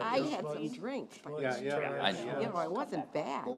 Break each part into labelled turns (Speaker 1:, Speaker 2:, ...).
Speaker 1: I had some drink, but,
Speaker 2: Yeah, yeah.
Speaker 3: I know.
Speaker 1: you know, I wasn't bad.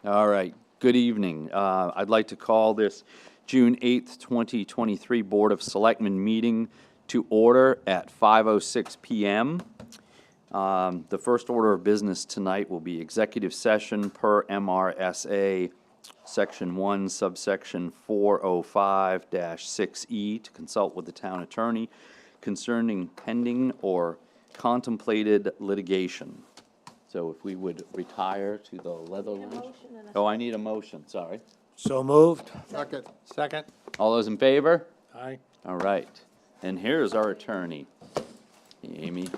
Speaker 2: All right, good evening. I'd like to call this June 8th, 2023 Board of Selectmen meeting to order at 5:06 PM. The first order of business tonight will be executive session per MRSA Section 1, subsection 405-6E, to consult with the town attorney concerning pending or contemplated litigation. So if we would retire to the leather lounge. Oh, I need a motion, sorry.
Speaker 3: So moved.
Speaker 4: Second.
Speaker 3: Second.
Speaker 2: All those in favor?
Speaker 3: Aye.
Speaker 2: All right. And here's our attorney, Amy.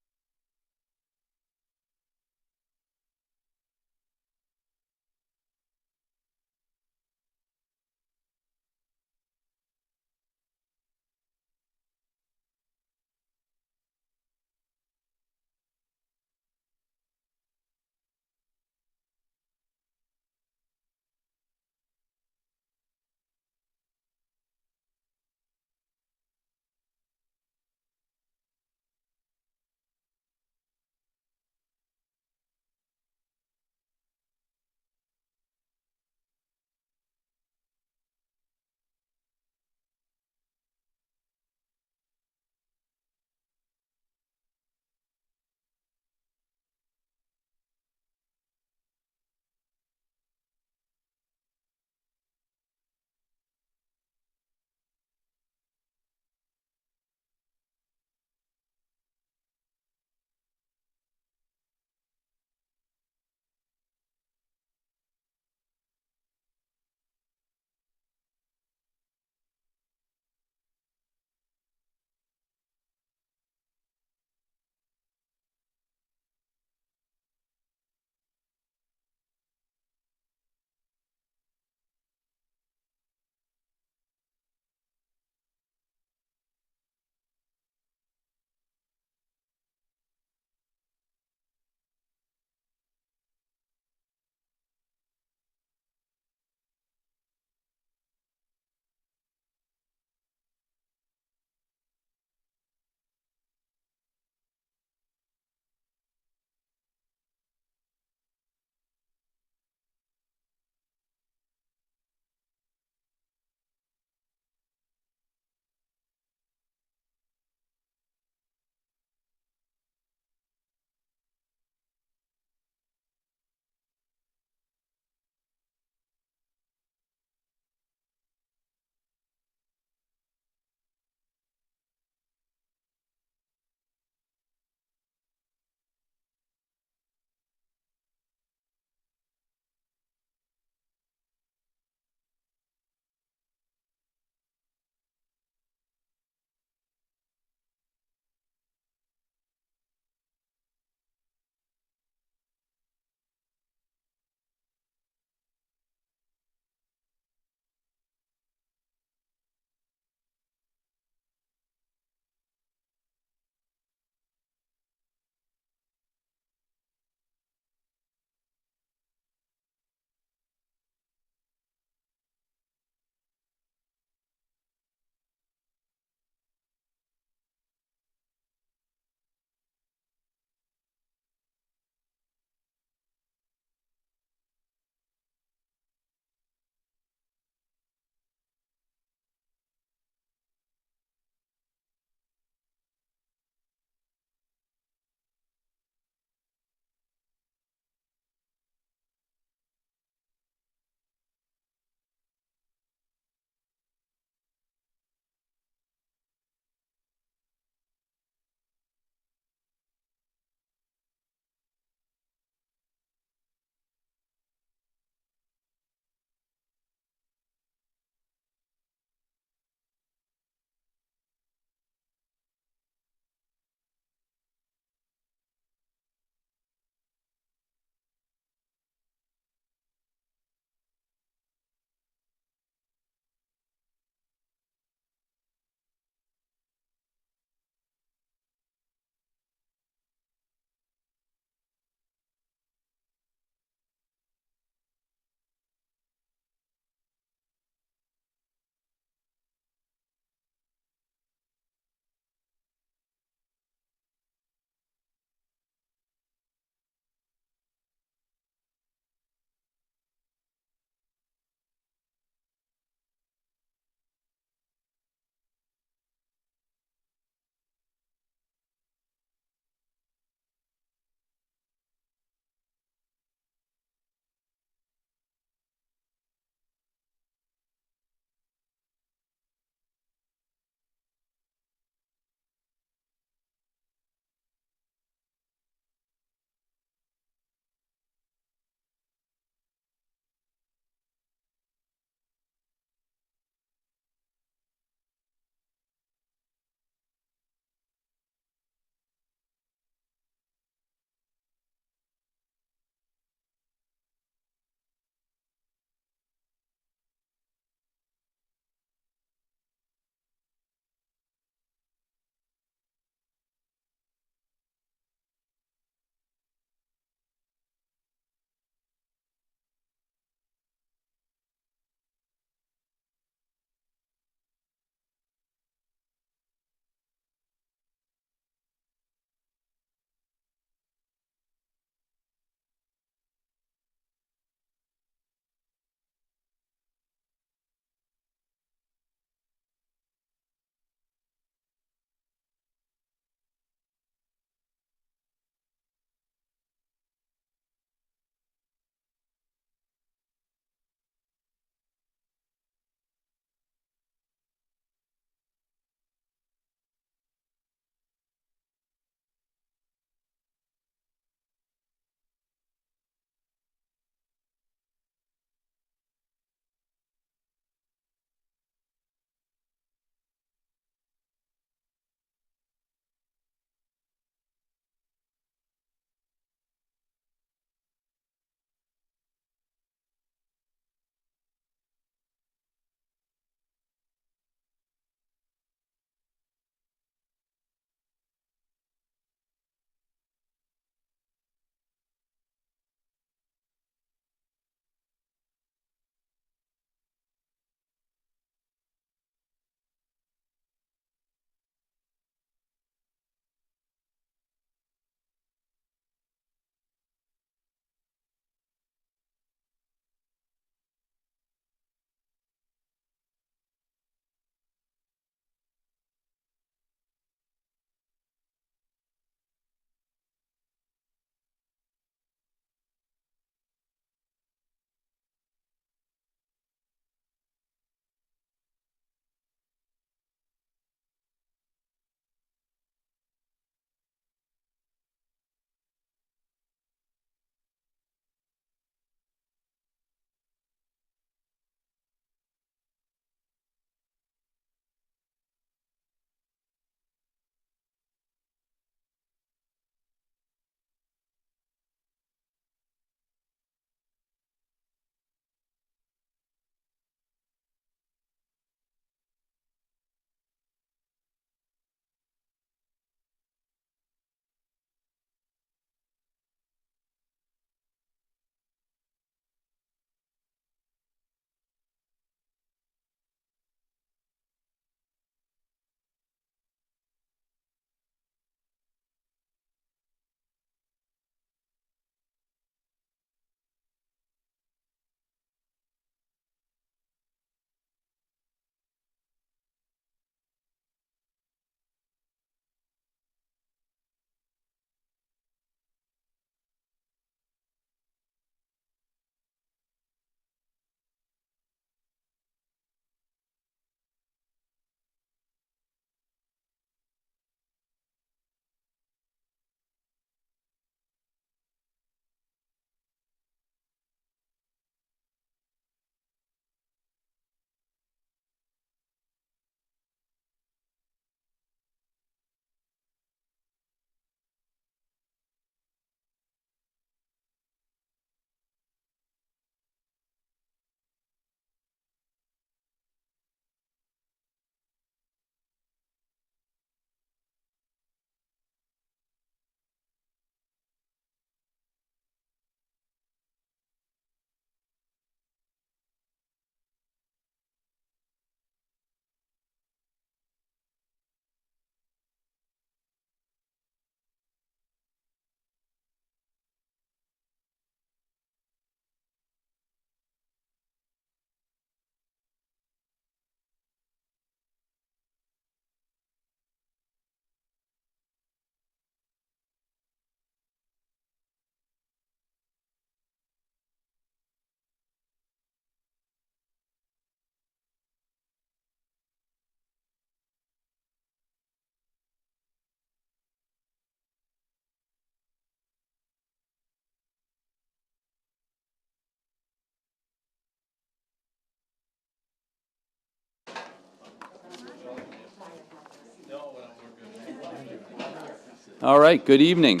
Speaker 2: All right, good evening.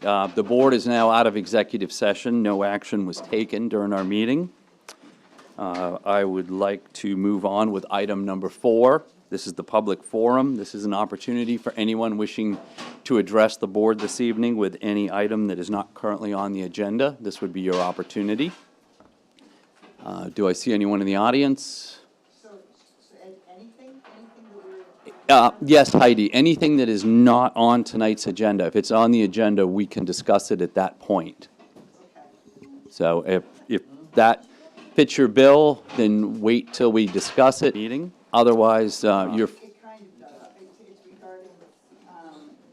Speaker 2: The board is now out of executive session. No action was taken during our meeting. I would like to move on with item number 4. This is the public forum. This is an opportunity for anyone wishing to address the board this evening with any item that is not currently on the agenda. This would be your opportunity. Do I see anyone in the audience?
Speaker 3: Anything
Speaker 2: Yes, Heidi, anything that is not on tonight's agenda. If it's on the agenda, we can discuss it at that point. So if that fits your bill, then wait till we discuss it. Meeting. Otherwise, you're,
Speaker 3: It kind of does. It's regarding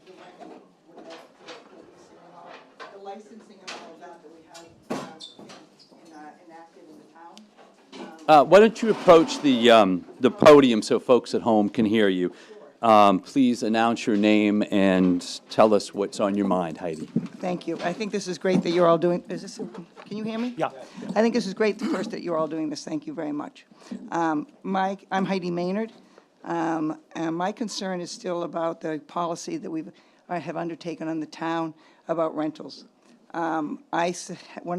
Speaker 3: the renting with the licensing and all of that we have enacted in the town.
Speaker 2: why don't you approach the podium so folks at home can hear you? Please announce your name and tell us what's on your mind, Heidi.
Speaker 3: Thank you. I think this is great that you're all doing, can you hear me?
Speaker 4: Yeah.
Speaker 3: I think this is great, first, that you're all doing this. Thank you very much. I'm Heidi Maynard, and my concern is still about the policy that I have undertaken on the town about rentals. One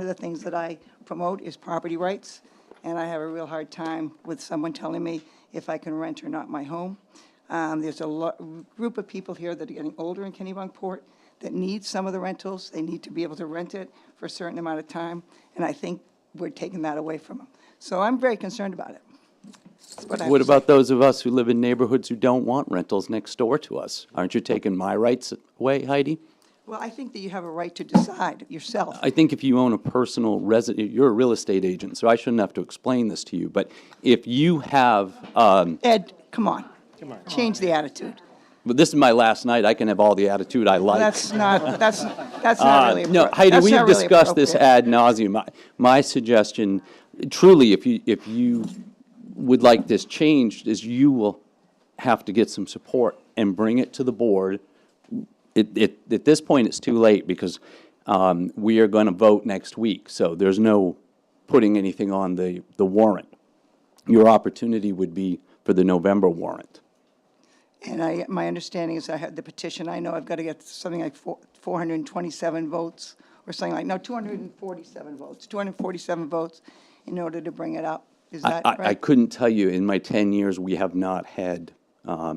Speaker 3: of the things that I promote is property rights, and I have a real hard time with someone telling me if I can rent or not my home. There's a group of people here that are getting older in Kennebunkport that need some of the rentals. They need to be able to rent it for a certain amount of time, and I think we're taking that away from them. So I'm very concerned about it. That's what I have
Speaker 2: What
Speaker 3: to
Speaker 2: about
Speaker 3: say.
Speaker 2: those of us who live in neighborhoods who don't want rentals next door to us? Aren't you taking my rights away, Heidi?
Speaker 3: Well, I think that you have a right to decide yourself.
Speaker 2: I think if you own a personal resident, you're a real estate agent, so I shouldn't have to explain this to you, but if you have,
Speaker 3: Ed, come on. Change the attitude.
Speaker 2: but this is my last night, I can have all the attitude I like.
Speaker 3: That's not really appropriate.
Speaker 2: No, Heidi,
Speaker 3: That's
Speaker 2: we've
Speaker 3: not really
Speaker 2: discussed this
Speaker 3: appropriate.
Speaker 2: ad nauseum. My suggestion, truly, if you would like this changed, is you will have to get some support and bring it to the board. At this point, it's too late because we are going to vote next week, so there's no putting anything on the warrant. Your opportunity would be for the November warrant.
Speaker 3: And my understanding is I had the petition, I know I've got to get something like 427 votes, or something like, no, 247 votes, 247 votes in order to bring it up. Is that
Speaker 2: I
Speaker 3: right?
Speaker 2: couldn't tell you, in my 10 years, we have not had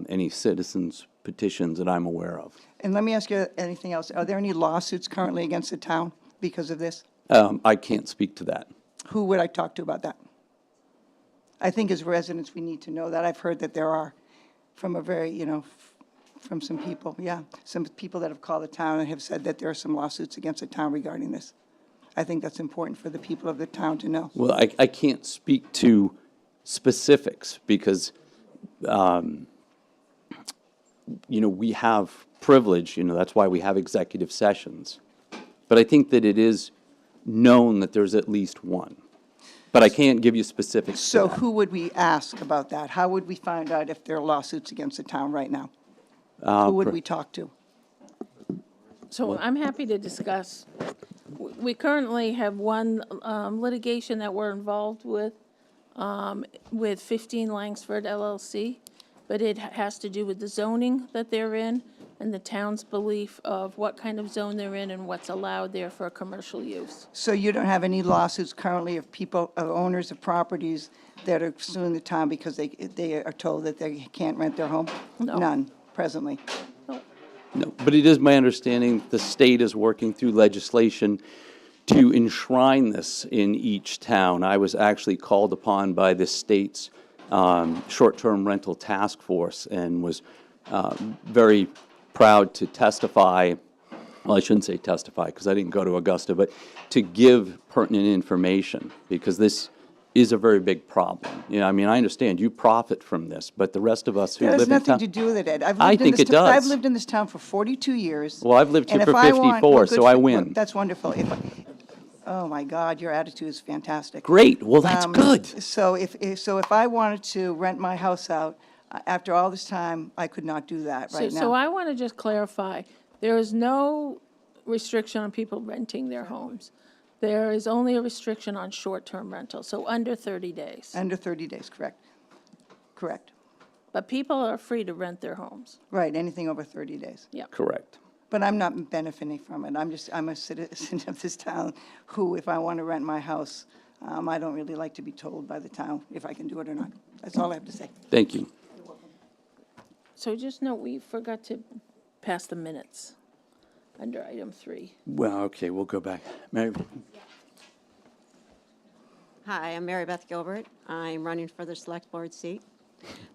Speaker 2: any citizens petitions that I'm aware of.
Speaker 3: And let me ask you anything else. Are there any lawsuits currently against the town because of this?
Speaker 2: I can't speak to that.
Speaker 3: Who would I talk to about that? I think as residents, we need to know that. I've heard that there are from a very, from some people, yeah. Some people that have called the town and have said that there are some lawsuits against the town regarding this. I think that's important for the people of the town to know.
Speaker 2: Well, I can't speak to specifics because, we have privilege, that's why we have executive sessions. But I think that it is known that there's at least one. But I can't give you specifics to
Speaker 3: So
Speaker 2: that.
Speaker 3: who would we ask about that? How would we find out if there are lawsuits against the town right now? Who would we talk to?
Speaker 5: So I'm happy to discuss. We currently have one litigation that we're involved with 15 Langsford LLC, but it has to do with the zoning that they're in and the town's belief of what kind of zone they're in and what's allowed there for commercial use.
Speaker 3: So you don't have any lawsuits currently of people, of owners of properties that are suing the town because they are told that they can't rent their home?
Speaker 5: No.
Speaker 3: None, presently.
Speaker 2: No, but it is my understanding the state is working through legislation to enshrine this in each town. I was actually called upon by the state's short-term rental task force and was very proud to testify, well, I shouldn't say testify because I didn't go to Augusta, but to give pertinent information because this is a very big problem. I understand you profit from this, but the rest of us who
Speaker 3: That
Speaker 2: live
Speaker 3: has
Speaker 2: in town.
Speaker 3: nothing to do with it, Ed.
Speaker 2: I think it does.
Speaker 3: I've lived in this town for 42 years.
Speaker 2: Well, I've lived here
Speaker 3: and
Speaker 2: for
Speaker 3: if I want-
Speaker 2: 54,
Speaker 3: well,
Speaker 2: so
Speaker 3: good
Speaker 2: I
Speaker 3: for-
Speaker 2: win.
Speaker 3: well, That's wonderful. Oh, my God, your attitude is fantastic.
Speaker 2: Great, well, that's good.
Speaker 3: So if I wanted to rent my house out, after all this time, I could not do that right now.
Speaker 5: So I want to just clarify, there is no restriction on people renting their homes. There is only a restriction on short-term rental, so under 30 days.
Speaker 3: Under 30 days, correct. Correct.
Speaker 5: But people are free to rent their homes.
Speaker 3: Right, anything over 30 days.
Speaker 5: Yeah.
Speaker 2: Correct.
Speaker 3: but I'm not benefiting from it. I'm a citizen of this town who, if I want to rent my house, I don't really like to be told by the town if I can do it or not. That's all I have to say.
Speaker 2: Thank you.
Speaker 5: So just note, we forgot to pass the minutes under item 3.
Speaker 2: Well, okay, we'll go back. Mary?
Speaker 4: Hi, I'm Mary Beth Gilbert. I'm running for the Select Board seat.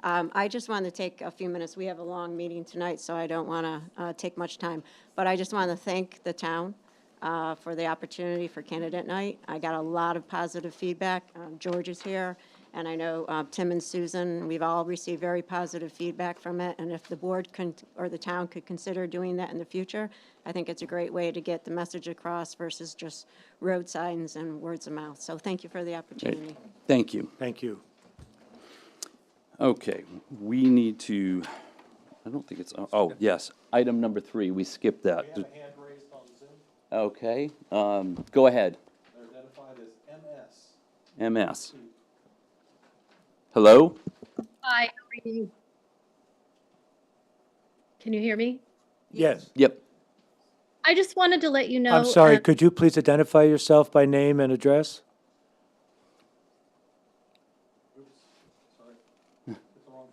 Speaker 4: I just want to take a few minutes. We have a long meeting tonight, so I don't want to take much time. But I just want to thank the town for the opportunity for candidate night. I got a lot of positive feedback. George is here, and I know Tim and Susan, we've all received very positive feedback from it. And if the board or the town could consider doing that in the future, I think it's a great way to get the message across versus just road signs and words of mouth. So thank you for the opportunity.
Speaker 2: Thank you.
Speaker 6: Thank you.
Speaker 2: Okay, we need to, I don't think it's, oh, yes, item number 3, we skipped that.
Speaker 6: We have a hand raised on Zoom.
Speaker 2: Okay, go ahead.
Speaker 6: They're identified as MS.
Speaker 2: MS. Hello?
Speaker 7: Hi, how are you? Can you hear me?
Speaker 6: Yes.
Speaker 2: Yep.
Speaker 7: I just wanted to let you know.
Speaker 6: I'm sorry, could you please identify yourself by name and address?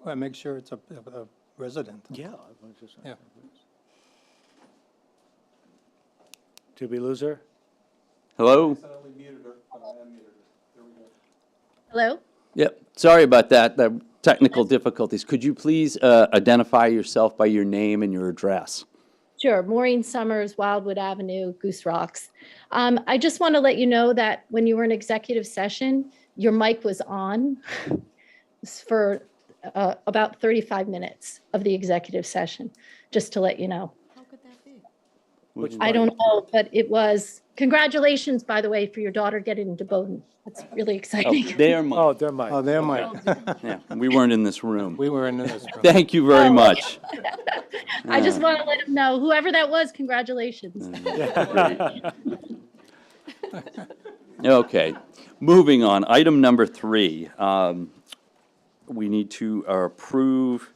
Speaker 8: Well, make sure it's a resident.
Speaker 6: Yeah.
Speaker 8: Yeah.
Speaker 6: Did we lose her?
Speaker 2: Hello?
Speaker 7: Hello?
Speaker 2: Yep, sorry about that, the technical difficulties. Could you please identify yourself by your name and your address?
Speaker 7: Sure. Maureen Summers, Wildwood Avenue, Goose Rocks. I just want to let you know that when you were in executive session, your mic was on for about 35 minutes of the executive session, just to let you know.
Speaker 1: How could that be?
Speaker 7: I don't know, but it was, congratulations, by the way, for your daughter getting into Bowdoin. That's really
Speaker 2: Oh,
Speaker 7: exciting.
Speaker 2: there,
Speaker 6: Oh, they're mine.
Speaker 8: Oh, there might,
Speaker 2: yeah, we weren't in this room.
Speaker 8: we were in this room.
Speaker 2: Thank you very
Speaker 7: Oh,
Speaker 2: much.
Speaker 7: I just want to let him know, whoever that was, congratulations.
Speaker 2: Okay, moving on, item number 3. We need to approve,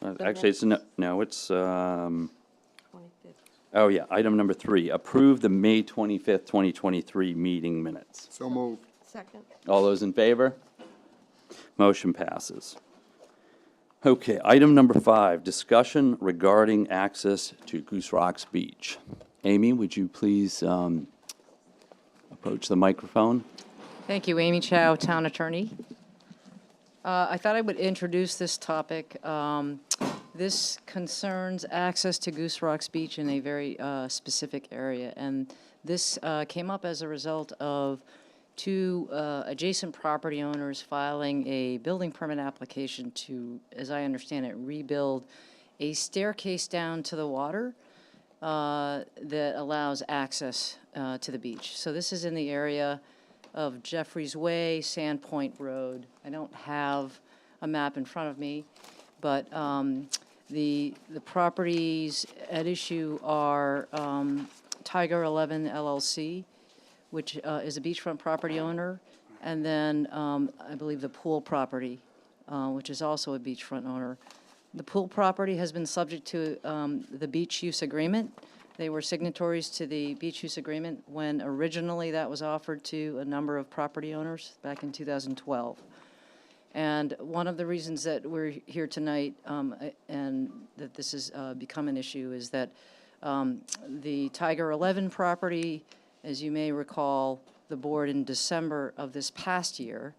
Speaker 2: actually, it's, no, it's,
Speaker 1: 25th.
Speaker 2: oh yeah, item number 3, approve the May 25th, 2023 meeting minutes.
Speaker 9: So moved.
Speaker 1: Second.
Speaker 2: All those in favor? Motion passes. Okay, item number 5, discussion regarding access to Goose Rocks Beach. Amy, would you please approach the microphone?
Speaker 10: Thank you, Amy Chow, Town Attorney. I thought I would introduce this topic. This concerns access to Goose Rocks Beach in a very specific area, and this came up as a result of 2 adjacent property owners filing a building permit application to, as I understand it, rebuild a staircase down to the water that allows access to the beach. So this is in the area of Jeffries Way, Sandpoint Road. I don't have a map in front of me, but the properties at issue are Tiger 11 LLC, which is a beachfront property owner, and then I believe the pool property, which is also a beachfront owner. The pool property has been subject to the beach use agreement. They were signatories to the beach use agreement when originally that was offered to a number of property owners back in 2012. And one of the reasons that we're here tonight and that this has become an issue is that the Tiger 11 property, as you may recall, the board in December of this past year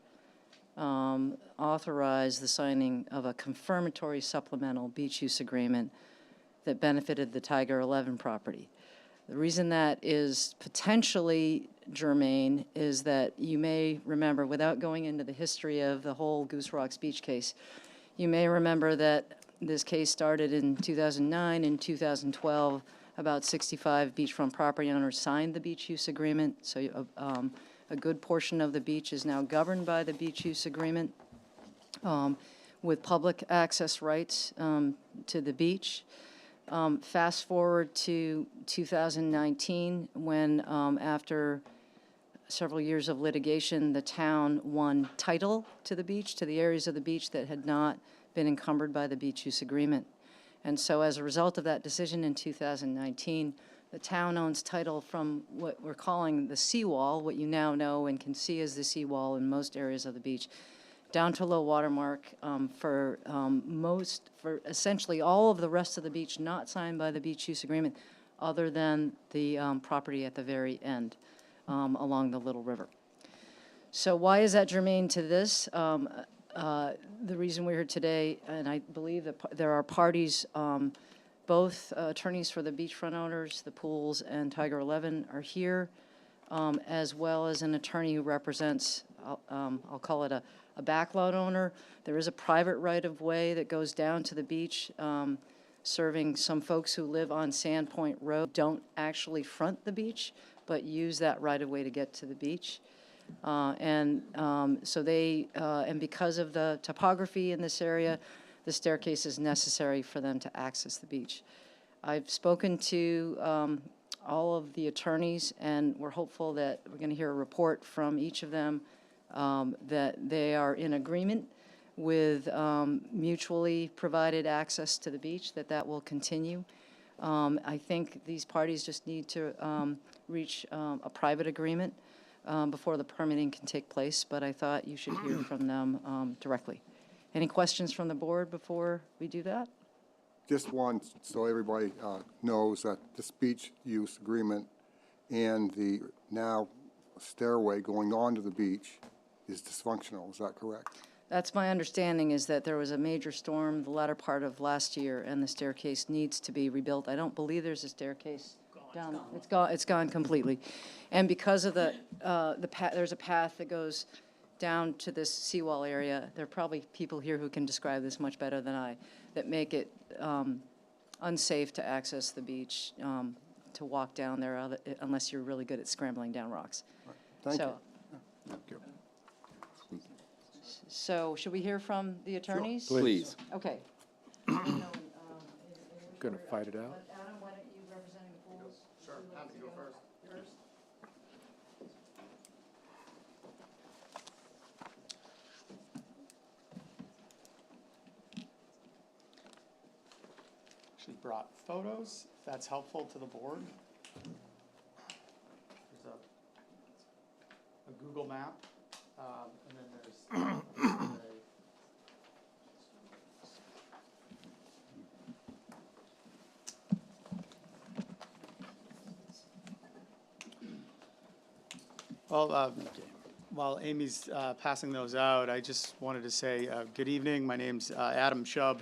Speaker 10: authorized the signing of a confirmatory supplemental beach use agreement that benefited the Tiger 11 property. The reason that is potentially germane is that you may remember, without going into the history of the whole Goose Rocks Beach case, you may remember that this case started in 2009. In 2012, about 65 beachfront property owners signed the beach use agreement, so a good portion of the beach is now governed by the beach use agreement with public access rights to the beach. Fast forward to 2019, when after several years of litigation, the town won title to the beach, to the areas of the beach that had not been encumbered by the beach use agreement. And so as a result of that decision in 2019, the town owns title from what we're calling the seawall, what you now know and can see as the seawall in most areas of the beach, down to low water mark for essentially all of the rest of the beach not signed by the beach use agreement, other than the property at the very end along the Little River. So why is that germane to this? The reason we're here today, and I believe that there are parties, both attorneys for the beachfront owners, the pools, and Tiger 11 are here, as well as an attorney who represents, I'll call it a backlot owner. There is a private right-of-way that goes down to the beach, serving some folks who live on Sandpoint Road, don't actually front the beach, but use that right-of-way to get to the beach. So they, and because of the topography in this area, the staircase is necessary for them to access the beach. I've spoken to all of the attorneys, and we're hopeful that we're going to hear a report from each of them that they are in agreement with mutually provided access to the beach, that will continue. I think these parties just need to reach a private agreement before the permitting can take place, but I thought you should hear from them directly. Any questions from the board before we do that?
Speaker 9: Just one, so everybody knows that this beach use agreement and the now stairway going onto the beach is dysfunctional. Is that correct?
Speaker 10: That's my understanding, is that there was a major storm the latter part of last year, and the staircase needs to be rebuilt. I don't believe there's a staircase down. It's gone completely. And because of there's a path that goes down to this seawall area. There are probably people here who can describe this much better than I, that make it unsafe to access the beach, to walk down there unless you're really good at scrambling down rocks.
Speaker 9: Thank you. Thank you.
Speaker 10: So should we hear from the attorneys?
Speaker 2: Please.
Speaker 10: Okay.
Speaker 6: Gonna fight it out?
Speaker 10: Adam, why don't you representing the pools? Sure, happy to go first.
Speaker 11: Actually brought photos, if that's helpful to the board. There's a Google map, and then there's well, while Amy's passing those out, I just wanted to say good evening. My name's Adam Chubb.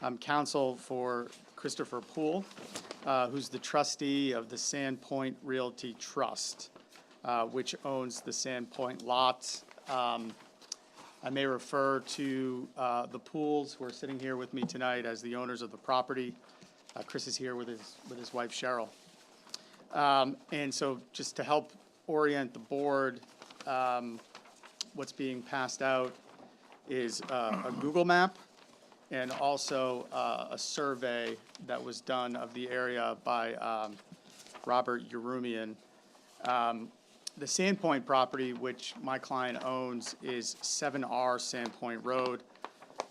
Speaker 11: I'm counsel for Christopher Poole, who's the trustee of the Sandpoint Realty Trust, which owns the Sandpoint lot. I may refer to the Pooles, who are sitting here with me tonight, as the owners of the property. Chris is here with his wife Cheryl. And so just to help orient the board, what's being passed out is a Google map and also a survey that was done of the area by Robert Yerumian. The Sandpoint property, which my client owns, is 7R Sandpoint Road.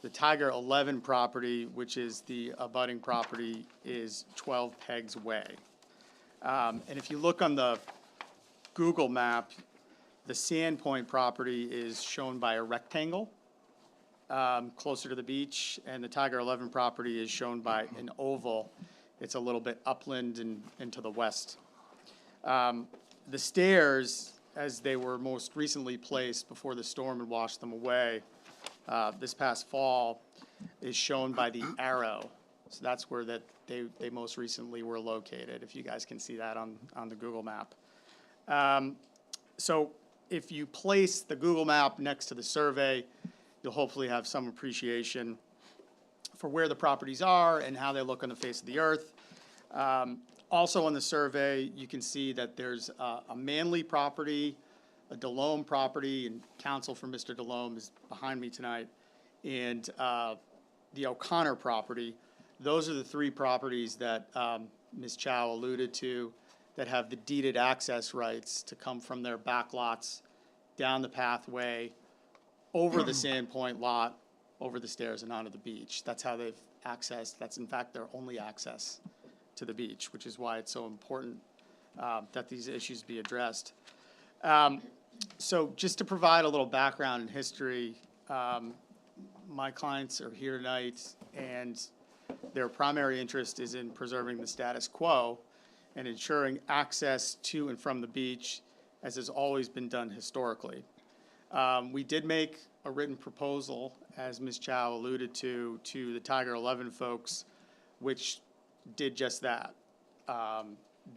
Speaker 11: The Tiger 11 property, which is the abutting property, is 12 Pegs Way. And if you look on the Google map, the Sandpoint property is shown by a rectangle closer to the beach, and the Tiger 11 property is shown by an oval. It's a little bit upland and to the west. The stairs, as they were most recently placed before the storm had washed them away this past fall, is shown by the arrow. So that's where they most recently were located, if you guys can see that on the Google map. So if you place the Google map next to the survey, you'll hopefully have some appreciation for where the properties are and how they look on the face of the earth. Also on the survey, you can see that there's a Manley property, a DeLome property, and counsel for Mr. DeLome is behind me tonight, and the O'Connor property. Those are the three properties that Ms. Chow alluded to that have the deeded access rights to come from their back lots down the pathway, over the Sandpoint lot, over the stairs and onto the beach. That's how they've access. That's in fact their only access to the beach, which is why it's so important that these issues be addressed. So just to provide a little background and history, my clients are here tonight, and their primary interest is in preserving the status quo and ensuring access to and from the beach, as has always been done historically. We did make a written proposal, as Ms. Chow alluded to the Tiger 11 folks, which did just that.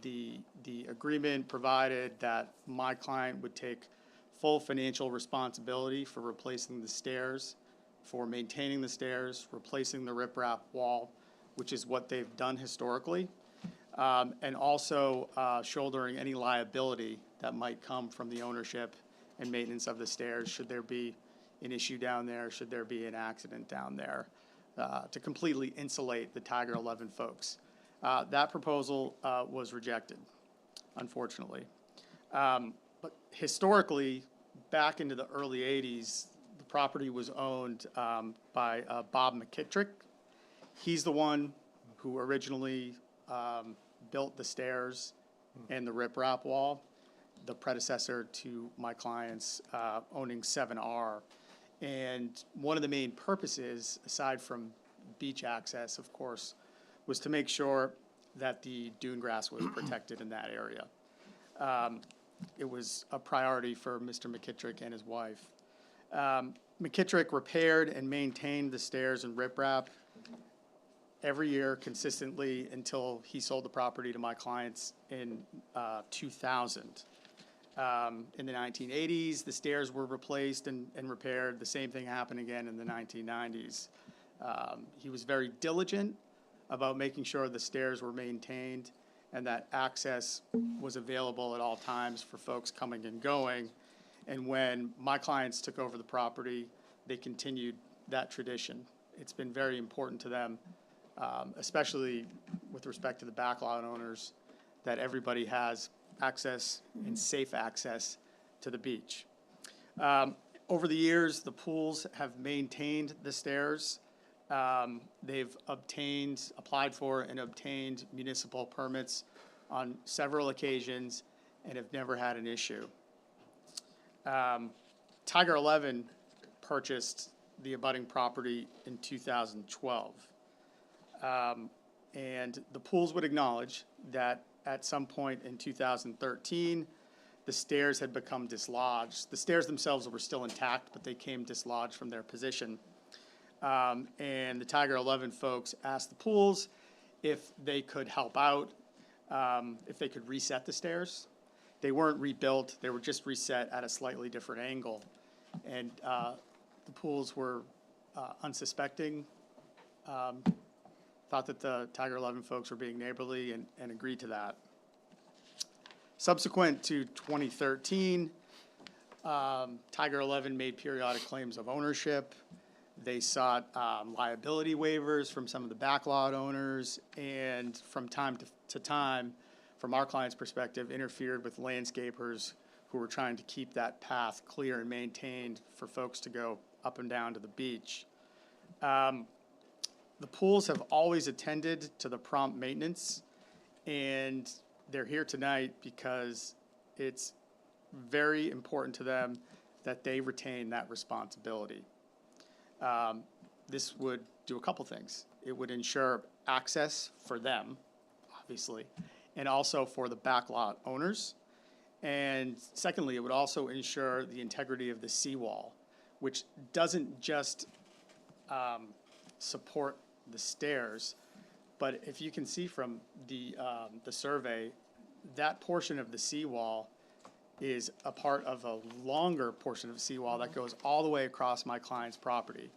Speaker 11: The agreement provided that my client would take full financial responsibility for replacing the stairs, for maintaining the stairs, replacing the riprap wall, which is what they've done historically, and also shouldering any liability that might come from the ownership and maintenance of the stairs, should there be an issue down there, should there be an accident down there, to completely insulate the Tiger 11 folks. That proposal was rejected, unfortunately. But historically, back into the early 80s, the property was owned by Bob McKittrick. He's the one who originally built the stairs and the riprap wall, the predecessor to my clients owning 7R. And one of the main purposes, aside from beach access, of course, was to make sure that the dune grass was protected in that area. It was a priority for Mr. McKittrick and his wife. McKittrick repaired and maintained the stairs and riprap every year consistently until he sold the property to my clients in 2000. In the 1980s, the stairs were replaced and repaired. The same thing happened again in the 1990s. He was very diligent about making sure the stairs were maintained and that access was available at all times for folks coming and going. And when my clients took over the property, they continued that tradition. It's been very important to them, especially with respect to the backlot owners, that everybody has access and safe access to the beach. Over the years, the pools have maintained the stairs. They've applied for and obtained municipal permits on several occasions and have never had an issue. Tiger 11 purchased the abutting property in 2012. And the pools would acknowledge that at some point in 2013, the stairs had become dislodged. The stairs themselves were still intact, but they came dislodged from their position. And the Tiger 11 folks asked the pools if they could help out, if they could reset the stairs. They weren't rebuilt, they were just reset at a slightly different angle. And the pools were unsuspecting, thought that the Tiger 11 folks were being neighborly and agreed to that. Subsequent to 2013, Tiger 11 made periodic claims of ownership. They sought liability waivers from some of the backlot owners, and from time to time, from our client's perspective, interfered with landscapers who were trying to keep that path clear and maintained for folks to go up and down to the beach. The pools have always attended to the prompt maintenance, and they're here tonight because it's very important to them that they retain that responsibility. This would do a couple things. It would ensure access for them, obviously, and also for the backlot owners. And secondly, it would also ensure the integrity of the seawall, which doesn't just support the stairs, but if you can see from the survey, that portion of the seawall is a part of a longer portion of seawall that goes all the way across my client's property.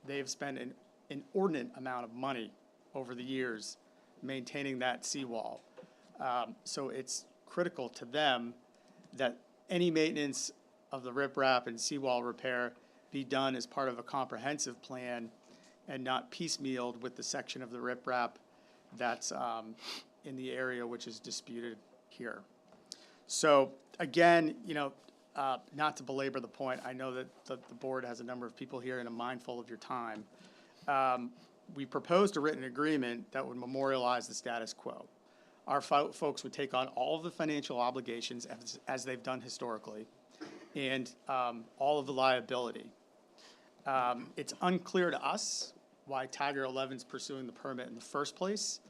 Speaker 11: They've spent an inordinate amount of money over the years maintaining that seawall. So it's critical to them that any maintenance of the riprap and seawall repair be done as part of a comprehensive plan and not piecemealed with the section of the riprap that's in the area which is disputed here. So again, not to belabor the point, I know that the board has a number of people here and I'm mindful of your time. we proposed a written agreement that would memorialize the status quo. Our folks would take on all of the financial obligations as they've done historically, and all of the liability. It's unclear to us why Tiger 11's pursuing the permit in the first place.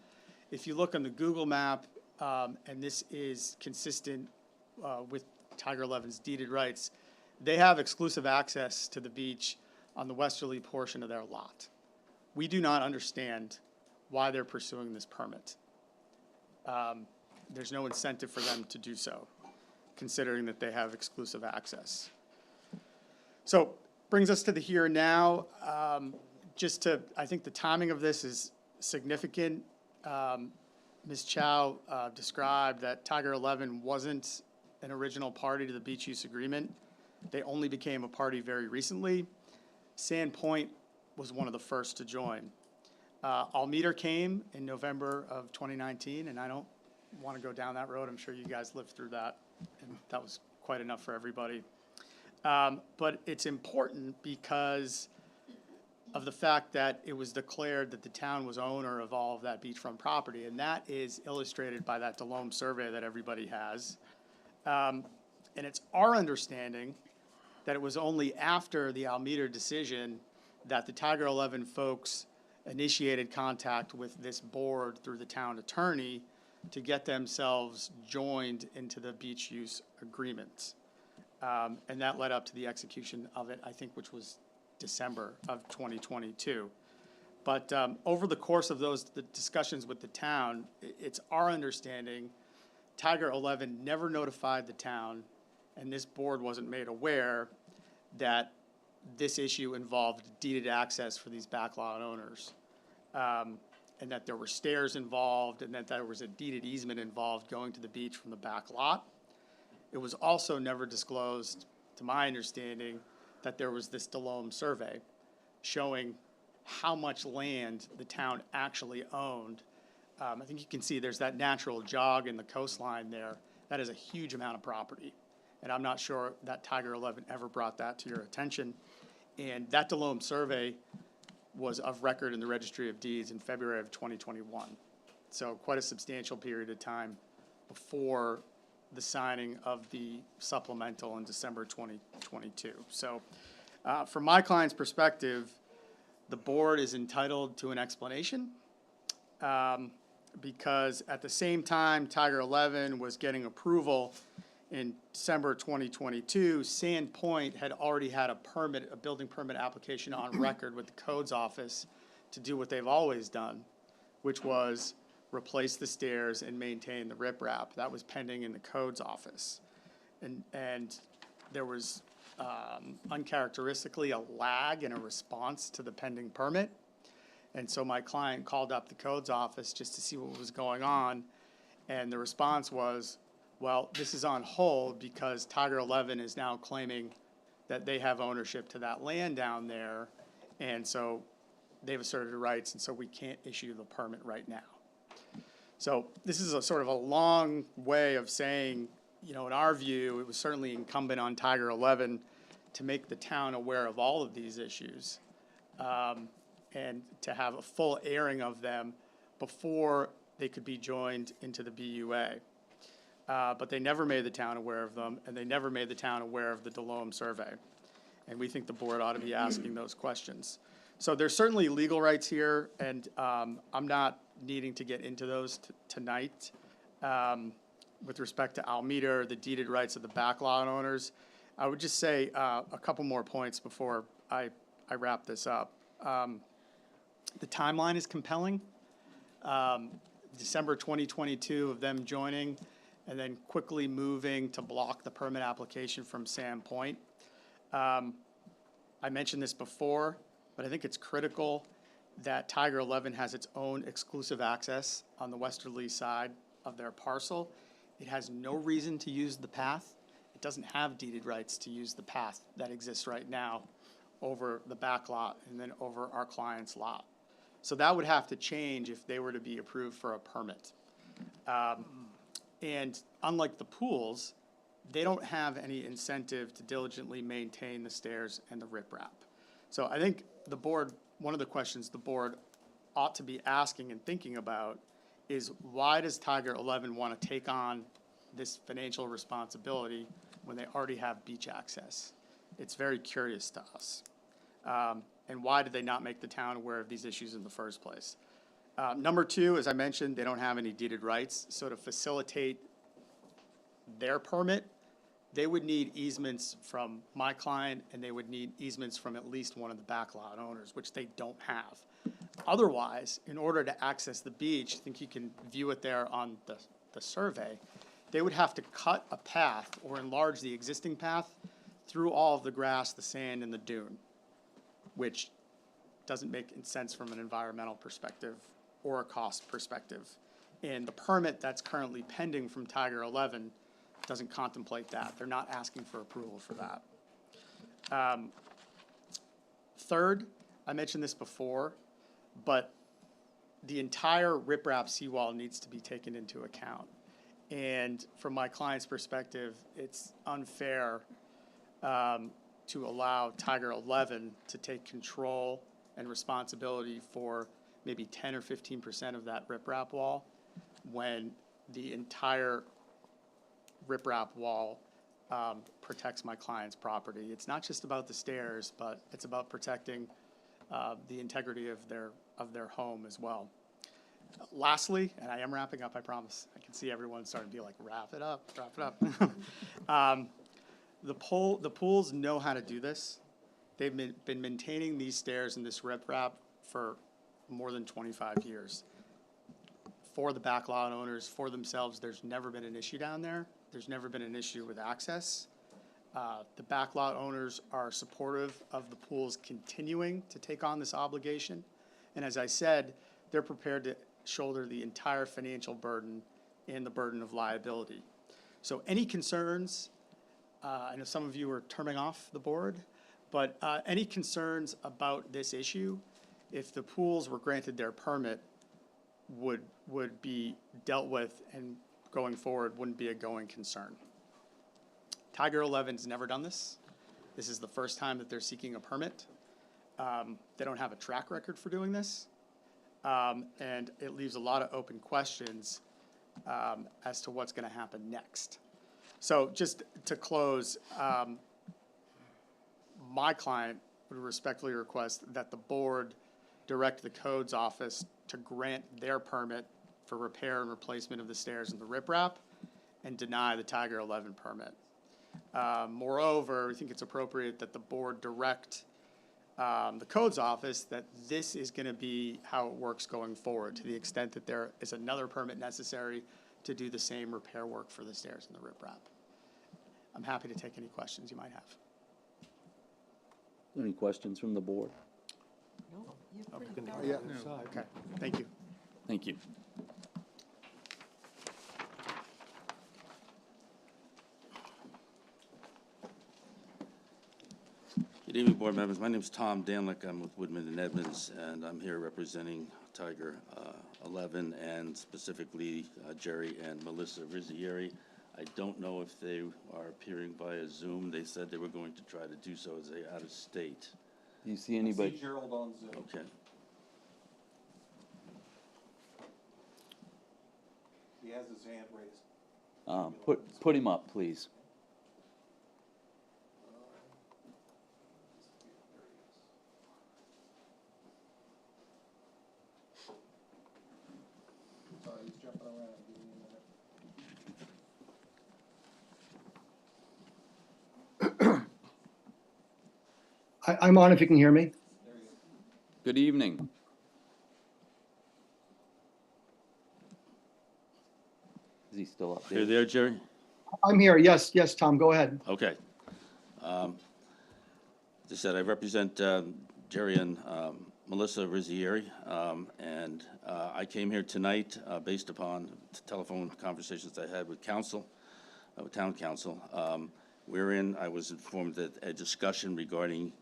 Speaker 11: If you look on the Google map, and this is consistent with Tiger 11's deeded rights, they have exclusive access to the beach on the westerly portion of their lot. We do not understand why they're pursuing this permit. There's no incentive for them to do so, considering that they have exclusive access. So, brings us to the here and now. I think the timing of this is significant. Ms. Chow described that Tiger 11 wasn't an original party to the beach use agreement. They only became a party very recently. Sandpoint was one of the first to join. Almeter came in November of 2019, and I don't want to go down that road. I'm sure you guys lived through that, and that was quite enough for everybody. But it's important because of the fact that it was declared that the town was owner of all of that beachfront property, and that is illustrated by that Delome survey that everybody has. And it's our understanding that it was only after the Almeter decision that the Tiger 11 folks initiated contact with this board through the town attorney to get themselves joined into the beach use agreement. And that led up to the execution of it, I think, which was December of 2022. But over the course of the discussions with the town, it's our understanding Tiger 11 never notified the town, and this board wasn't made aware that this issue involved deeded access for these backlot owners, and that there were stairs involved, and that there was a deeded easement involved going to the beach from the back lot. It was also never disclosed, to my understanding, that there was this Delome survey showing how much land the town actually owned. I think you can see there's that natural jog in the coastline there. That is a huge amount of property. And I'm not sure that Tiger 11 ever brought that to your attention. And that Delome survey was of record in the Registry of Deeds in February of 2021. So quite a substantial period of time before the signing of the supplemental in December 2022. So from my client's perspective, the board is entitled to an explanation because at the same time Tiger 11 was getting approval in December 2022, Sandpoint had already had a building permit application on record with the codes office to do what they've always done, which was replace the stairs and maintain the riprap. That was pending in the codes office. And there was uncharacteristically a lag in a response to the pending permit. And so my client called up the codes office just to see what was going on. And the response was, well, this is on hold because Tiger 11 is now claiming that they have ownership to that land down there. And so they've asserted rights, and so we can't issue the permit right now. So this is a sort of a long way of saying, you know, in our view, it was certainly incumbent on Tiger 11 to make the town aware of all of these issues and to have a full airing of them before they could be joined into the BUA. But they never made the town aware of them, and they never made the town aware of the Delome survey. And we think the board ought to be asking those questions. So there's certainly legal rights here, and I'm not needing to get into those tonight. With respect to Almeter, the deeded rights of the backlot owners, I would just say a couple more points before I wrap this up. The timeline is compelling. December 2022 of them joining, and then quickly moving to block the permit application from Sandpoint. I mentioned this before, but I think it's critical that Tiger 11 has its own exclusive access on the westerly side of their parcel. It has no reason to use the path. It doesn't have deeded rights to use the path that exists right now over the back lot and then over our client's lot. So that would have to change if they were to be approved for a permit. And unlike the pools, they don't have any incentive to diligently maintain the stairs and the riprap. So I think the board, one of the questions the board ought to be asking and thinking about is, why does Tiger 11 want to take on this financial responsibility when they already have beach access? It's very curious to us. And why did they not make the town aware of these issues in the first place? Number two, as I mentioned, they don't have any deeded rights, so to facilitate their permit, they would need easements from my client, and they would need easements from at least one of the backlot owners, which they don't have. Otherwise, in order to access the beach, I think you can view it there on the survey, they would have to cut a path or enlarge the existing path through all of the grass, the sand, and the dune, which doesn't make sense from an environmental perspective or a cost perspective. And the permit that's currently pending from Tiger 11 doesn't contemplate that. They're not asking for approval for that. Third, I mentioned this before, but the entire riprap seawall needs to be taken into account. And from my client's perspective, it's unfair to allow Tiger 11 to take control and responsibility for maybe 10 or 15% of that riprap wall when the entire riprap wall protects my client's property. It's not just about the stairs, but it's about protecting the integrity of their home as well. Lastly, and I am wrapping up, I promise. I can see everyone starting to be like, wrap it up. The pools know how to do this. They've been maintaining these stairs and this riprap for more than 25 years. For the backlot owners, for themselves, there's never been an issue down there. There's never been an issue with access. The backlot owners are supportive of the pools continuing to take on this obligation. And as I said, they're prepared to shoulder the entire financial burden and the burden of liability. So any concerns, I know some of you are turning off the board, but any concerns about this issue, if the pools were granted their permit, would be dealt with, and going forward wouldn't be a going concern. Tiger 11's never done this. This is the first time that they're seeking a permit. They don't have a track record for doing this. And it leaves a lot of open questions as to what's going to happen next. So just to close, my client would respectfully request that the board direct the codes office to grant their permit for repair and replacement of the stairs and the riprap and deny the Tiger 11 permit. Moreover, we think it's appropriate that the board direct the codes office that this is going to be how it works going forward, to the extent that there is another permit necessary to do the same repair work for the stairs and the riprap. I'm happy to take any questions you might have.
Speaker 2: Any questions from the board?
Speaker 9: Yeah.
Speaker 11: Okay, thank you.
Speaker 2: Thank you.
Speaker 12: Good evening, board members. My name is Tom Danlick. I'm with Woodman and Edmonds, and I'm here representing Tiger 11 and specifically Jerry and Melissa Rizzieri. I don't know if they are appearing via Zoom. They said they were going to try to do so as they're out of state.
Speaker 2: Do you see anybody?
Speaker 13: See Gerald on Zoom.
Speaker 12: Okay.
Speaker 13: He has his hand raised.
Speaker 2: Put him up, please.
Speaker 13: Sorry, he's jumping around. Give me a minute.
Speaker 14: I'm on if you can hear me.
Speaker 2: Good evening. Is he still up there?
Speaker 12: You're there, Jerry?
Speaker 14: I'm here. Yes, Tom, go ahead.
Speaker 12: Okay. As I said, I represent Jerry and Melissa Rizzieri, and I came here tonight based upon telephone conversations I had with council, with town council, wherein I was informed that a discussion regarding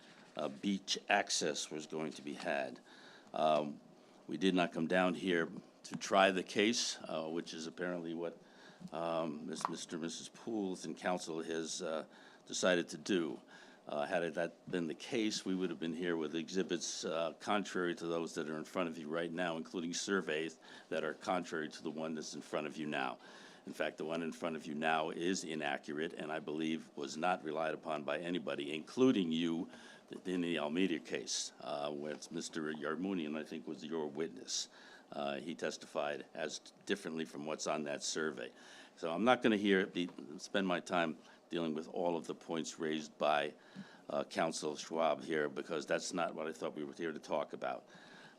Speaker 12: beach access was going to be had. We did not come down here to try the case, which is apparently what Mr. and Mrs. Pools and council has decided to do. Had that been the case, we would have been here with exhibits contrary to those that are in front of you right now, including surveys that are contrary to the one that's in front of you now. In fact, the one in front of you now is inaccurate, and I believe was not relied upon by anybody, including you, in the Almeida case, where it's Mr. Yarmounian, I think, was your witness. He testified as differently from what's on that survey. So I'm not going to spend my time dealing with all of the points raised by Council Schwab here, because that's not what I thought we were here to talk about.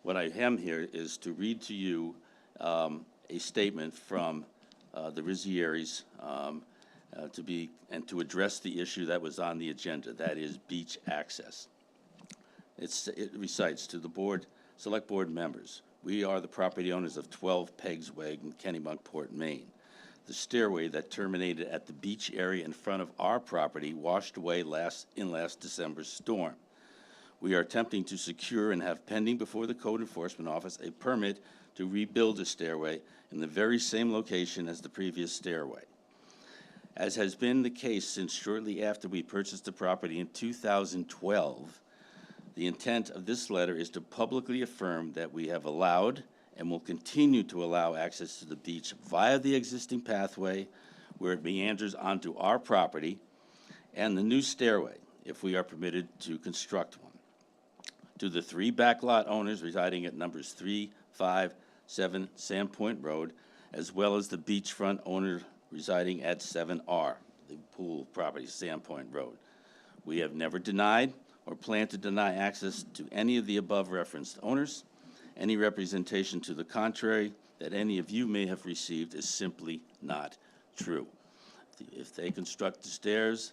Speaker 12: What I am here is to read to you a statement from the Rizzieris to address the issue that was on the agenda, that is beach access. It recites to the board, select board members, we are the property owners of 12 Peggs Way in Kennebunkport, Maine. The stairway that terminated at the beach area in front of our property washed away in last December's storm. We are attempting to secure and have pending before the Code Enforcement Office a permit to rebuild a stairway in the very same location as the previous stairway. As has been the case since shortly after we purchased the property in 2012, the intent of this letter is to publicly affirm that we have allowed and will continue to allow access to the beach via the existing pathway where it meanders onto our property and the new stairway, if we are permitted to construct one. To the 3 backlot owners residing at numbers 3, 5, 7 Sandpoint Road, as well as the beachfront owner residing at 7R, the pool property, Sandpoint Road. We have never denied or plan to deny access to any of the above referenced owners. Any representation to the contrary that any of you may have received is simply not true. If they construct the stairs,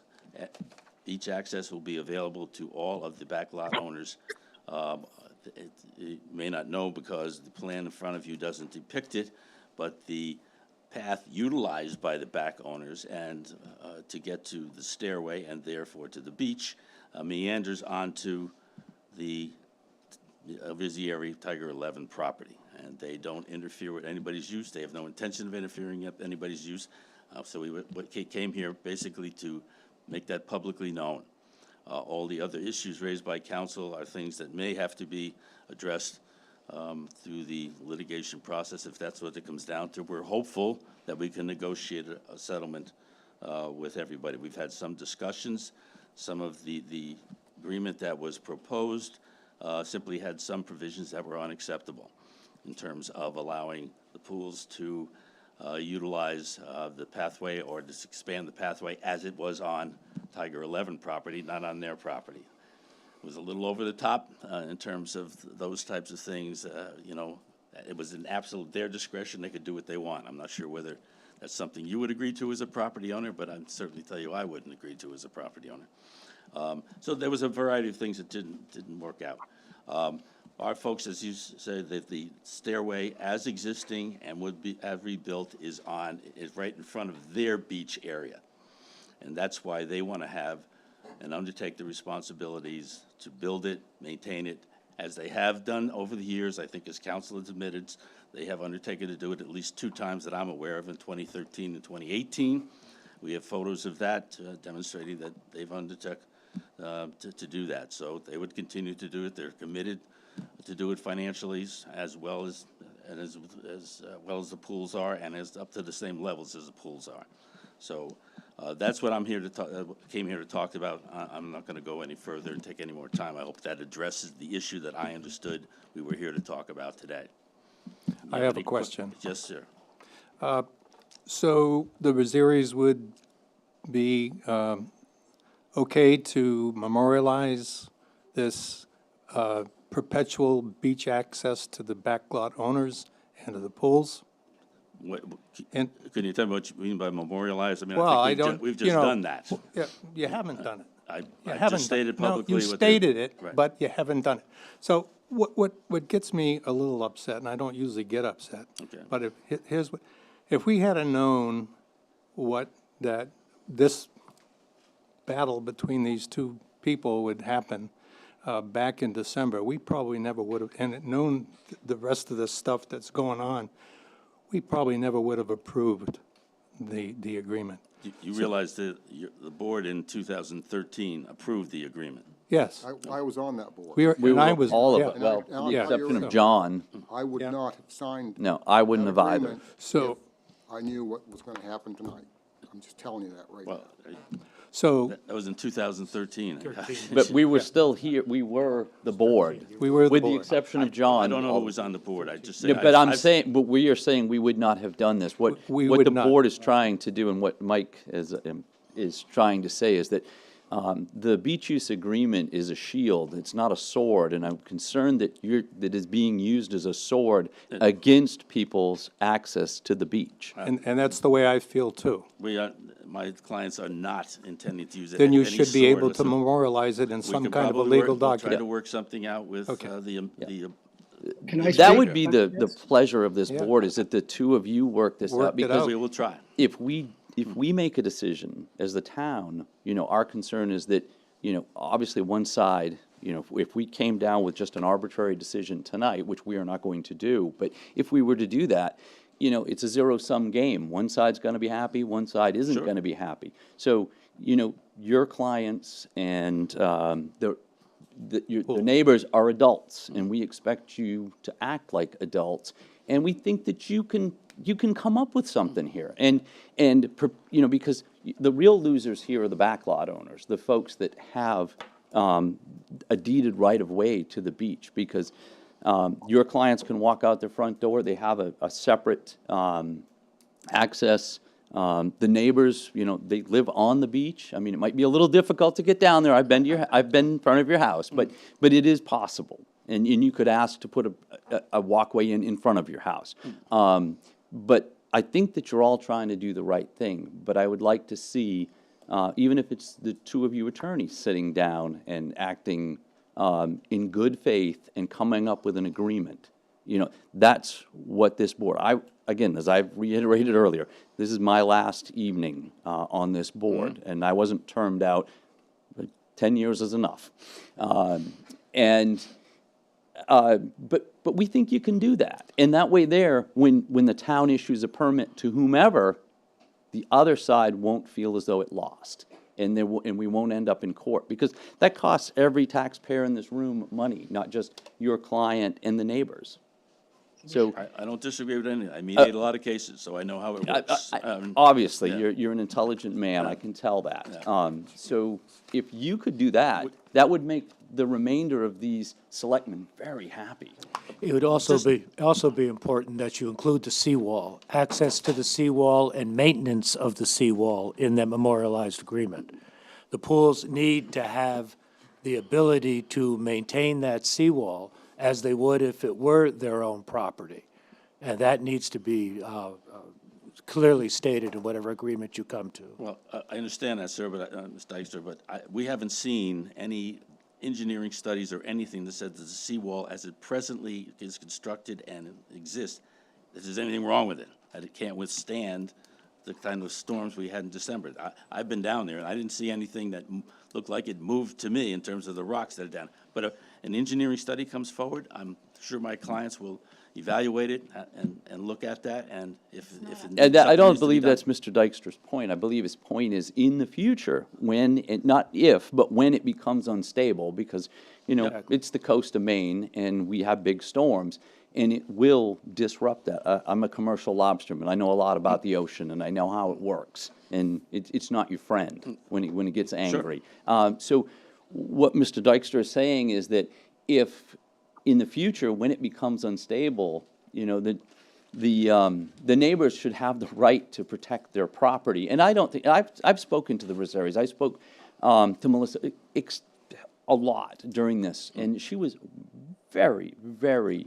Speaker 12: beach access will be available to all of the backlot owners. You may not know because the plan in front of you doesn't depict it, but the path utilized by the back owners and to get to the stairway and therefore to the beach meanders onto the Rizzieri Tiger 11 property, and they don't interfere with anybody's use. They have no intention of interfering with anybody's use. So we came here basically to make that publicly known. All the other issues raised by council are things that may have to be addressed through the litigation process, if that's what it comes down to. We're hopeful that we can negotiate a settlement with everybody. We've had some discussions. Some of the agreement that was proposed simply had some provisions that were unacceptable in terms of allowing the pools to utilize the pathway or to expand the pathway as it was on Tiger 11 property, not on their property. It was a little over the top in terms of those types of things. You know, it was an absolute their discretion. They could do what they want. I'm not sure whether that's something you would agree to as a property owner, but I'd certainly tell you I wouldn't agree to as a property owner. So there was a variety of things that didn't work out. Our folks, as you say, that the stairway as existing and would be have rebuilt is right in front of their beach area, and that's why they want to have and undertake the responsibilities to build it, maintain it, as they have done over the years. I think as council has admitted, they have undertaken to do it at least 2 times that I'm aware of, in 2013 and 2018. We have photos of that demonstrating that they've undertook to do that. So they would continue to do it. They're committed to do it financially as well as the pools are, and as up to the same levels as the pools are. So that's what I'm here to came here to talk about. I'm not going to go any further and take any more time. I hope that addresses the issue that I understood we were here to talk about today.
Speaker 8: I have a question.
Speaker 12: Yes, sir.
Speaker 8: So the Rizieris would be okay to memorialize this perpetual beach access to the backlot owners and to the pools?
Speaker 12: Can you tell me what you mean by memorialize? I mean,
Speaker 8: Well,
Speaker 12: I think we've just done that.
Speaker 8: Yeah, you haven't done it.
Speaker 12: I just stated publicly.
Speaker 8: No, you stated it,
Speaker 12: right.
Speaker 8: but you haven't done it. So what gets me a little upset, and I don't usually get upset,
Speaker 12: Okay.
Speaker 8: but if we had known this battle between these two people would happen back in December, we probably never would have, and known the rest of the stuff that's going on, we probably never would have approved the agreement.
Speaker 12: You realize that the board in 2013 approved the agreement.
Speaker 8: Yes.
Speaker 9: I was on that board.
Speaker 8: We were, and I was.
Speaker 2: All
Speaker 8: yeah.
Speaker 2: of it, well,
Speaker 9: And I-
Speaker 2: with the
Speaker 8: Yeah.
Speaker 2: exception
Speaker 9: Yeah.
Speaker 2: of John,
Speaker 9: I would
Speaker 8: Yeah.
Speaker 9: not have signed.
Speaker 2: no, I wouldn't
Speaker 9: that
Speaker 2: have either.
Speaker 9: agreement
Speaker 8: So-
Speaker 9: if I knew what was gonna happen tonight. I'm just telling you that right now.
Speaker 12: Well,
Speaker 8: So
Speaker 12: that was in 2013.
Speaker 2: But we were still here, we were the board.
Speaker 8: we were the
Speaker 2: With the
Speaker 8: board.
Speaker 2: exception of John.
Speaker 12: I don't know who was on the board, I just say.
Speaker 2: Yeah, but I'm
Speaker 12: I've-
Speaker 2: saying, but we are saying we would not have done this. What
Speaker 8: We
Speaker 2: the
Speaker 8: would not.
Speaker 2: board is trying to do, and what Mike is trying to say is that the beach use agreement is a shield, it's not a sword, and I'm concerned that that is being used as a sword against people's access to the beach.
Speaker 8: And that's the way I feel too.
Speaker 12: My clients are not intending to use it.
Speaker 8: Then you
Speaker 12: any
Speaker 8: should be
Speaker 12: sword.
Speaker 8: able to
Speaker 12: Listen,
Speaker 8: memorialize it in
Speaker 12: we
Speaker 8: some
Speaker 12: can
Speaker 8: kind of a
Speaker 12: probably
Speaker 8: legal
Speaker 12: we'll Try to
Speaker 8: document.
Speaker 12: work something out with
Speaker 8: Okay.
Speaker 12: the
Speaker 14: Can I
Speaker 2: That
Speaker 14: speak?
Speaker 2: would be the pleasure of this
Speaker 8: Yeah.
Speaker 2: board, is that the two of you work this
Speaker 8: Work
Speaker 2: out.
Speaker 8: it
Speaker 2: Because
Speaker 8: out.
Speaker 12: we will try.
Speaker 2: if we make a decision as the town, our concern is that, obviously one side, if we came down with just an arbitrary decision tonight, which we are not going to do, but if we were to do that, it's a zero-sum game. One side's gonna be happy, one side isn't
Speaker 12: Sure.
Speaker 2: gonna be happy. So, your clients and, the neighbors are adults, and we expect you to act like adults. And we think that you can come up with something here. Because the real losers here are the backlot owners, the folks that have a deeded right-of-way to the beach, because your clients can walk out their front door, they have a separate access. The neighbors, they live on the beach. I mean, it might be a little difficult to get down there. I've been in front of your house, but it is possible. And you could ask to put a walkway in front of your house. But I think that you're all trying to do the right thing. But I would like to see, even if it's the two of you attorneys sitting down and acting in good faith and coming up with an agreement. That's what this board, again, as I've reiterated earlier, this is my last evening on this board, and I wasn't termed out, but 10 years is enough. But we think you can do that. And that way there, when the town issues a permit to whomever, the other side won't feel as though it lost. And we won't end up in court, because that costs every taxpayer in this room money, not just your client and the neighbors. So,
Speaker 12: I don't disagree with anything. I mediate a lot of cases, so I know how it works.
Speaker 2: obviously,
Speaker 12: yeah.
Speaker 2: you're an intelligent man, I can tell that. So if you could do that, that would make the remainder of these selectmen very happy.
Speaker 6: It would also be important that you include the seawall, access to the seawall and maintenance of the seawall in that memorialized agreement. The pools need to have the ability to maintain that seawall as they would if it were their own property. And that needs to be clearly stated in whatever agreement you come to.
Speaker 12: Well, I understand that, sir, but, Ms. Dykstra, but we haven't seen any engineering studies or anything that said that the seawall, as it presently is constructed and exists, that there's anything wrong with it, that it can't withstand the kind of storms we had in December. I've been down there, and I didn't see anything that looked like it moved to me in terms of the rocks that are down. But if an engineering study comes forward, I'm sure my clients will evaluate it and look at that, and if it
Speaker 2: And
Speaker 12: something
Speaker 2: I don't
Speaker 12: needs to be
Speaker 2: believe
Speaker 12: done.
Speaker 2: that's Mr. Dykstra's point. I believe his point is in the future, not if, but when it becomes unstable, because, it's the coast of Maine, and we have big storms, and it will disrupt that. I'm a commercial lobsterman. I know a lot about the ocean, and I know how it works, and it's not your friend when it gets angry. So what Mr. Dykstra is saying is that if, in the future, when it becomes unstable, that the neighbors should have the right to protect their property. And I don't think, I've spoken to the Rosarios. I spoke to Melissa a lot during this, and she was very, very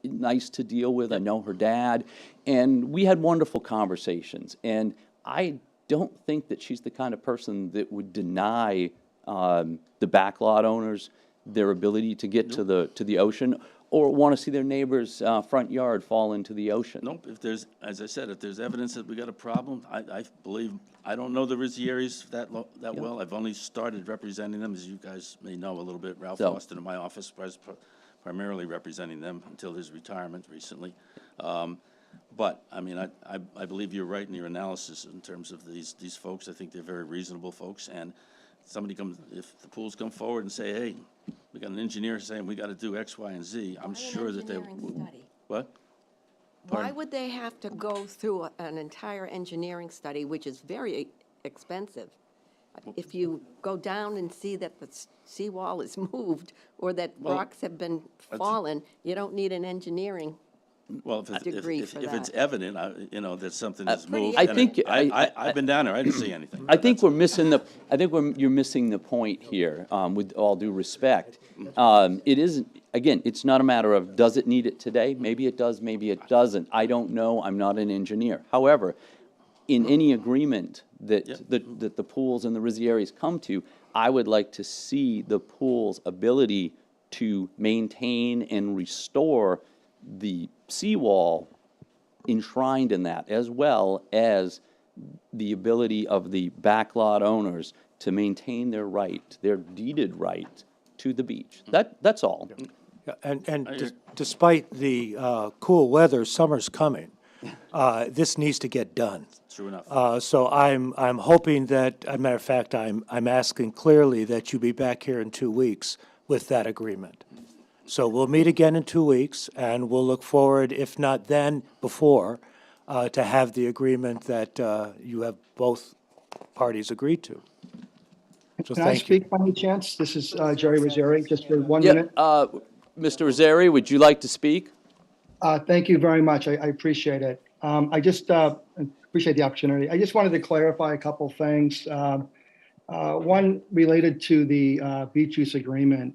Speaker 2: nice to deal with. I know her dad, and we had wonderful conversations. And I don't think that she's the kind of person that would deny the backlot owners their ability to get to the ocean, or want to see their neighbor's front yard fall into the ocean.
Speaker 12: Nope, as I said, if there's evidence that we got a problem, I believe, I don't know the Rizzieris that well. I've only started representing them, as you guys may know a little bit. Ralph Austin in my office was primarily representing them until his retirement recently. But, I mean, I believe you're right in your analysis in terms of these folks. I think they're very reasonable folks, and somebody comes, if the pools come forward and say, hey, we got an engineer saying we got to do X, Y, and Z, I'm sure that they. What?
Speaker 1: Why
Speaker 12: Pardon?
Speaker 1: would they have to go through an entire engineering study, which is very expensive? If you go down and see that the seawall is moved or that rocks have been fallen, you don't need an engineering.
Speaker 12: Well, if
Speaker 1: degree for
Speaker 12: if it's
Speaker 1: that.
Speaker 12: evident, that something is moved.
Speaker 2: I
Speaker 12: then
Speaker 2: think-
Speaker 12: I've been down there, I didn't see anything.
Speaker 2: I think we're missing the, I think you're missing the point here, with all due respect. It isn't, again, it's not a matter of, does it need it today? Maybe it does, maybe it doesn't. I don't know, I'm not an engineer. However, in any agreement that, that the pools and the Rizzieris come to, I would like to see the pool's ability to maintain and restore the seawall enshrined in that, as well as the ability of the backlot owners to maintain their right, their deeded right to the beach. That's all.
Speaker 6: Yeah, and despite the cool weather, summer's coming. This needs to get done.
Speaker 12: True enough.
Speaker 6: So I'm hoping that, as a matter of fact, I'm asking clearly that you be back here in 2 weeks with that agreement. So we'll meet again in 2 weeks, and we'll look forward, if not then, before, to have the agreement that you have both parties agreed to. So
Speaker 14: Can I
Speaker 6: thank you.
Speaker 14: speak by any chance? This is Jerry Rosari, just for 1
Speaker 2: Yeah,
Speaker 14: minute.
Speaker 2: Mr. Rizzeri, would you like to speak?
Speaker 14: Thank you very much. I appreciate it. I just appreciate the opportunity. I just wanted to clarify a couple things. One related to the beach use agreement.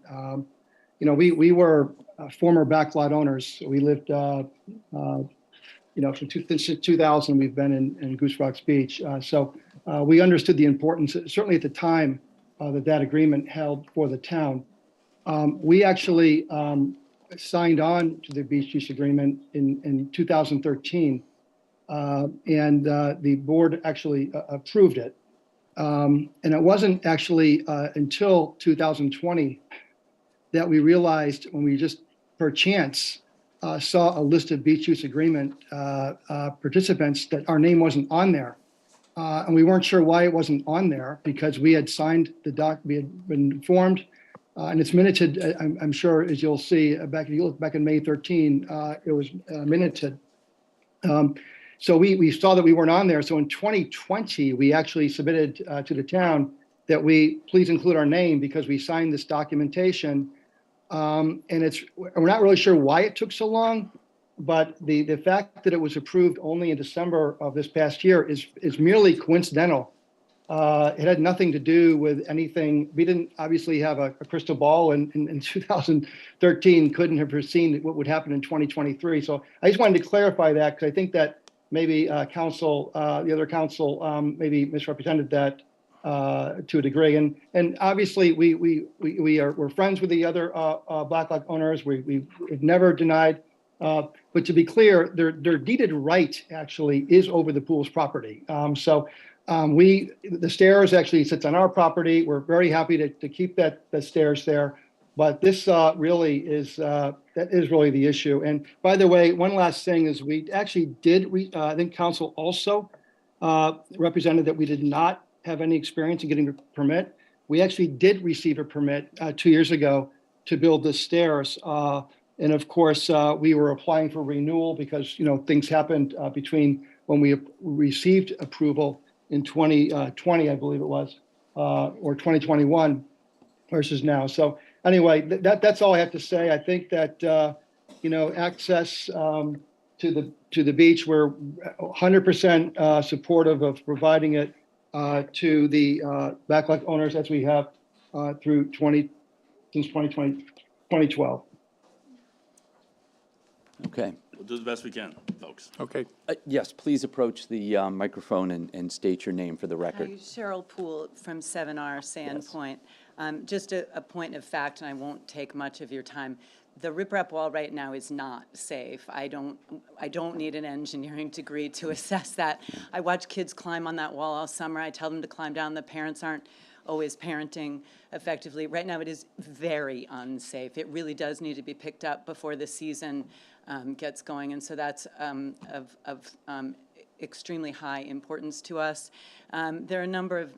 Speaker 14: We were former backlot owners. We lived, since 2000, we've been in Goose Rocks Beach. So we understood the importance, certainly at the time, that agreement held for the town. We actually signed on to the beach use agreement in 2013, and the board actually approved it. And it wasn't actually until 2020 that we realized, when we just per chance saw a list of beach use agreement participants, that our name wasn't on there. And we weren't sure why it wasn't on there, because we had signed the doc, we had been informed, and it's minuted, I'm sure, as you'll see, if you look back in May 13, it was minuted. So we saw that we weren't on there. So in 2020, we actually submitted to the town that we please include our name, because we signed this documentation. And we're not really sure why it took so long, but the fact that it was approved only in December of this past year is merely coincidental. It had nothing to do with anything. We didn't obviously have a crystal ball, and in 2013 couldn't have foreseen what would happen in 2023. So I just wanted to clarify that, because I think that maybe the other council maybe misrepresented that to a degree. And obviously we're friends with the other backlot owners. We've never denied. But to be clear, their deeded right actually is over the pool's property. The stairs actually sits on our property. We're very happy to keep the stairs there. But this really is the issue. And by the way, one last thing is, we actually did, I think council also represented that we did not have any experience in getting a permit. We actually did receive a permit 2 years ago to build the stairs. And of course, we were applying for renewal because, things happened between when we received approval in 2020, I believe it was, or 2021 versus now. So anyway, that's all I have to say. I think that, access to the beach, we're 100% supportive of providing it to the backlot owners, as we have since 2012.
Speaker 2: Okay.
Speaker 12: We'll do the best we can, folks.
Speaker 8: Okay.
Speaker 2: Yes, please approach the microphone and state your name for the record.
Speaker 15: Hi, Cheryl Poole from 7R Sandpoint. Just a point of fact, and I won't take much of your time. The riprap wall right now is not safe. I don't need an engineering degree to assess that. I watch kids climb on that wall all summer. I tell them to climb down. The parents aren't always parenting effectively. Right now, it is very unsafe. It really does need to be picked up before the season gets going, and so that's of extremely high importance to us. There are a number of,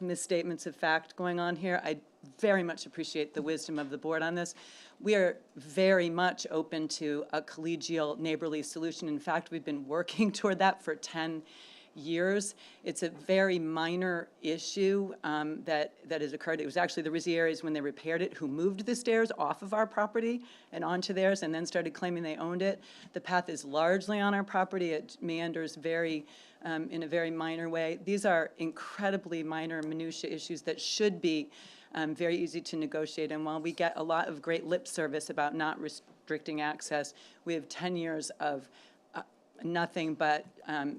Speaker 15: misstatements of fact going on here. I very much appreciate the wisdom of the board on this. We are very much open to a collegial, neighborly solution. In fact, we've been working toward that for 10 years. It's a very minor issue that has occurred. It was actually the Rizzieris, when they repaired it, who moved the stairs off of our property and onto theirs, and then started claiming they owned it. The path is largely on our property. It meanders in a very minor way. These are incredibly minor minutia issues that should be very easy to negotiate. And while we get a lot of great lip service about not restricting access, we have 10 years of nothing but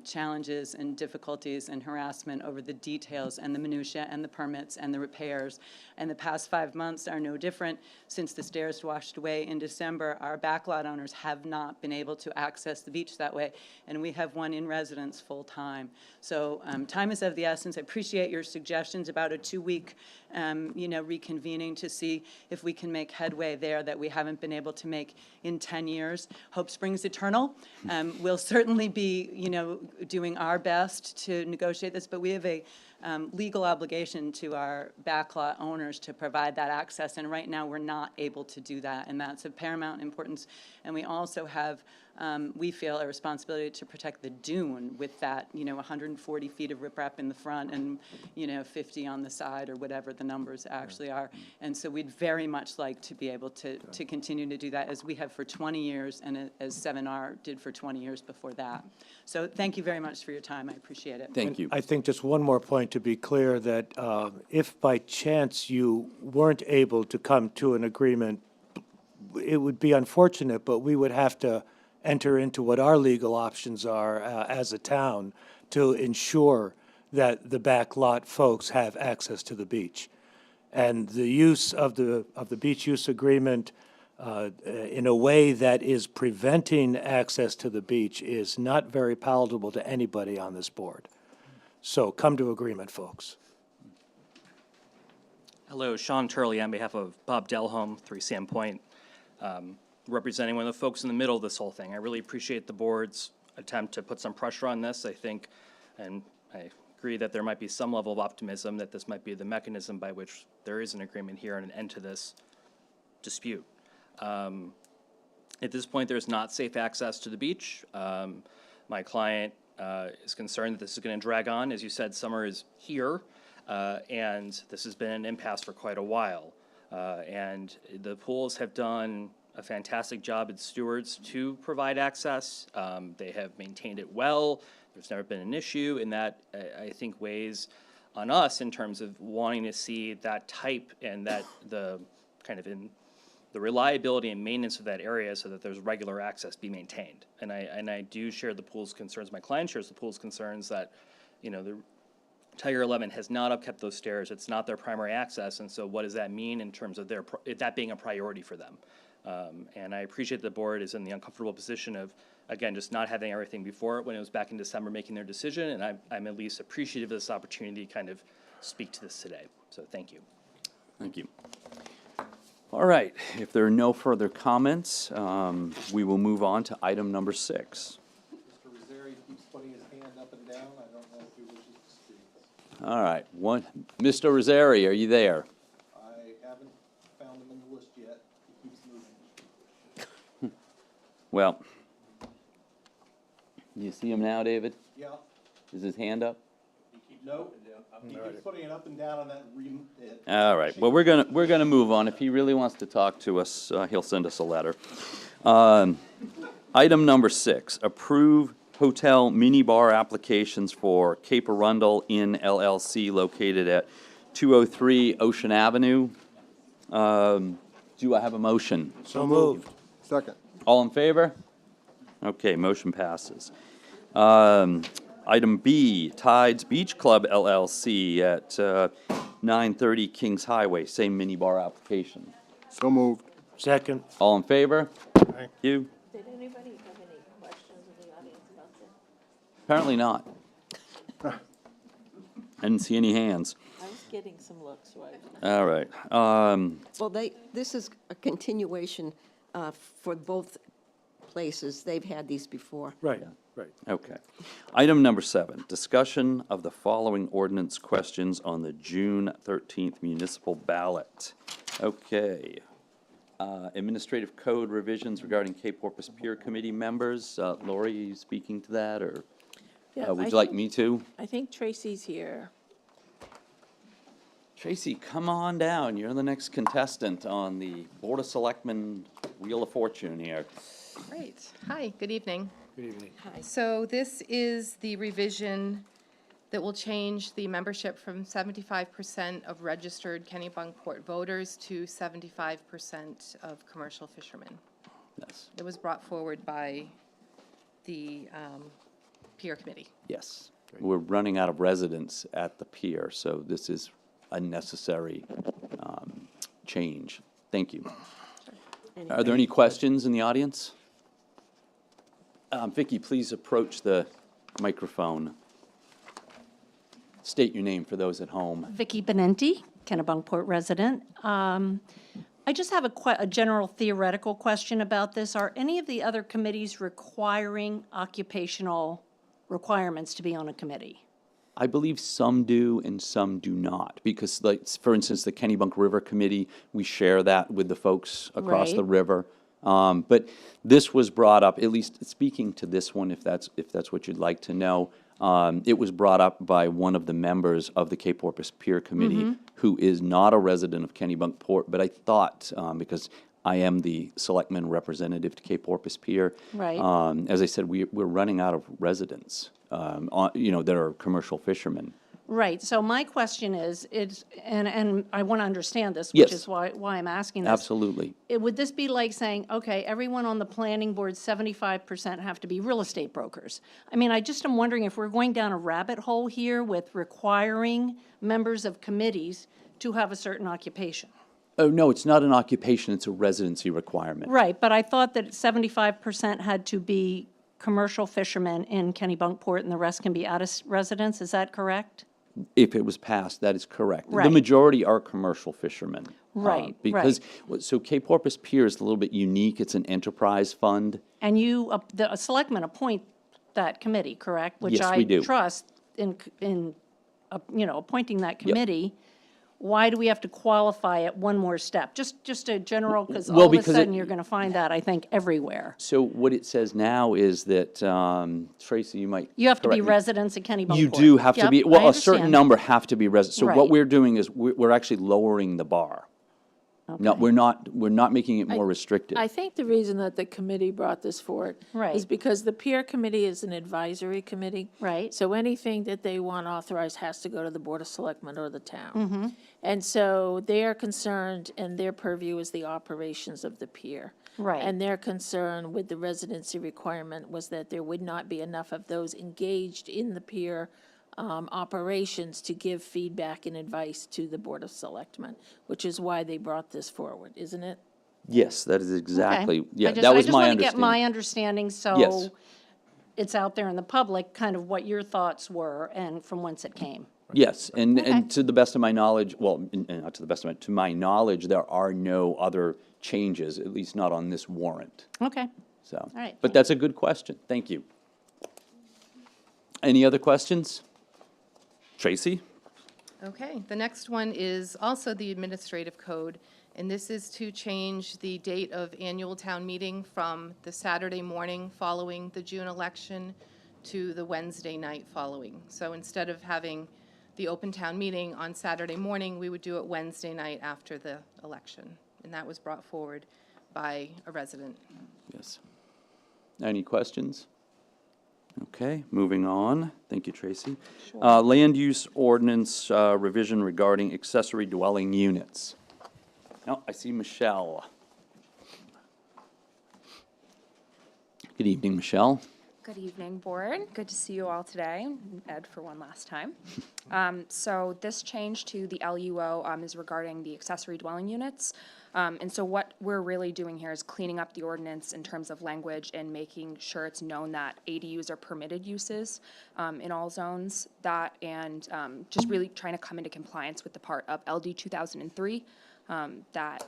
Speaker 15: challenges and difficulties and harassment over the details and the minutia and the permits and the repairs. And the past 5 months are no different. Since the stairs washed away in December, our backlot owners have not been able to access the beach that way, and we have one in residence full time. So time is of the essence. I appreciate your suggestions about a 2-week reconvening to see if we can make headway there that we haven't been able to make in 10 years. Hope springs eternal. We'll certainly be, doing our best to negotiate this, but we have a legal obligation to our backlot owners to provide that access, and right now we're not able to do that, and that's of paramount importance. And we also have, we feel, a responsibility to protect the dune with that, 140 feet of riprap in the front and, 50 on the side, or whatever the numbers actually are. And so we'd very much like to be able to continue to do that, as we have for 20 years, and as 7R did for 20 years before that. So thank you very much for your time. I appreciate it.
Speaker 2: Thank you.
Speaker 6: I think just one more point to be clear, that if by chance you weren't able to come to an agreement, it would be unfortunate, but we would have to enter into what our legal options are as a town to ensure that the back lot folks have access to the beach. And the use of the beach use agreement in a way that is preventing access to the beach is not very palatable to anybody on this board. So come to agreement, folks.
Speaker 16: Hello, Sean Turley on behalf of Bob Delholm, 3 Sandpoint, representing one of the folks in the middle of this whole thing. I really appreciate the board's attempt to put some pressure on this. I think, and I agree that there might be some level of optimism that this might be the mechanism by which there is an agreement here and an end to this dispute. At this point, there's not safe access to the beach. My client is concerned that this is going to drag on. As you said, summer is here, and this has been an impasse for quite a while. And the pools have done a fantastic job as stewards to provide access. They have maintained it well. There's never been an issue, and that, I think, weighs on us in terms of wanting to see that type and that the kind of in the reliability and maintenance of that area so that there's regular access be maintained. And I do share the pool's concerns. My client shares the pool's concerns that, the Tiger 11 has not upkept those stairs. It's not their primary access, and so what does that mean in terms of that being a priority for them? And I appreciate the board is in the uncomfortable position of, again, just not having everything before it when it was back in December making their decision, and I'm at least appreciative of this opportunity to kind of speak to this today. So thank you.
Speaker 2: Thank you. All right, if there are no further comments, we will move on to item number 6.
Speaker 13: Mr. Rizzeri keeps putting his hand up and down. I don't know if he wishes to speak.
Speaker 2: All right, Mr. Rizzeri, are you there?
Speaker 13: I haven't found him in the list yet. He keeps moving.
Speaker 2: Well, do you see him now, David?
Speaker 13: Yeah.
Speaker 2: Is his hand up?
Speaker 13: No, he keeps putting it up and down on that
Speaker 2: All right, well, we're gonna move on. If he really wants to talk to us, he'll send us a letter. Item number 6, approve hotel minibar applications for Cape Arundel Inn LLC located at 203 Ocean Avenue. Do I have a motion?
Speaker 6: So moved.
Speaker 9: Second.
Speaker 2: All in favor? Okay, motion passes. Item B, Tides Beach Club LLC at 930 Kings Highway, same minibar application.
Speaker 9: So moved.
Speaker 6: Second.
Speaker 2: All in favor? Thank you.
Speaker 5: Did anybody have any questions in the audience about this?
Speaker 2: Apparently not. I didn't see any hands.
Speaker 1: I was
Speaker 5: getting some looks, right?
Speaker 2: All right.
Speaker 1: Well, this is a continuation for both places. They've had these before.
Speaker 6: Right, right.
Speaker 2: Okay. Item number 7, discussion of the following ordinance questions on the June 13th municipal ballot. Okay. Administrative code revisions regarding Cape Porpoise Pier Committee members. Lori, are you speaking to that, or
Speaker 5: Yeah,
Speaker 2: would
Speaker 5: I
Speaker 2: you like
Speaker 5: think-
Speaker 2: me to?
Speaker 5: I think Tracy's here.
Speaker 2: Tracy, come on down. You're the next contestant on the Board of Selectmen Wheel of Fortune here.
Speaker 17: Great. Hi, good evening.
Speaker 6: Good evening.
Speaker 17: So this is the revision that will change the membership from 75% of registered Kennebunkport voters to 75% of commercial fishermen.
Speaker 2: Yes.
Speaker 17: It was brought forward by the peer committee.
Speaker 2: Yes. We're running out of residents at the pier, so this is a necessary change. Thank you. Are there any questions in the audience? Vicky, please approach the microphone. State your name for those at home.
Speaker 18: Vicky Benenti, Kennebunkport resident. I just have a general theoretical question about this. Are any of the other committees requiring occupational requirements to be on a committee?
Speaker 2: I believe some do and some do not, because like, for instance, the Kennebunk River Committee, we share that with the folks across the
Speaker 18: Right.
Speaker 2: river. But this was brought up, at least speaking to this one, if that's what you'd like to know. It was brought up by one of the members of the Cape Porpoise Pier Committee, who is not a resident of Kennebunkport, but I thought, because I am the selectman representative to Cape Porpoise Pier.
Speaker 18: Right.
Speaker 2: As I said, we're running out of residents, that are commercial fishermen.
Speaker 18: Right, so my question is, and I want to understand this,
Speaker 2: Yes.
Speaker 18: which is why I'm asking this.
Speaker 2: Absolutely.
Speaker 18: Would this be like saying, okay, everyone on the planning board, 75% have to be real estate brokers? I mean, I just am wondering if we're going down a rabbit hole here with requiring members of committees to have a certain occupation.
Speaker 2: Oh, no, it's not an occupation, it's a residency requirement.
Speaker 18: Right, but I thought that 75% had to be commercial fishermen in Kennebunkport and the rest can be out of residence, is that correct?
Speaker 2: If it was passed, that is correct. The
Speaker 18: Right.
Speaker 2: majority are commercial fishermen.
Speaker 18: Right,
Speaker 2: Because, so Cape Porpoise Pier is a little bit unique, it's an enterprise fund.
Speaker 18: And you, the selectmen appoint that committee, correct?
Speaker 2: Yes, we do.
Speaker 18: Which I trust in appointing that committee. Why do we have to qualify it one more step? Just a general, because
Speaker 2: Well,
Speaker 18: all of a
Speaker 2: because
Speaker 18: sudden
Speaker 2: it-
Speaker 18: you're going to find that, I think, everywhere.
Speaker 2: So what it says now is that, Tracy, you might
Speaker 18: You have to be
Speaker 2: correct me.
Speaker 18: residents of Kennebunkport.
Speaker 2: You do have to
Speaker 18: Yep,
Speaker 2: be,
Speaker 18: I
Speaker 2: well, a certain
Speaker 18: understand.
Speaker 2: number have to be residents. So what
Speaker 18: Right.
Speaker 2: we're doing is, we're actually lowering the bar. No,
Speaker 18: Okay.
Speaker 2: we're not making it more restrictive.
Speaker 5: I think the reason that the committee brought this forward
Speaker 18: Right.
Speaker 5: is because the peer committee is an advisory committee.
Speaker 18: Right.
Speaker 5: So anything that they want authorized has to go to the Board of Selectmen or the town.
Speaker 18: Mm-hmm.
Speaker 5: And so they are concerned, and their purview is the operations of the pier.
Speaker 18: Right.
Speaker 5: And their concern with the residency requirement was that there would not be enough of those engaged in the pier operations to give feedback and advice to the Board of Selectmen, which is why they brought this forward, isn't it?
Speaker 2: Yes, that is exactly,
Speaker 18: Okay.
Speaker 2: yeah,
Speaker 18: I
Speaker 2: that was my
Speaker 18: I just want to get my
Speaker 2: understanding.
Speaker 18: understanding,
Speaker 2: Yes.
Speaker 18: so it's out there in the public, kind of what your thoughts were and from whence it came.
Speaker 2: Yes, and
Speaker 18: Okay.
Speaker 2: to the best of my knowledge, well, not to the best of my, to my knowledge, there are no other changes, at least not on this warrant,
Speaker 18: Okay.
Speaker 2: so.
Speaker 18: All right,
Speaker 2: But that's a good question, thank you. Any other questions? Tracy?
Speaker 17: Okay, the next one is also the administrative code, and this is to change the date of annual town meeting from the Saturday morning following the June election to the Wednesday night following. So instead of having the open town meeting on Saturday morning, we would do it Wednesday night after the election. And that was brought forward by a resident.
Speaker 2: Yes. Any questions? Okay, moving on. Thank you, Tracy. Land use ordinance revision regarding accessory dwelling units. Oh, I see Michelle. Good evening, Michelle.
Speaker 19: Good evening, Board. Good to see you all today. Ed for one last time. So this change to the LUO is regarding the accessory dwelling units. And so what we're really doing here is cleaning up the ordinance in terms of language and making sure it's known that ADUs are permitted uses in all zones. That and just really trying to come into compliance with the part of LD 2003 that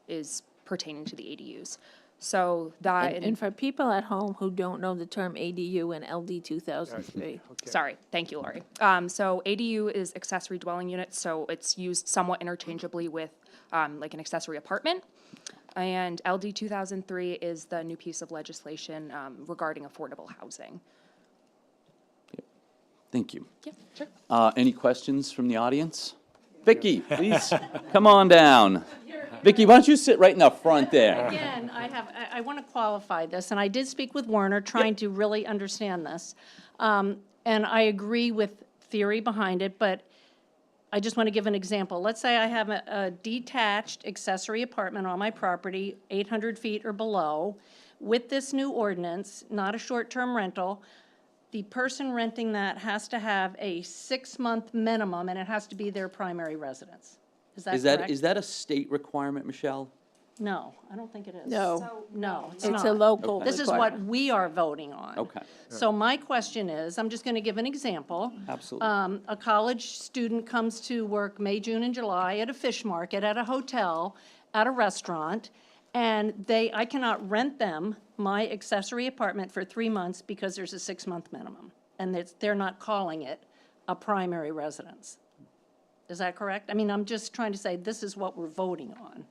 Speaker 19: is pertaining to the ADUs. So that
Speaker 5: And for people at home who don't know the term ADU and LD 2003.
Speaker 19: Sorry, thank you, Lori. So ADU is accessory dwelling unit, so it's used somewhat interchangeably with like an accessory apartment. And LD 2003 is the new piece of legislation regarding affordable housing.
Speaker 2: Thank you.
Speaker 19: Yeah, sure.
Speaker 2: Any questions from the audience? Vicky, please come on down. Vicky, why don't you sit right in the front there?
Speaker 18: Again, I want to qualify this, and I did speak with Werner, trying to really understand this. And I agree with theory behind it, but I just want to give an example. Let's say I have a detached accessory apartment on my property, 800 feet or below. With this new ordinance, not a short-term rental, the person renting that has to have a 6-month minimum, and it has to be their primary residence. Is that correct?
Speaker 2: Is that a state requirement, Michelle?
Speaker 18: No, I don't think it is.
Speaker 5: No.
Speaker 18: No, it's
Speaker 5: It's
Speaker 18: not.
Speaker 5: a local
Speaker 18: This is what we are voting on.
Speaker 2: Okay,
Speaker 18: So my question is, I'm just going to give an example.
Speaker 2: absolutely.
Speaker 18: A college student comes to work May, June, and July at a fish market, at a hotel, at a restaurant, and I cannot rent them my accessory apartment for 3 months because there's a 6-month minimum. And they're not calling it a primary residence. Is that correct? I mean, I'm just trying to say, this is what we're voting on.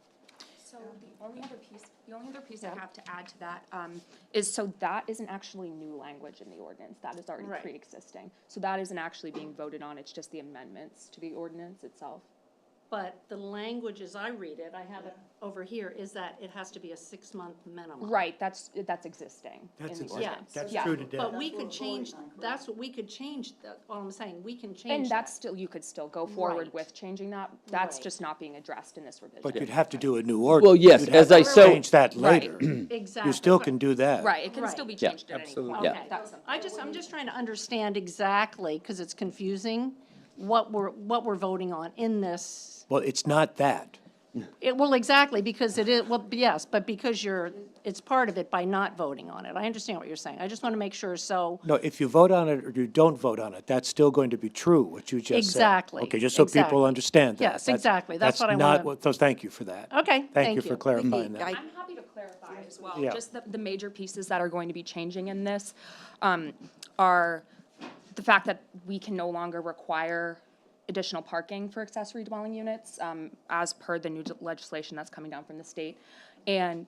Speaker 19: So the only other piece I have to add to that is, so that isn't actually new language in the ordinance. That is already
Speaker 18: Right.
Speaker 19: pre-existing. So that isn't actually being voted on. It's just the amendments to the ordinance itself.
Speaker 18: But the language, as I read it, I have it over here, is that it has to be a 6-month minimum.
Speaker 19: Right, that's existing in
Speaker 6: That's
Speaker 19: the
Speaker 6: existing.
Speaker 19: ordinance.
Speaker 6: That's
Speaker 19: Yeah.
Speaker 6: true today.
Speaker 18: But we could change, that's what we could change, all I'm saying, we can change
Speaker 19: And
Speaker 18: that.
Speaker 19: that's still, you could still go forward
Speaker 18: Right.
Speaker 19: with changing that. That's
Speaker 18: Right.
Speaker 19: just not being addressed in this revision.
Speaker 6: But you'd have to do a new ordinance.
Speaker 2: Well, yes,
Speaker 6: You'd have
Speaker 2: as I
Speaker 6: to
Speaker 2: so-
Speaker 6: change that
Speaker 19: Right.
Speaker 6: later.
Speaker 18: Exactly.
Speaker 6: You still can do that.
Speaker 19: Right, it can
Speaker 18: Right.
Speaker 19: still be
Speaker 2: Yeah,
Speaker 19: changed at any
Speaker 8: absolutely.
Speaker 19: point.
Speaker 2: Yeah.
Speaker 19: That's something.
Speaker 18: I'm just trying to understand exactly, because it's confusing, what we're voting on in this.
Speaker 6: Well, it's not that.
Speaker 18: Well, exactly, because it is, well, yes, but because it's part of it by not voting on it. I understand what you're saying. I just want to make sure, so,
Speaker 6: No, if you vote on it or you don't vote on it, that's still going to be true, what you just said.
Speaker 18: Exactly,
Speaker 6: Okay, just so people
Speaker 18: exactly.
Speaker 6: understand that.
Speaker 18: Yes, exactly. That's what I
Speaker 6: not
Speaker 18: wanna-
Speaker 6: So thank you for that.
Speaker 18: Okay,
Speaker 6: Thank you for clarifying
Speaker 1: Vicky,
Speaker 6: that.
Speaker 19: I'm happy to clarify as well.
Speaker 6: Yeah.
Speaker 19: Just the major pieces that are going to be changing in this are the fact that we can no longer require additional parking for accessory dwelling units as per the new legislation that's coming down from the state. And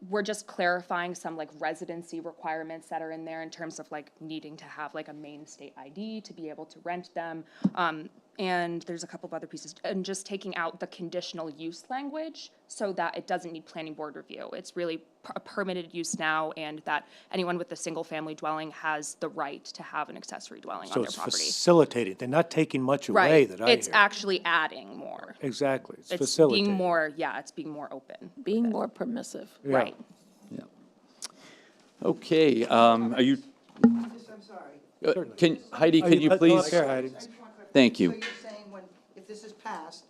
Speaker 19: we're just clarifying some like residency requirements that are in there in terms of like needing to have like a main state ID to be able to rent them. And there's a couple of other pieces, and just taking out the conditional use language so that it doesn't need planning board review. It's really a permitted use now, and that anyone with a single-family dwelling has the right to have an accessory dwelling on
Speaker 6: So
Speaker 19: their
Speaker 6: it's
Speaker 19: property.
Speaker 6: facilitating. They're not taking much away
Speaker 19: Right,
Speaker 6: that I hear.
Speaker 19: it's actually adding more.
Speaker 6: Exactly. It's
Speaker 19: It's
Speaker 6: facilitating.
Speaker 19: being more, yeah, it's being more open.
Speaker 5: Being more permissive.
Speaker 6: Yeah.
Speaker 19: Right.
Speaker 2: Yeah. Okay, are you,
Speaker 3: I'm sorry.
Speaker 2: Heidi,
Speaker 6: Oh,
Speaker 2: can you
Speaker 6: go up
Speaker 2: please?
Speaker 6: there, Heidi.
Speaker 2: Thank you.
Speaker 3: So you're saying if this is passed,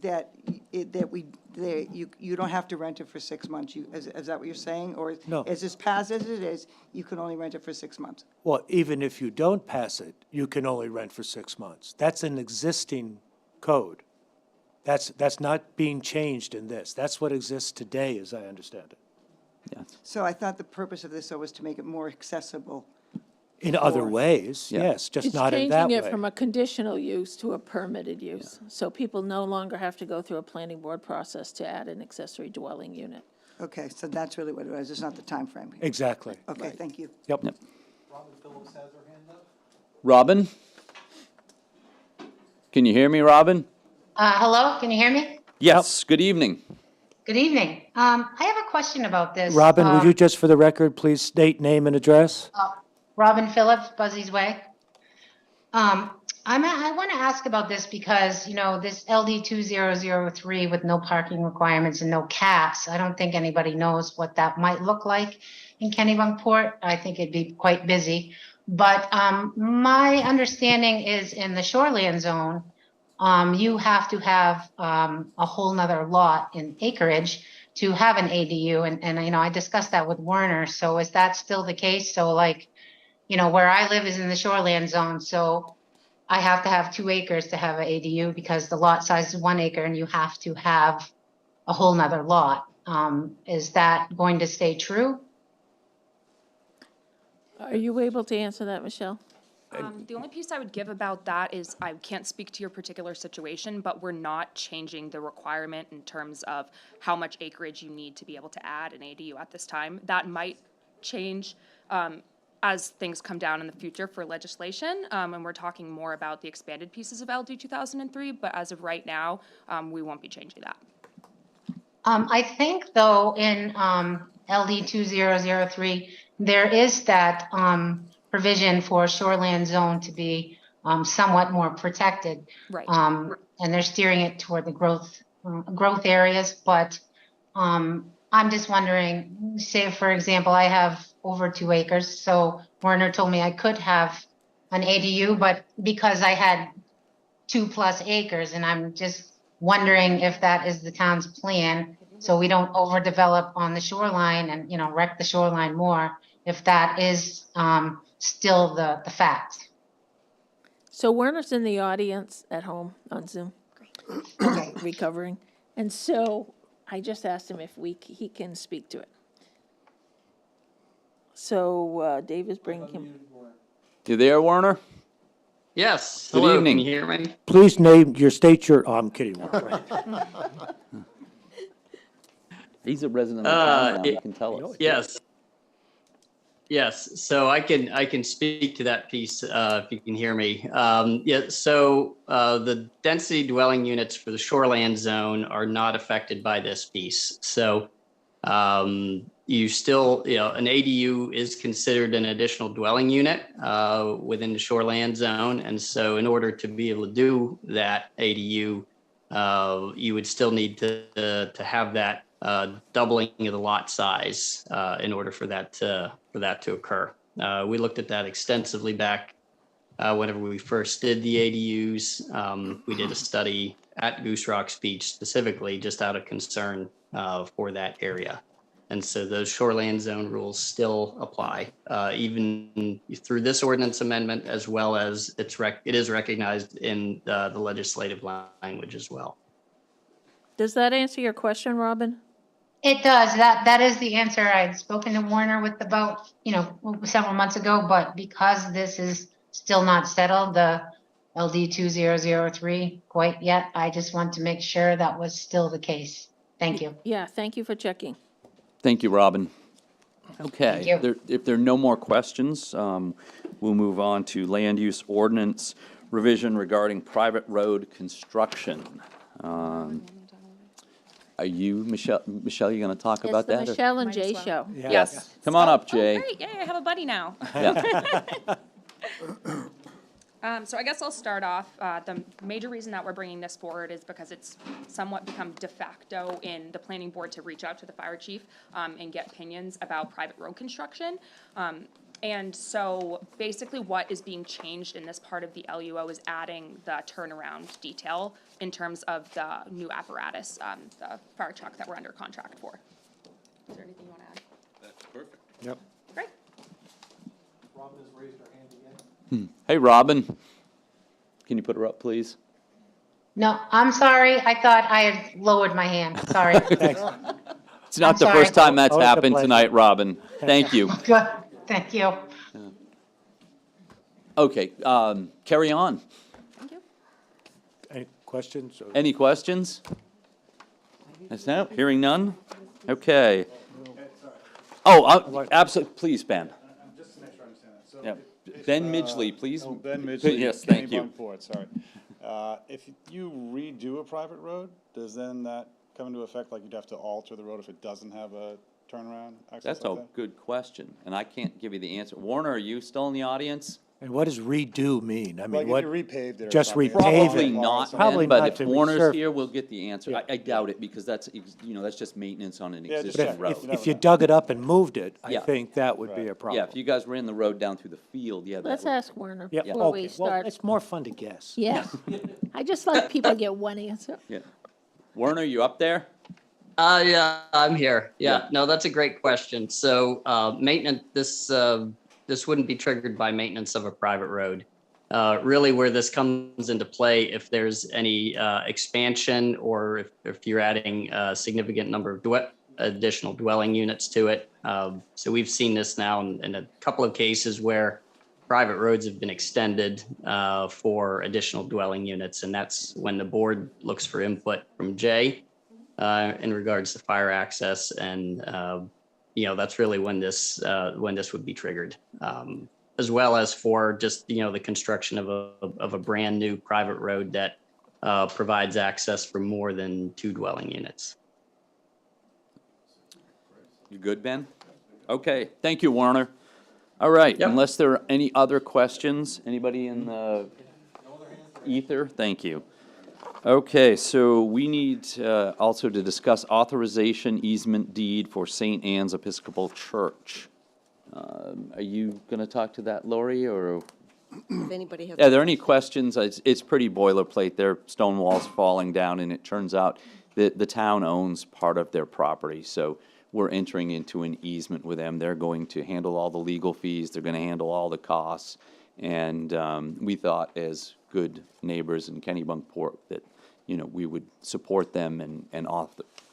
Speaker 3: that you don't have to rent it for 6 months? Is that what you're saying? Or
Speaker 6: No.
Speaker 3: is this passed as it is, you can only rent it for 6 months?
Speaker 6: Well, even if you don't pass it, you can only rent for 6 months. That's an existing code. That's not being changed in this. That's what exists today, as I understand it.
Speaker 3: So I thought the purpose of this, though, was to make it more accessible.
Speaker 6: In other
Speaker 3: for-
Speaker 6: ways,
Speaker 2: Yeah.
Speaker 6: yes, just
Speaker 5: It's
Speaker 6: not in that
Speaker 5: changing
Speaker 6: way.
Speaker 5: it from a conditional use to a permitted use. So people no longer have to go through a planning board process to add an accessory dwelling unit.
Speaker 3: Okay, so that's really what it was, it's not the time frame.
Speaker 6: Exactly.
Speaker 3: Okay, thank you.
Speaker 6: Yep.
Speaker 2: Yep.
Speaker 13: Robin Phillips has her hand up.
Speaker 2: Robin? Can you hear me, Robin?
Speaker 20: Hello, can you hear me?
Speaker 2: Yes, good evening.
Speaker 20: Good evening. I have a question about this.
Speaker 6: Robin, would you just for the record, please state name and address?
Speaker 20: Robin Phillips, Buzzy's Way. I want to ask about this because, this LD 2003 with no parking requirements and no caps, I don't think anybody knows what that might look like in Kennebunkport. I think it'd be quite busy. But my understanding is in the shoreline zone, you have to have a whole nother lot in acreage to have an ADU. And I discussed that with Werner. So is that still the case? So like, where I live is in the shoreline zone. So I have to have 2 acres to have an ADU because the lot size is 1 acre and you have to have a whole nother lot. Is that going to stay true?
Speaker 5: Are you able to answer that, Michelle?
Speaker 19: The only piece I would give about that is I can't speak to your particular situation, but we're not changing the requirement in terms of how much acreage you need to be able to add an ADU at this time. That might change as things come down in the future for legislation, and we're talking more about the expanded pieces of LD 2003, but as of right now, we won't be changing that.
Speaker 20: I think though in LD 2003, there is that provision for shoreland zone to be somewhat more protected.
Speaker 19: Right.
Speaker 20: And they're steering it toward the growth areas, but I'm just wondering, say for example, I have over 2 acres, so Werner told me I could have an ADU, but because I had 2+ acres, and I'm just wondering if that is the town's plan, so we don't overdevelop on the shoreline and, wreck the shoreline more, if that is still the fact.
Speaker 5: So Werner's in the audience at home on Zoom, recovering. And so I just asked him if he can speak to it. So Dave is bringing him.
Speaker 2: You there, Werner?
Speaker 21: Yes.
Speaker 2: Good
Speaker 21: Hello,
Speaker 2: evening.
Speaker 21: Can you hear me?
Speaker 6: Please state your, oh, I'm kidding.
Speaker 2: He's a resident of the town now, he
Speaker 21: Yeah,
Speaker 2: can tell us.
Speaker 21: Yes. Yes. So I can speak to that piece if you can hear me. Yeah. So the density dwelling units for the shoreland zone are not affected by this piece. So you still, an ADU is considered an additional dwelling unit within the shoreland zone. And so in order to be able to do that ADU, you would still need to have that doubling of the lot size in order for that to occur. We looked at that extensively back whenever we first did the ADUs. We did a study at Goose Rocks Beach specifically just out of concern for that area. And so those shoreland zone rules still apply, even through this ordinance amendment, as well as it is recognized in the legislative language as well.
Speaker 5: Does that answer your question, Robin?
Speaker 20: It does. That is the answer. I'd spoken to Warner with about, several months ago, but because this is still not settled, the LD 2003 quite yet, I just want to make sure that was still the case. Thank you.
Speaker 5: Yeah, thank you for checking.
Speaker 2: Thank you, Robin. Okay.
Speaker 20: Thank you.
Speaker 2: If there are no more questions, we'll move on to land use ordinance revision regarding private road construction. Are you, Michelle, you going to talk about that?
Speaker 5: It's the Michelle and Jay show.
Speaker 2: Yes. Come on up, Jay.
Speaker 19: Great, yay, I have a buddy now.
Speaker 2: Yeah.
Speaker 19: So I guess I'll start off. The major reason that we're bringing this forward is because it's somewhat become de facto in the planning board to reach out to the fire chief and get opinions about private road construction. And so basically what is being changed in this part of the LUO is adding the turnaround detail in terms of the new apparatus, the fire truck that we're under contract for. Is there anything you want to add?
Speaker 12: That's perfect.
Speaker 6: Yep.
Speaker 19: Great.
Speaker 13: Robin has raised her hand again.
Speaker 2: Hey, Robin. Can you put her up, please?
Speaker 20: No, I'm sorry. I thought I had lowered my hand. Sorry.
Speaker 2: It's not
Speaker 20: I'm
Speaker 2: the
Speaker 20: sorry.
Speaker 2: first time that's
Speaker 6: Always a
Speaker 2: happened
Speaker 6: pleasure.
Speaker 2: tonight, Robin. Thank you.
Speaker 20: Good. Thank you.
Speaker 2: Okay, carry on.
Speaker 19: Thank you.
Speaker 6: Any questions? or-
Speaker 2: Any questions? No, hearing none? Okay. Oh, absolutely, please, Ben.
Speaker 22: Just to make sure I understand that. So
Speaker 2: Yeah.
Speaker 22: if,
Speaker 2: Ben Midgley, please.
Speaker 22: Oh, Ben Midgley.
Speaker 2: Yes, thank you.
Speaker 22: Kennebunkport, sorry. If you redo a private road, does then that come into effect, like you'd have to alter the road if it doesn't have a turnaround access
Speaker 2: That's
Speaker 22: like
Speaker 2: a
Speaker 22: that?
Speaker 2: good question, and I can't give you the answer. Warner, are you still in the audience?
Speaker 6: And what does redo mean? I
Speaker 22: Like
Speaker 6: mean,
Speaker 22: if
Speaker 6: what?
Speaker 22: you repaved it or
Speaker 6: Just
Speaker 22: something, it's
Speaker 6: repave
Speaker 22: all
Speaker 2: Probably
Speaker 6: it.
Speaker 2: not,
Speaker 6: Probably
Speaker 2: Ben, but
Speaker 6: not
Speaker 2: if
Speaker 6: to
Speaker 2: Warner's
Speaker 6: resurface.
Speaker 2: here, we'll get the answer. I doubt it, because that's, that's just maintenance on an
Speaker 22: Yeah, just
Speaker 2: existing
Speaker 22: check.
Speaker 2: road.
Speaker 6: If you dug it up and moved it, I
Speaker 2: Yeah.
Speaker 6: think that would be a
Speaker 2: Yeah,
Speaker 6: problem.
Speaker 2: if you guys ran the road down through the field, yeah, that
Speaker 5: Let's
Speaker 2: would.
Speaker 5: ask Werner
Speaker 6: Yeah,
Speaker 5: before we
Speaker 6: okay, well,
Speaker 5: start.
Speaker 6: it's more fun to guess.
Speaker 5: Yeah. I just like people to get one answer.
Speaker 2: Yeah. Werner, you up there?
Speaker 21: Yeah, I'm here.
Speaker 2: Yeah.
Speaker 21: Yeah, no, that's a great question. So, maintenance, this wouldn't be triggered by maintenance of a private road. Really where this comes into play, if there's any, expansion or if you're adding a significant number of additional dwelling units to it. So we've seen this now in a couple of cases where private roads have been extended, for additional dwelling units. And that's when the board looks for input from Jay, in regards to fire access, and that's really when this would be triggered, as well as for just the construction of a brand new private road that provides access for more than 2 dwelling units.
Speaker 2: You good, Ben? Okay, thank you, Warner. All right,
Speaker 21: Yep.
Speaker 2: unless there are any other questions, anybody in the ether? Thank you. Okay, so we need also to discuss authorization easement deed for St. Anne's Episcopal Church. Are you going to talk to that, Lori, or?
Speaker 1: If anybody has.
Speaker 2: Are there any questions? It's pretty boilerplate. There are stone walls falling down, and it turns out that the town owns part of their property, so we're entering into an easement with them. They're going to handle all the legal fees, they're gonna handle all the costs, and we thought, as good neighbors in Kennebunkport, that, we would support them and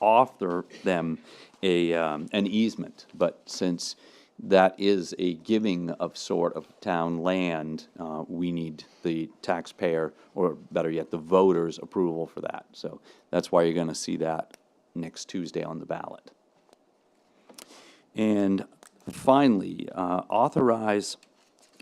Speaker 2: offer them an easement. But since that is a giving of sort of town land, we need the taxpayer, or better yet, the voters' approval for that. So that's why you're gonna see that next Tuesday on the ballot. And finally, authorize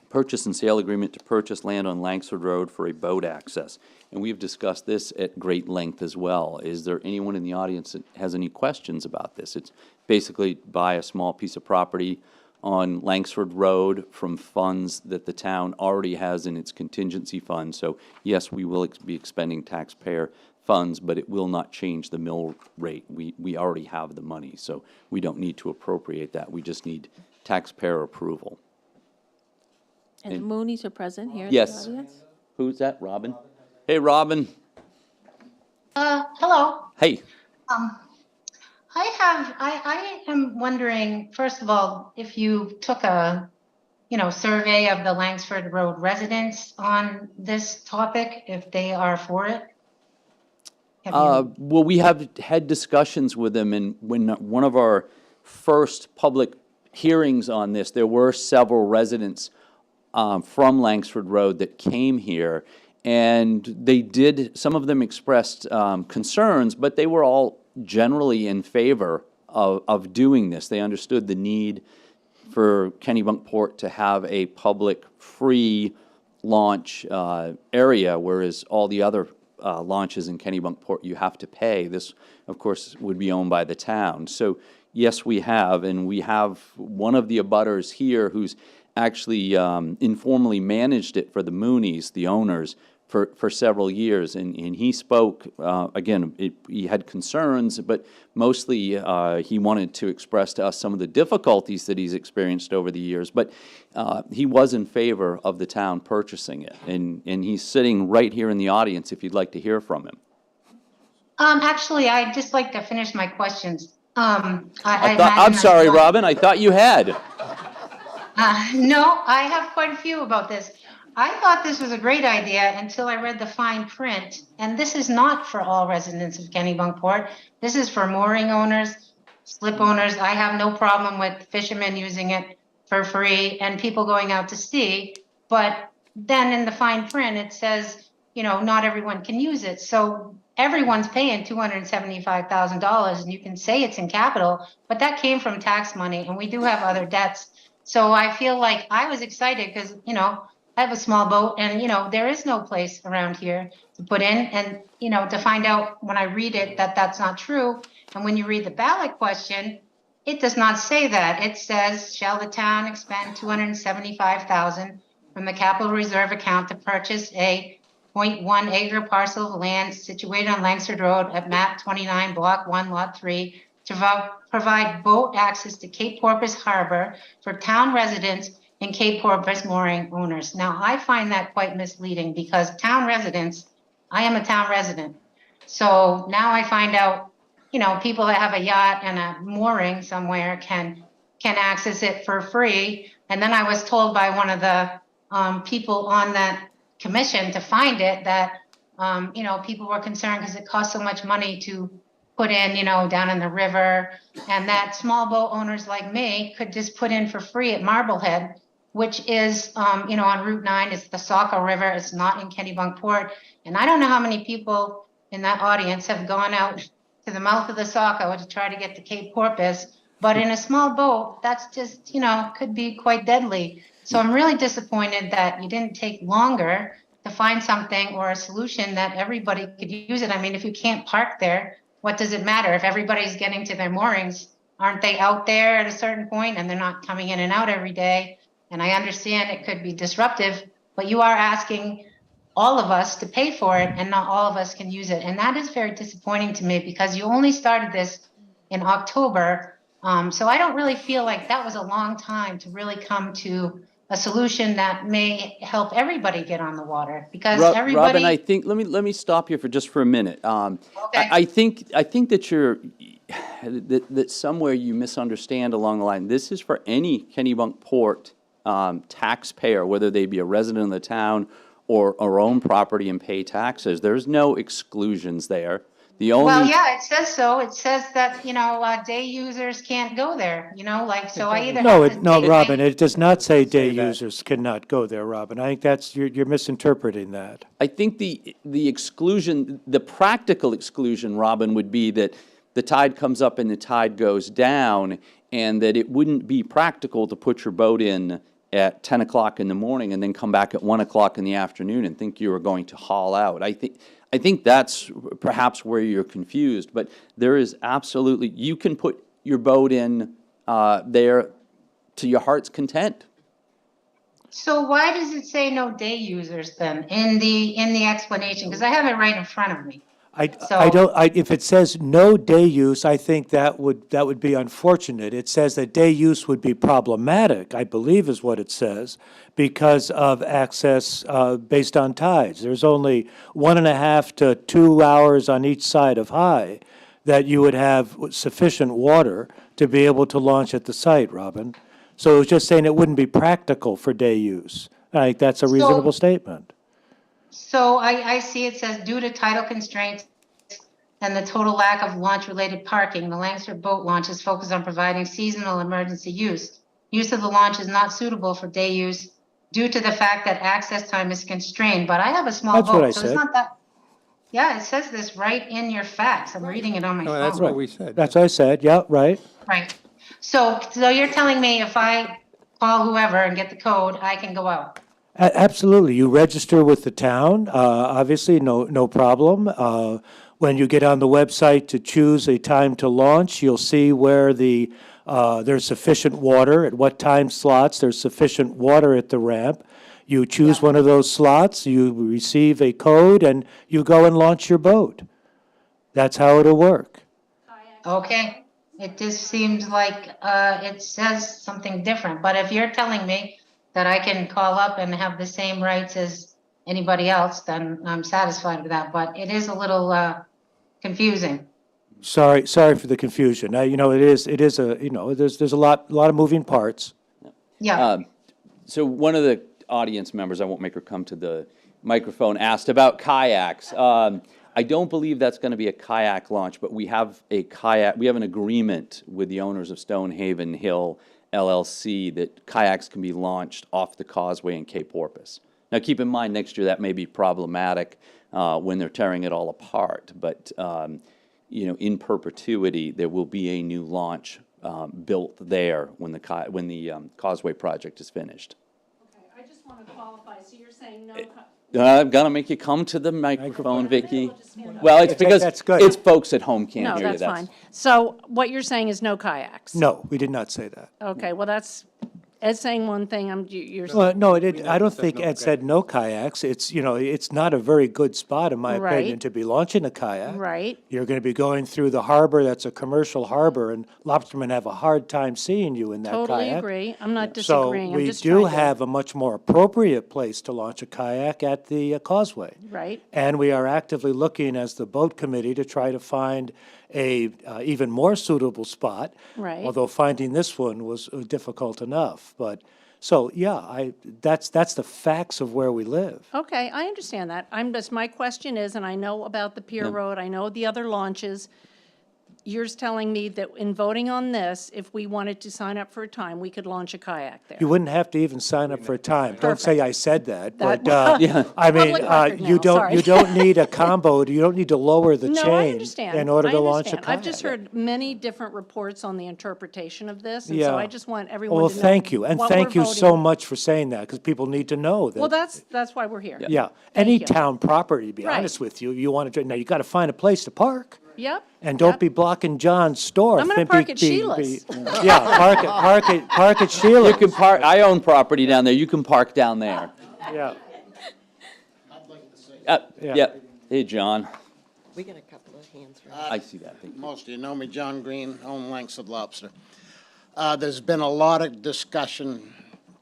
Speaker 2: purchase and sale agreement to purchase land on Langsford Road for a boat access. And we've discussed this at great length as well. Is there anyone in the audience that has any questions about this? It's basically buy a small piece of property on Langsford Road from funds that the town already has in its contingency fund. So yes, we will be expending taxpayer funds, but it will not change the mill rate. We already have the money, so we don't need to appropriate that. We just need taxpayer approval.
Speaker 5: And the Moonies are present here in the
Speaker 2: Yes.
Speaker 5: audience?
Speaker 2: Who's that, Robin? Hey, Robin.
Speaker 20: Hello.
Speaker 2: Hey.
Speaker 20: I am wondering, first of all, if you took a, survey of the Langsford Road residents on this topic, if they are for it?
Speaker 2: Well, we have had discussions with them, and when one of our first public hearings on this, there were several residents from Langsford Road that came here, and some of them expressed concerns, but they were all generally in favor of doing this. They understood the need for Kennebunkport to have a public, free launch area, whereas all the other launches in Kennebunkport you have to pay. This, of course, would be owned by the town. So yes, we have, and we have one of the abutters here who's actually informally managed it for the Moonies, the owners, for several years, and he spoke, again, he had concerns, but mostly he wanted to express to us some of the difficulties that he's experienced over the years, but he was in favor of the town purchasing it, and he's sitting right here in the audience if you'd like to hear from him.
Speaker 20: Actually, I'd just like to finish my questions.
Speaker 2: I'm sorry, Robin, I thought you had.
Speaker 20: No, I have quite a few about this. I thought this was a great idea until I read the fine print, and this is not for all residents of Kennebunkport. This is for mooring owners, slip owners. I have no problem with fishermen using it for free and people going out to sea, but then in the fine print, it says, not everyone can use it. So everyone's paying $275,000, and you can say it's in capital, but that came from tax money, and we do have other debts. So I feel like I was excited because, I have a small boat, and, there is no place around here to put in, and, to find out when I read it that that's not true. And when you read the ballot question, it does not say that. It says, shall the town expend $275,000 from the capital reserve account to purchase a .1 acre parcel of land situated on Langsford Road at map 29, block 1, lot 3, to provide boat access to Cape Porpoise Harbor for town residents and Cape Porpoise mooring owners. Now, I find that quite misleading because town residents, I am a town resident. So now I find out, you know, people that have a yacht and a mooring somewhere can access it for free. And then I was told by one of the people on that commission to find it that, you know, people were concerned because it costs so much money to put in, you know, down in the river, and that small boat owners like me could just put in for free at Marblehead, which is, you know, on Route 9. It's the Saco River. It's not in Kennebunkport. And I don't know how many people in that audience have gone out to the mouth of the Saco to try to get to Cape Porpoise. But in a small boat, that's just, you know, could be quite deadly. So I'm really disappointed that you didn't take longer to find something or a solution that everybody could use it. I mean, if you can't park there, what does it matter? If everybody's getting to their moorings, aren't they out there at a certain point and they're not coming in and out every day? And I understand it could be disruptive, but you are asking all of us to pay for it and not all of us can use it. And that is very disappointing to me because you only started this in October. So I don't really feel like that was a long time to really come to a solution that may help everybody get on the water because everybody.
Speaker 2: Robin, I think, let me stop you for a minute. I think that that somewhere you misunderstand along the line. This is for any Kennebunkport taxpayer, whether they be a resident of the town or own property and pay taxes. There's no exclusions there. The only.
Speaker 20: Well, yeah, it says so. It says that, you know, day users can't go there, you know, like, so I either have to
Speaker 6: No,
Speaker 20: take
Speaker 6: Robin, it does not say day users cannot go there, Robin. I think that's, you're misinterpreting that.
Speaker 2: I think the exclusion, the practical exclusion, Robin, would be that the tide comes up and the tide goes down, and that it wouldn't be practical to put your boat in at 10 o'clock in the morning and then come back at 1 o'clock in the afternoon and think you were going to haul out. I think that's perhaps where you're confused, but there is absolutely, you can put your boat in there to your heart's content.
Speaker 20: So why does it say no day users then in the explanation? Because I have it right in front of me.
Speaker 6: If it says no day use, I think that would be unfortunate. It says that day use would be problematic, I believe is what it says, because of access based on tides. There's only 1.5 to 2 hours on each side of high that you would have sufficient water to be able to launch at the site, Robin. So it was just saying it wouldn't be practical for day use. I think that's a reasonable statement.
Speaker 20: So I see it says due to tidal constraints and the total lack of launch-related parking, the Langsford boat launch is focused on providing seasonal emergency use. Use of the launch is not suitable for day use due to the fact that access time is constrained. But I have a small boat,
Speaker 6: That's what I
Speaker 20: so
Speaker 6: said.
Speaker 20: it's not that. Yeah, it says this right in your facts. I'm reading it on my phone.
Speaker 8: That's what we said.
Speaker 6: That's what I said, yeah, right.
Speaker 20: Right. So you're telling me if I call whoever and get the code, I can go out?
Speaker 6: Absolutely. You register with the town, obviously, no problem. When you get on the website to choose a time to launch, you'll see where there's sufficient water, at what time slots there's sufficient water at the ramp. You choose one of those slots, you receive a code, and you go and launch your boat. That's how it'll work.
Speaker 20: Okay. It just seems like it says something different. But if you're telling me that I can call up and have the same rights as anybody else, then I'm satisfied with that. But it is a little confusing.
Speaker 6: Sorry for the confusion. It is there's a lot of moving parts.
Speaker 20: Yeah.
Speaker 2: So one of the audience members, I won't make her come to the microphone, asked about kayaks. I don't believe that's going to be a kayak launch, but we have an agreement with the owners of Stonehaven Hill LLC that kayaks can be launched off the causeway in Cape Porpoise. Now, keep in mind, next year that may be problematic when they're tearing it all apart, but in perpetuity, there will be a new launch built there when the causeway project is finished.
Speaker 18: Okay, I just want to qualify, so you're saying no.
Speaker 2: I'm going to make you come to the microphone, Vicki. Well, it's because it's folks at home can't
Speaker 18: No,
Speaker 2: hear you.
Speaker 18: that's fine. So what you're saying is no kayaks?
Speaker 6: No, we did not say that.
Speaker 18: Okay, well, that's Ed's saying one thing, you're.
Speaker 6: Well, no, I don't think Ed said no kayaks. It's, it's not a very good spot, in my opinion,
Speaker 18: Right.
Speaker 6: to be launching a kayak.
Speaker 18: Right.
Speaker 6: You're going to be going through the harbor, that's a commercial harbor, and lobstermen have a hard time seeing you in that kayak.
Speaker 18: Totally agree. I'm not disagreeing. I'm just
Speaker 6: So we do
Speaker 18: trying to.
Speaker 6: have a much more appropriate place to launch a kayak at the causeway.
Speaker 18: Right.
Speaker 6: And we are actively looking as the boat committee to try to find a even more suitable spot.
Speaker 18: Right.
Speaker 6: Although finding this one was difficult enough. But, so, yeah, that's the facts of where we live.
Speaker 18: Okay, I understand that. My question is, and I know about the Pier Road, I know the other launches. You're telling me that in voting on this, if we wanted to sign up for a time, we could launch a kayak there?
Speaker 6: You wouldn't have to even sign up for a time. Don't say I said that,
Speaker 18: That-
Speaker 6: but, I mean,
Speaker 18: Public record
Speaker 6: you
Speaker 18: now,
Speaker 6: don't,
Speaker 18: sorry.
Speaker 6: you don't need a combo, you don't need to lower the
Speaker 18: No, I
Speaker 6: chain
Speaker 18: understand.
Speaker 6: in order
Speaker 18: I
Speaker 6: to launch a
Speaker 18: understand.
Speaker 6: kayak.
Speaker 18: I've just heard many different reports on the interpretation of this, and
Speaker 6: Yeah.
Speaker 18: so I just want everyone
Speaker 6: Well,
Speaker 18: to know.
Speaker 6: thank you, and
Speaker 18: what
Speaker 6: thank
Speaker 18: we're
Speaker 6: you so
Speaker 18: voting.
Speaker 6: much for saying that, because people need to know that.
Speaker 18: Well, that's why we're here.
Speaker 6: Yeah, any
Speaker 18: you.
Speaker 6: town property, to be
Speaker 18: Right.
Speaker 6: honest with you, you want to, now you got to find a place to park.
Speaker 18: Yep.
Speaker 6: And don't
Speaker 18: yep.
Speaker 6: be blocking John's store.
Speaker 18: I'm gonna
Speaker 6: Think
Speaker 18: park at Sheila's.
Speaker 6: Yeah, park at Sheila's.
Speaker 2: You can park, I own property down there, you can park down there.
Speaker 6: Yeah.
Speaker 2: Yeah, hey, John,
Speaker 1: We got a couple of hands raised.
Speaker 2: I see that. Thank you.
Speaker 4: Most of you know me, John Green, own Langsford Lobster. There's been a lot of discussion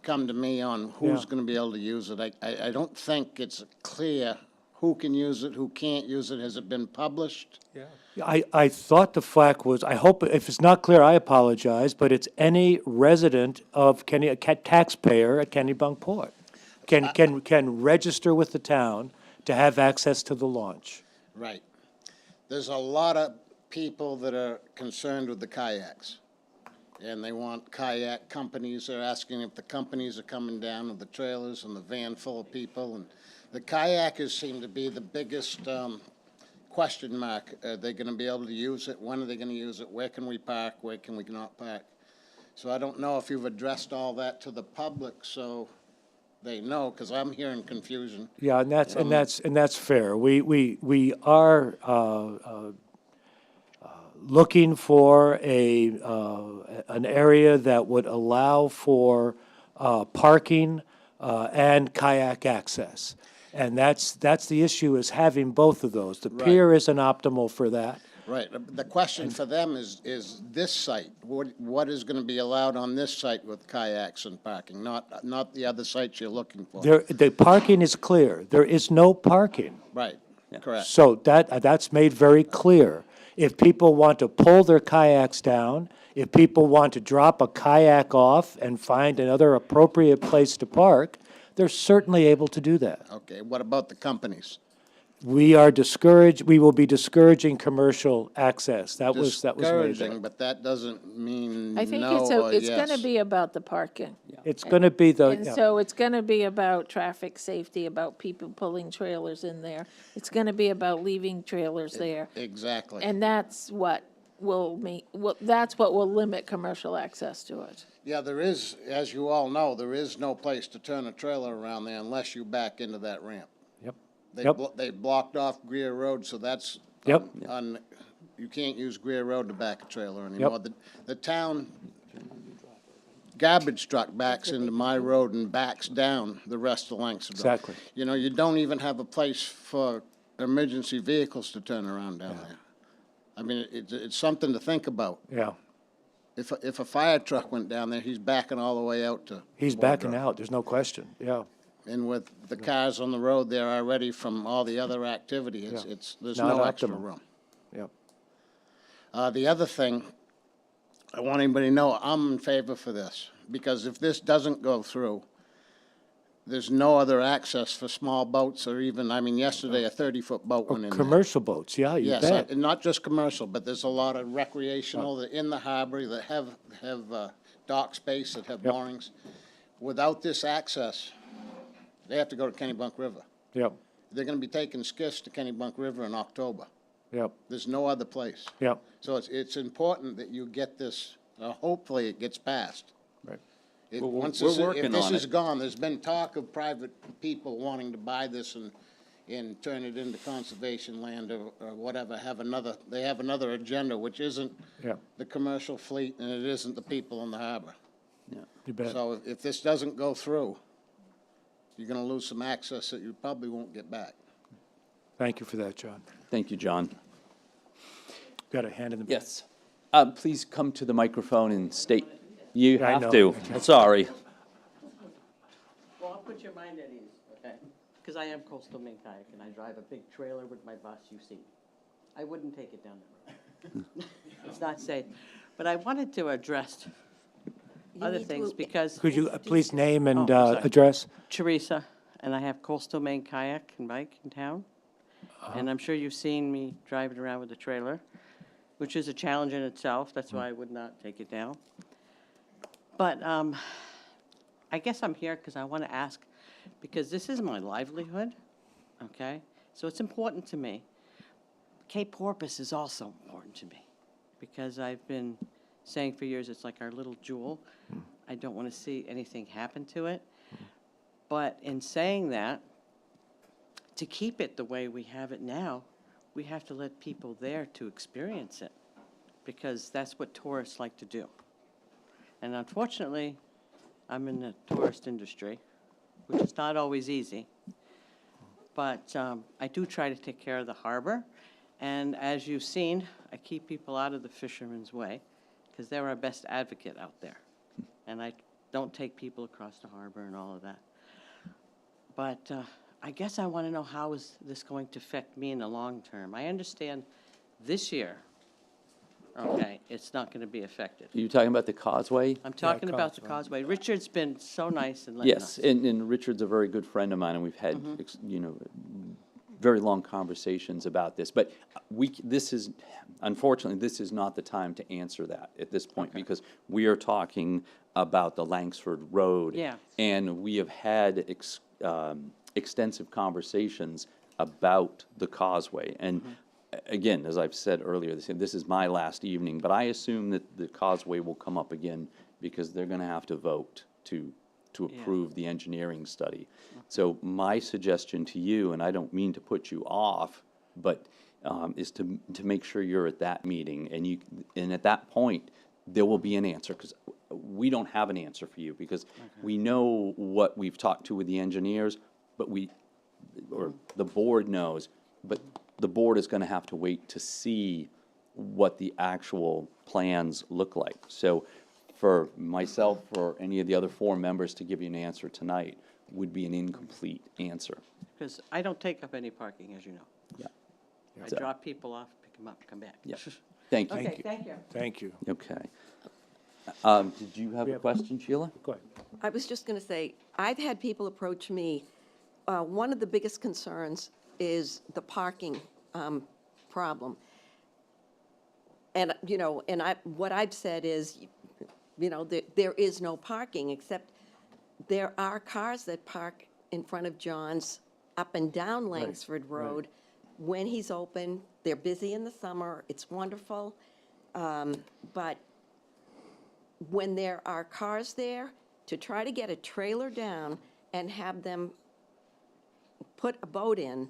Speaker 4: come to me on who's
Speaker 6: Yeah.
Speaker 4: gonna be able to use it. I don't think it's clear who can use it, who can't use it. Has it been published?
Speaker 8: Yeah.
Speaker 6: I thought the flack was, I hope, if it's not clear, I apologize, but it's any resident of a taxpayer at Kennebunkport can register with the town to have access to the launch.
Speaker 4: Right. There's a lot of people that are concerned with the kayaks. And they want kayak companies. They're asking if the companies are coming down with the trailers and the van full of people. And the kayakers seem to be the biggest question mark. Are they going to be able to use it? When are they going to use it? Where can we park? Where can we not park? So I don't know if you've addressed all that to the public so they know, because I'm hearing confusion.
Speaker 6: Yeah, and that's fair. We are looking for an area that would allow for parking and kayak access. And that's the issue, is having both of those. The pier isn't optimal for that.
Speaker 4: Right. The question for them is this site, what is going to be allowed on this site with kayaks and parking, not the other sites you're looking for?
Speaker 6: The parking is clear. There is no parking.
Speaker 4: Right, correct.
Speaker 6: So that's made very clear. If people want to pull their kayaks down, if people want to drop a kayak off and find another appropriate place to park, they're certainly able to do that.
Speaker 4: Okay, what about the companies?
Speaker 6: We will be discouraging commercial access. That was made there.
Speaker 4: Discouraging, but that doesn't mean
Speaker 5: I think
Speaker 4: no or
Speaker 5: it's
Speaker 4: yes.
Speaker 5: gonna be about the parking.
Speaker 6: It's gonna be
Speaker 5: And so it's gonna be about traffic safety, about people pulling trailers in there. It's gonna be about leaving trailers there.
Speaker 4: Exactly.
Speaker 5: And that's what that's what will limit commercial access to it.
Speaker 4: Yeah, there is, as you all know, there is no place to turn a trailer around there unless you back into that ramp.
Speaker 6: Yep.
Speaker 4: They blocked off Greer Road, so that's
Speaker 6: Yep.
Speaker 4: you can't use Greer Road to back a trailer anymore. The town garbage truck backs into my road and backs down the rest of Langsford Road.
Speaker 6: Exactly.
Speaker 4: You know, you don't even have a place for emergency vehicles to turn around down there. I mean, it's something to think about.
Speaker 6: Yeah.
Speaker 4: If a fire truck went down there, he's backing all the way out to.
Speaker 6: He's
Speaker 4: Ward
Speaker 6: backing
Speaker 4: Road.
Speaker 6: out, there's no question, yeah.
Speaker 4: And with the cars on the road there already from all the other activity, there's
Speaker 6: Not
Speaker 4: no extra
Speaker 6: optimal.
Speaker 4: room.
Speaker 6: Yep.
Speaker 4: The other thing, I want anybody to know, I'm in favor for this, because if this doesn't go through, there's no other access for small boats or even, I mean, yesterday a 30-foot boat went in there.
Speaker 6: Commercial boats, yeah, you
Speaker 4: Yes,
Speaker 6: bet.
Speaker 4: and not just commercial, but there's a lot of recreational that in the harbor that have dock space, that have moorings. Without this access, they have to go to Kennebunk River.
Speaker 6: Yep,
Speaker 4: They're gonna be taking skiffs to Kennebunk River in October.
Speaker 6: yep,
Speaker 4: There's no other place.
Speaker 6: yep.
Speaker 4: So it's important that you get this, hopefully it gets passed.
Speaker 6: Right.
Speaker 4: Once
Speaker 2: we're
Speaker 4: this, if
Speaker 2: working
Speaker 4: this
Speaker 2: on
Speaker 4: is
Speaker 2: it.
Speaker 4: gone, there's been talk of private people wanting to buy this and turn it into conservation land or whatever, they have another agenda, which isn't
Speaker 6: Yeah.
Speaker 4: the commercial fleet and it isn't the people in the harbor.
Speaker 6: You bet.
Speaker 4: So if this doesn't go through, you're gonna lose some access that you probably won't get back.
Speaker 6: Thank you for that, John.
Speaker 2: Thank you, John.
Speaker 6: Got a hand in the.
Speaker 2: Yes. Please come to the microphone and state, you
Speaker 6: Yeah, I
Speaker 2: have
Speaker 6: know.
Speaker 2: to. Sorry.
Speaker 7: Well, I'll put your mind at ease, okay? Because I am coastal Maine kayak, and I drive a big trailer with my bus, you see. I wouldn't take it down that road. It's not safe. But I wanted to address other
Speaker 1: need
Speaker 7: things
Speaker 1: to
Speaker 7: because.
Speaker 6: Could you please name
Speaker 7: Oh,
Speaker 6: and
Speaker 7: sorry.
Speaker 6: address?
Speaker 7: Teresa, and I have coastal Maine kayak and bike in town. And I'm sure you've seen me driving around with a trailer, which is a challenge in itself. That's why I would not take it down. But I guess I'm here because I want to ask, because this is my livelihood, okay? So it's important to me. Cape Porpoise is also important to me because I've been saying for years it's like our little jewel. I don't want to see anything happen to it. But in saying that, to keep it the way we have it now, we have to let people there to experience it because that's what tourists like to do. And unfortunately, I'm in the tourist industry, which is not always easy. But I do try to take care of the harbor. And as you've seen, I keep people out of the fisherman's way because they're our best advocate out there. And I don't take people across the harbor and all of that. But I guess I want to know how is this going to affect me in the long term. I understand this year, okay, it's not going to be affected.
Speaker 2: Are you talking about the causeway?
Speaker 7: I'm talking about the causeway. Richard's been so nice and letting us.
Speaker 2: Yes, and Richard's a very good friend of mine, and we've had, very long conversations about this. But unfortunately, this is not the time to answer that at this point, because we are talking about the Langsford Road.
Speaker 7: Yeah.
Speaker 2: And we have had extensive conversations about the causeway. And again, as I've said earlier, this is my last evening, but I assume that the causeway will come up again because they're going to have to vote to approve the engineering study. So my suggestion to you, and I don't mean to put you off, but is to make sure you're at that meeting, and at that point, there will be an answer, because we don't have an answer for you, because we know what we've talked to with the engineers, but the board knows, but the board is going to have to wait to see what the actual plans look like. So for myself or any of the other four members to give you an answer tonight would be an incomplete answer.
Speaker 7: Because I don't take up any parking, as you know.
Speaker 2: Yeah.
Speaker 7: I
Speaker 2: So-
Speaker 7: drop people off, pick them up, come back.
Speaker 2: Yeah. Thank you.
Speaker 7: Okay, thank you.
Speaker 6: Thank you.
Speaker 2: Okay. Did you have a question, Sheila?
Speaker 6: Go ahead.
Speaker 1: I was just going to say, I've had people approach me. One of the biggest concerns is the parking problem. And, what I've said is, there is no parking, except there are cars that park in front of John's up and down Langsford Road. When he's open, they're busy in the summer, it's wonderful. But when there are cars there, to try to get a trailer down and have them put a boat in,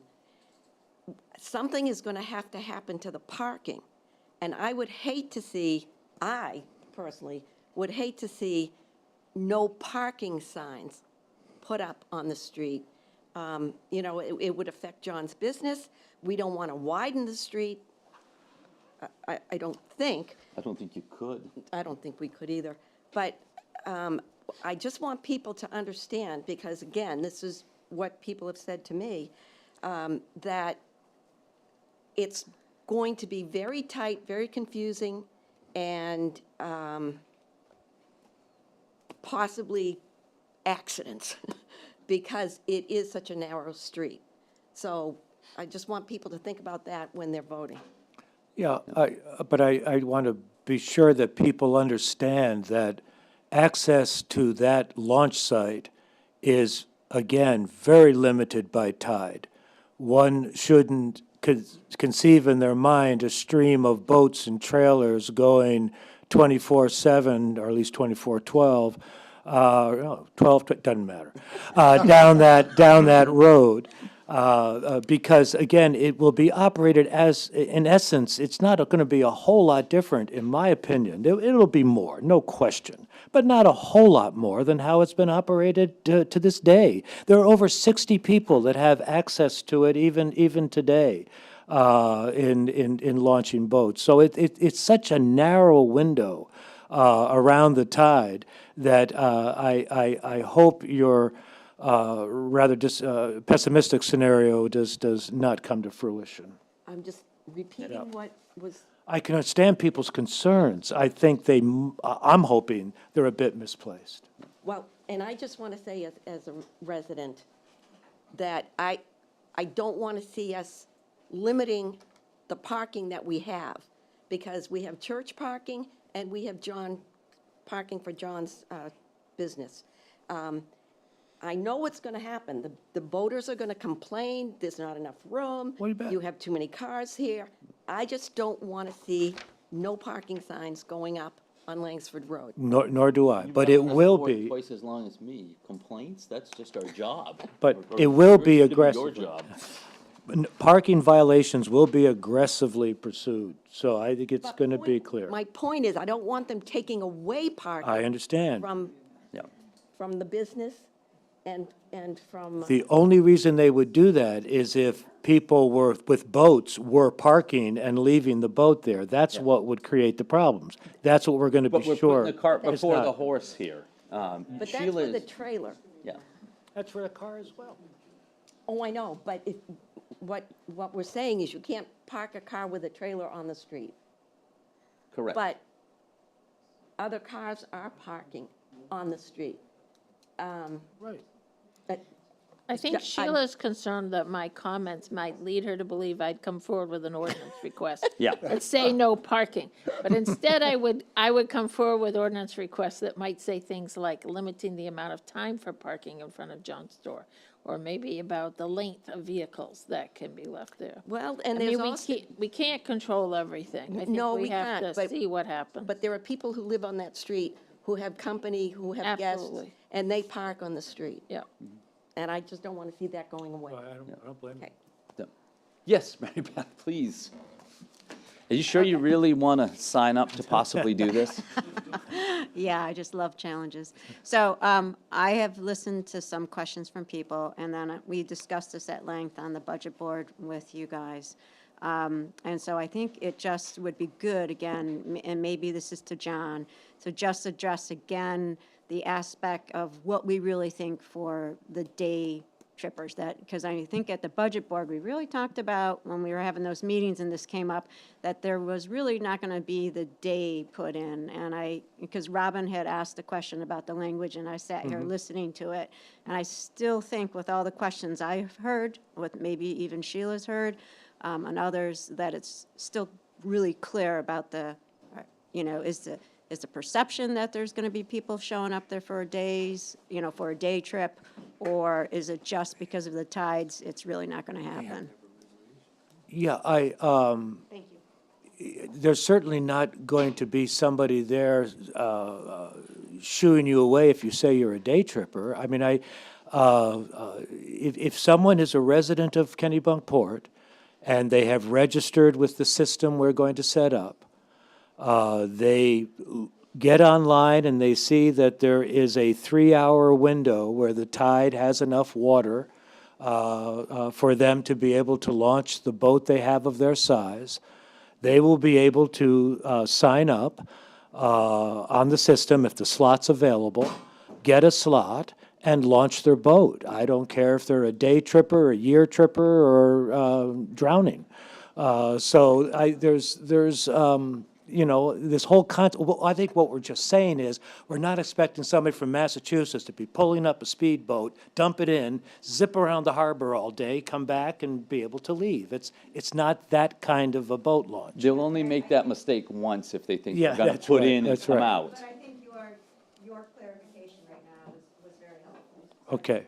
Speaker 1: something is going to have to happen to the parking. And I would hate to see, I personally would hate to see no parking signs put up on the street. It would affect John's business. We don't want to widen the street. I don't think.
Speaker 2: I don't think you could.
Speaker 1: I don't think we could either. But I just want people to understand, because again, this is what people have said to me, that it's going to be very tight, very confusing, and possibly accidents, because it is such a narrow street. So I just want people to think about that when they're voting.
Speaker 6: Yeah, but I want to be sure that people understand that access to that launch site is, again, very limited by tide. One shouldn't conceive in their mind a stream of boats and trailers going 24/7, or at least 24/12, 12, doesn't matter, down that road. Because, again, it will be operated as, in essence, it's not going to be a whole lot different, in my opinion. It'll be more, no question, but not a whole lot more than how it's been operated to this day. There are over 60 people that have access to it even today in launching boats. So it's such a narrow window around the tide that I hope your rather pessimistic scenario does not come to fruition.
Speaker 1: I'm just repeating what was,
Speaker 6: I can understand people's concerns. I think I'm hoping they're a bit misplaced.
Speaker 1: well, and I just want to say as a resident that I don't want to see us limiting the parking that we have, because we have church parking and we have parking for John's business. I know what's going to happen. The boaters are going to complain, there's not enough room.
Speaker 6: What do you bet?
Speaker 1: You have too many cars here. I just don't want to see no parking signs going up on Langsford Road.
Speaker 6: Nor do I,
Speaker 2: You've
Speaker 6: but
Speaker 2: been
Speaker 6: it
Speaker 2: on this
Speaker 6: will
Speaker 2: board
Speaker 6: be.
Speaker 2: Twice as long as me. Complaints, that's just our job.
Speaker 6: But
Speaker 2: Or
Speaker 6: it will
Speaker 2: should
Speaker 6: be
Speaker 2: your
Speaker 6: aggressive.
Speaker 2: job.
Speaker 6: Parking violations will be aggressively pursued, so I think it's going to be clear.
Speaker 1: My point is, I don't want them taking away parking.
Speaker 6: I understand.
Speaker 1: From the business and from.
Speaker 6: The only reason they would do that is if people with boats were parking and leaving the boat there. That's what would create the problems. That's what we're going to be
Speaker 2: But we're
Speaker 6: sure.
Speaker 2: putting the cart
Speaker 6: it's
Speaker 2: before
Speaker 6: not.
Speaker 2: the horse here.
Speaker 1: But that's for
Speaker 2: Sheila's-
Speaker 1: the trailer.
Speaker 2: Yeah.
Speaker 6: That's for a car as well.
Speaker 1: Oh, I know, but what we're saying is you can't park a car with a trailer on the street.
Speaker 2: Correct.
Speaker 1: But other cars are parking on the street.
Speaker 6: Right.
Speaker 5: I think Sheila's concerned that my comments might lead her to believe I'd come forward with an ordinance request.
Speaker 2: Yeah.
Speaker 5: That say no parking. But instead, I would come forward with ordinance requests that might say things like limiting the amount of time for parking in front of John's store, or maybe about the length of vehicles that can be left there.
Speaker 1: Well, and
Speaker 5: I
Speaker 1: there's
Speaker 5: mean,
Speaker 1: also.
Speaker 5: we can't control everything. I think
Speaker 1: No,
Speaker 5: we
Speaker 1: we
Speaker 5: have
Speaker 1: can't,
Speaker 5: to
Speaker 1: but-
Speaker 5: see what happens.
Speaker 1: But there are people who live on that street who have company, who have guests,
Speaker 5: Absolutely.
Speaker 1: and they park on the street.
Speaker 5: Yeah.
Speaker 1: And I just don't want to see that going away.
Speaker 6: I don't blame you.
Speaker 1: Okay.
Speaker 2: Yes, Mary Beth, please. Are you sure you really want to sign up to possibly do this?
Speaker 10: Yeah, I just love challenges. So I have listened to some questions from people, and then we discussed this at length on the budget board with you guys. And so I think it just would be good, again, and maybe this is to John, to just address again the aspect of what we really think for the day trippers, that, because I think at the budget board, we really talked about, when we were having those meetings and this came up, that there was really not going to be the day put in. And because Robin had asked the question about the language, and I sat here listening to it, and I still think with all the questions I've heard, what maybe even Sheila's heard, and others, that it's still really clear about is the perception that there's going to be people showing up there for for a day trip, or is it just because of the tides, it's really not going to happen?
Speaker 6: Yeah,
Speaker 10: Thank you.
Speaker 6: there's certainly not going to be somebody there shooing you away if you say you're a day tripper. I mean, if someone is a resident of Kennebunkport and they have registered with the system we're going to set up, they get online and they see that there is a 3-hour window where the tide has enough water for them to be able to launch the boat they have of their size. They will be able to sign up on the system if the slot's available, get a slot, and launch their boat. I don't care if they're a day tripper, a year tripper, or drowning. So there's this whole concept. Well, I think what we're just saying is we're not expecting somebody from Massachusetts to be pulling up a speedboat, dump it in, zip around the harbor all day, come back, and be able to leave. It's not that kind of a boat launch.
Speaker 2: They'll only make that mistake once if they think
Speaker 6: Yeah,
Speaker 2: they're going to
Speaker 6: that's
Speaker 2: put
Speaker 6: right,
Speaker 2: in and
Speaker 6: that's
Speaker 2: come
Speaker 6: right.
Speaker 2: out.
Speaker 10: But I think your clarification right now was very helpful.
Speaker 6: Okay.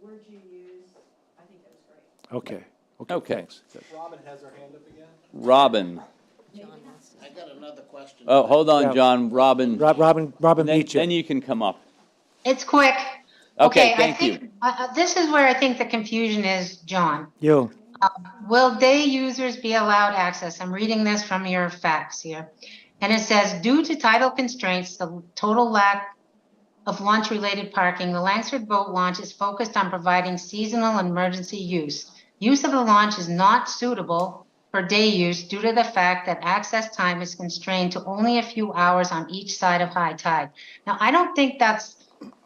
Speaker 10: The words you used, I think that was great.
Speaker 6: Okay.
Speaker 2: Okay.
Speaker 6: Thanks.
Speaker 13: Robin has her hand up again.
Speaker 2: Robin.
Speaker 4: I got another question.
Speaker 2: Oh, hold on,
Speaker 6: Yeah.
Speaker 2: John. Robin.
Speaker 6: Robin
Speaker 2: Then
Speaker 6: Meacham.
Speaker 2: you can come up.
Speaker 20: It's quick.
Speaker 2: Okay,
Speaker 20: I
Speaker 2: thank you.
Speaker 20: think, this is where I think the confusion is, John.
Speaker 6: You,
Speaker 20: Will day users be allowed access? I'm reading this from your facts here. And it says, due to tidal constraints, the total lack of launch-related parking, the Langsford Boat Launch is focused on providing seasonal and emergency use. Use of the launch is not suitable for day use due to the fact that access time is constrained to only a few hours on each side of high tide. Now, I don't think that's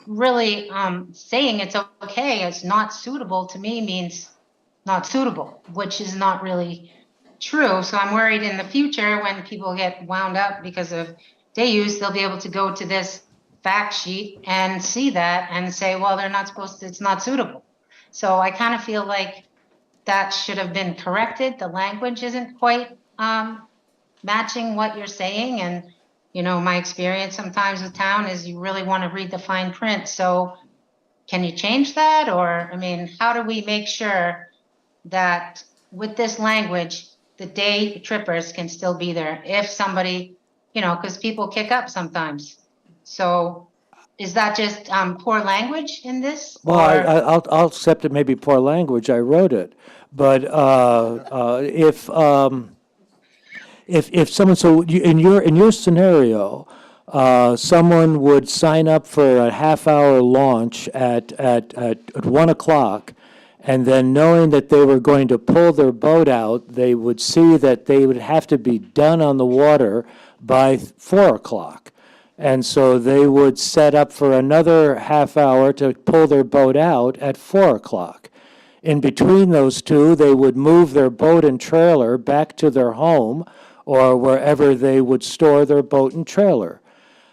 Speaker 20: really saying it's okay. It's not suitable to me means not suitable, which is not really true. So I'm worried in the future when people get wound up because of day use, they'll be able to go to this fact sheet and see that and say, well, they're not supposed to, it's not suitable. So I kind of feel like that should have been corrected. The language isn't quite matching what you're saying. And, you know, my experience sometimes with town is you really want to read the fine print. So can you change that? Or, I mean, how do we make sure that with this language, the day trippers can still be there if somebody, you know, because people kick up sometimes. So is that just poor language in this?
Speaker 6: well,
Speaker 20: Or
Speaker 6: I'll accept it, maybe poor language, I wrote it. But if someone, so in your scenario, someone would sign up for a half-hour launch at 1 o'clock, and then knowing that they were going to pull their boat out, they would see that they would have to be done on the water by 4 o'clock. And so they would set up for another half hour to pull their boat out at 4 o'clock. In between those two, they would move their boat and trailer back to their home or wherever they would store their boat and trailer.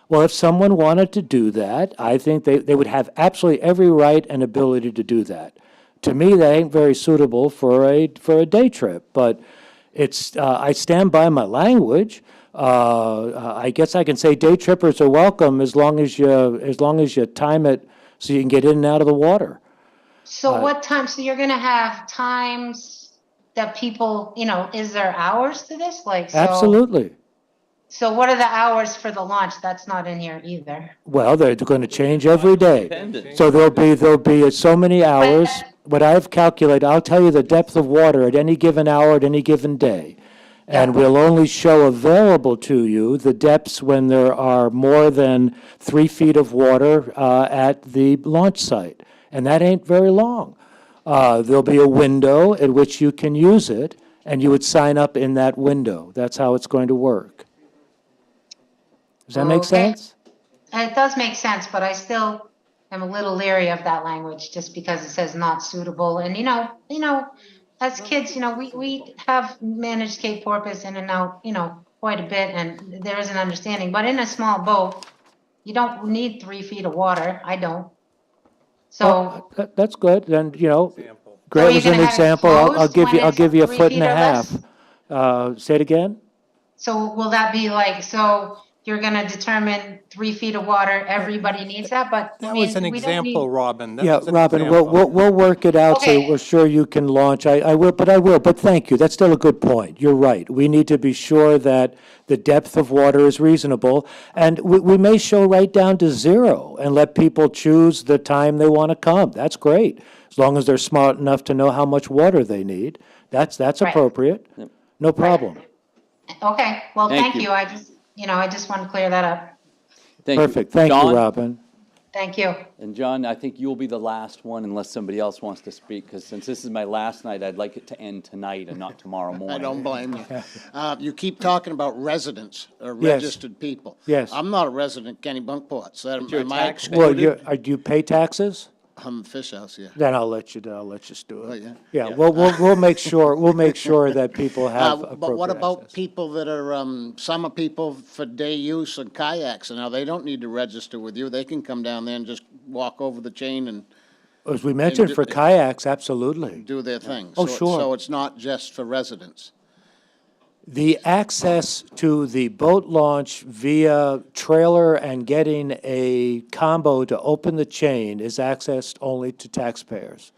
Speaker 6: Well, if someone wanted to do that, I think they would have absolutely every right and ability to do that. To me, that ain't very suitable for a day trip, but it's, I stand by my language. I guess I can say day trippers are welcome as long as you time it so you can get in and out of the water.
Speaker 20: so what time? So you're going to have times that people, you know, is there hours to this? Like, so.
Speaker 6: Absolutely.
Speaker 20: So what are the hours for the launch? That's not in here either.
Speaker 6: Well, they're going to change every day. So there'll be so many hours. What I've calculated, I'll tell you the depth of water at any given hour, at any given day. And we'll only show available to you the depths when there are more than 3 feet of water at the launch site. And that ain't very long. There'll be a window at which you can use it, and you would sign up in that window. That's how it's going to work. Does that make sense?
Speaker 20: It does make sense, but I still am a little leery of that language just because it says not suitable. And, you know, as kids, you know, we have managed Cape Porpoise in and out, you know, quite a bit, and there is an understanding. But in a small boat, you don't need 3 feet of water. I don't. So.
Speaker 6: That's good. Then, you know,
Speaker 20: So
Speaker 6: great
Speaker 20: you're
Speaker 6: was an
Speaker 20: gonna have it
Speaker 6: example. I'll
Speaker 20: closed
Speaker 6: give you,
Speaker 20: when
Speaker 6: I'll
Speaker 20: it's
Speaker 6: give you a
Speaker 20: 3
Speaker 6: foot and
Speaker 20: feet
Speaker 6: a
Speaker 20: or
Speaker 6: half.
Speaker 20: less?
Speaker 6: Say it again?
Speaker 20: So will that be like, so you're gonna determine 3 feet of water, everybody needs that, but I
Speaker 8: That
Speaker 20: mean,
Speaker 8: was an
Speaker 20: we don't need.
Speaker 8: example, Robin. That
Speaker 6: Yeah,
Speaker 8: was an
Speaker 6: Robin, we'll
Speaker 8: example.
Speaker 6: work it out so
Speaker 20: Okay.
Speaker 6: we're sure you can launch. I will, but thank you. That's still a good point. You're right. We need to be sure that the depth of water is reasonable. And we may show right down to 0 and let people choose the time they want to come. That's great. As long as they're smart enough to know how much water they need. That's
Speaker 20: Right.
Speaker 6: appropriate. No problem.
Speaker 20: Okay, well,
Speaker 2: Thank
Speaker 20: thank
Speaker 2: you.
Speaker 20: you. I just want to clear that up.
Speaker 2: Thank you.
Speaker 6: Perfect. Thank you,
Speaker 2: John?
Speaker 6: Robin.
Speaker 20: Thank you.
Speaker 2: And John, I think you'll be the last one unless somebody else wants to speak, because since this is my last night, I'd like it to end tonight and not tomorrow morning.
Speaker 4: I don't blame you. You keep talking about residents, or
Speaker 6: Yes.
Speaker 4: registered people.
Speaker 6: Yes.
Speaker 4: I'm not a resident of Kennebunkport, so
Speaker 2: you're a
Speaker 4: am I
Speaker 2: taxpayer.
Speaker 6: Well,
Speaker 4: excluded?
Speaker 6: do you pay taxes?
Speaker 4: I'm a fish house, yeah.
Speaker 6: Then I'll let you do it.
Speaker 4: Oh, yeah.
Speaker 6: Yeah, we'll make sure that people have
Speaker 4: But what
Speaker 6: appropriate
Speaker 4: about
Speaker 6: access.
Speaker 4: people that are, summer people for day use and kayaks? And now they don't need to register with you. They can come down there and just walk over the chain and
Speaker 6: As we mentioned, for kayaks, absolutely.
Speaker 4: do their thing.
Speaker 6: Oh,
Speaker 4: So
Speaker 6: sure.
Speaker 4: So it's not just for residents.
Speaker 6: The access to the boat launch via trailer and getting a combo to open the chain is accessed only to taxpayers.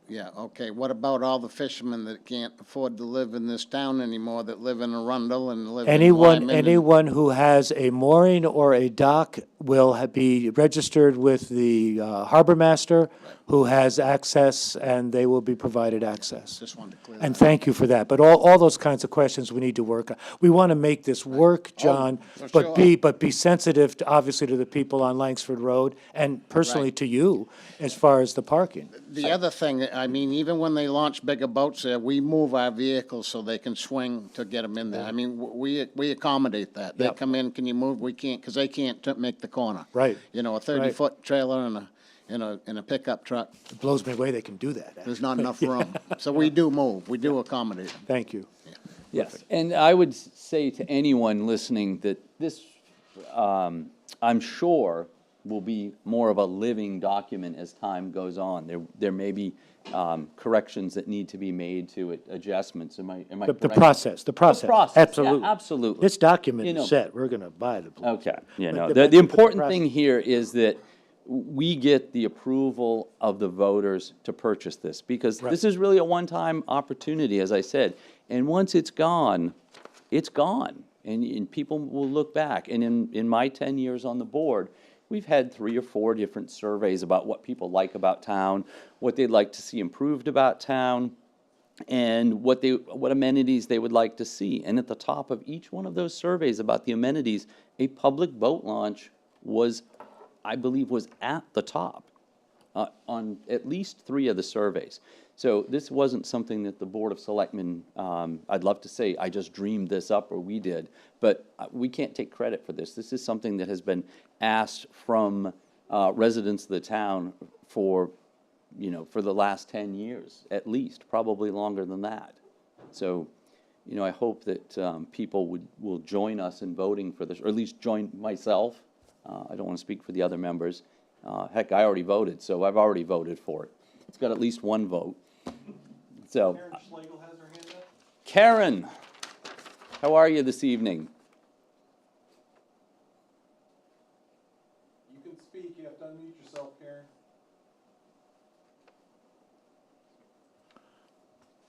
Speaker 4: Yeah, okay. What about all the fishermen that can't afford to live in this town anymore, that live in Arundel and live in Lyman?
Speaker 6: Anyone who has a mooring or a dock will be registered with the harbor master, who has access, and they will be provided access.
Speaker 4: Just wanted to clear
Speaker 6: And
Speaker 4: that.
Speaker 6: thank you for that. But all those kinds of questions we need to work on. We want to make this work, John,
Speaker 4: for
Speaker 6: but
Speaker 4: sure.
Speaker 6: be sensitive to, obviously, to the people on Langsford Road, and personally
Speaker 4: Right.
Speaker 6: to you, as far as the parking.
Speaker 4: The other thing, I mean, even when they launch bigger boats there, we move our vehicles so they can swing to get them in there. I mean, we accommodate that. They
Speaker 6: Yep.
Speaker 4: come in, can you move? We can't, because they can't make the corner.
Speaker 6: Right.
Speaker 4: You know, a 30-foot trailer and a pickup truck,
Speaker 6: It blows me away they can do that, actually.
Speaker 4: there's not enough room. So we do move, we do accommodate them.
Speaker 6: Thank you.
Speaker 2: Yes, and I would say to anyone listening that this, I'm sure, will be more of a living document as time goes on. There may be corrections that need to be made to it, adjustments. Am I
Speaker 6: The
Speaker 2: correct?
Speaker 6: process,
Speaker 2: The process, yeah,
Speaker 6: absolutely.
Speaker 2: absolutely.
Speaker 6: This document
Speaker 2: You know-
Speaker 6: is set, we're going to buy the.
Speaker 2: Okay, you
Speaker 6: But
Speaker 2: know,
Speaker 6: the-
Speaker 2: the
Speaker 6: but the
Speaker 2: important
Speaker 6: process-
Speaker 2: thing here is that we get the approval of the voters to purchase this, because this is really a one-time opportunity, as I said. And once it's gone, and people will look back. And in my 10 years on the board, we've had 3 or 4 different surveys about what people like about town, what they'd like to see improved about town, and what amenities they would like to see. And at the top of each one of those surveys about the amenities, a public boat launch was, I believe, was at the top on at least 3 of the surveys. So this wasn't something that the Board of Selectmen, I'd love to say, I just dreamed this up, or we did, but we can't take credit for this. This is something that has been asked from residents of the town for the last 10 years, at least, probably longer than that. So, I hope that people will join us in voting for this, or at least join myself. I don't want to speak for the other members. Heck, I already voted, so I've already voted for it. It's got at least 1 vote. So,
Speaker 13: Karen Schlegel has her hand up.
Speaker 2: Karen, how are you this evening?
Speaker 13: You can speak, you have to unmute yourself, Karen.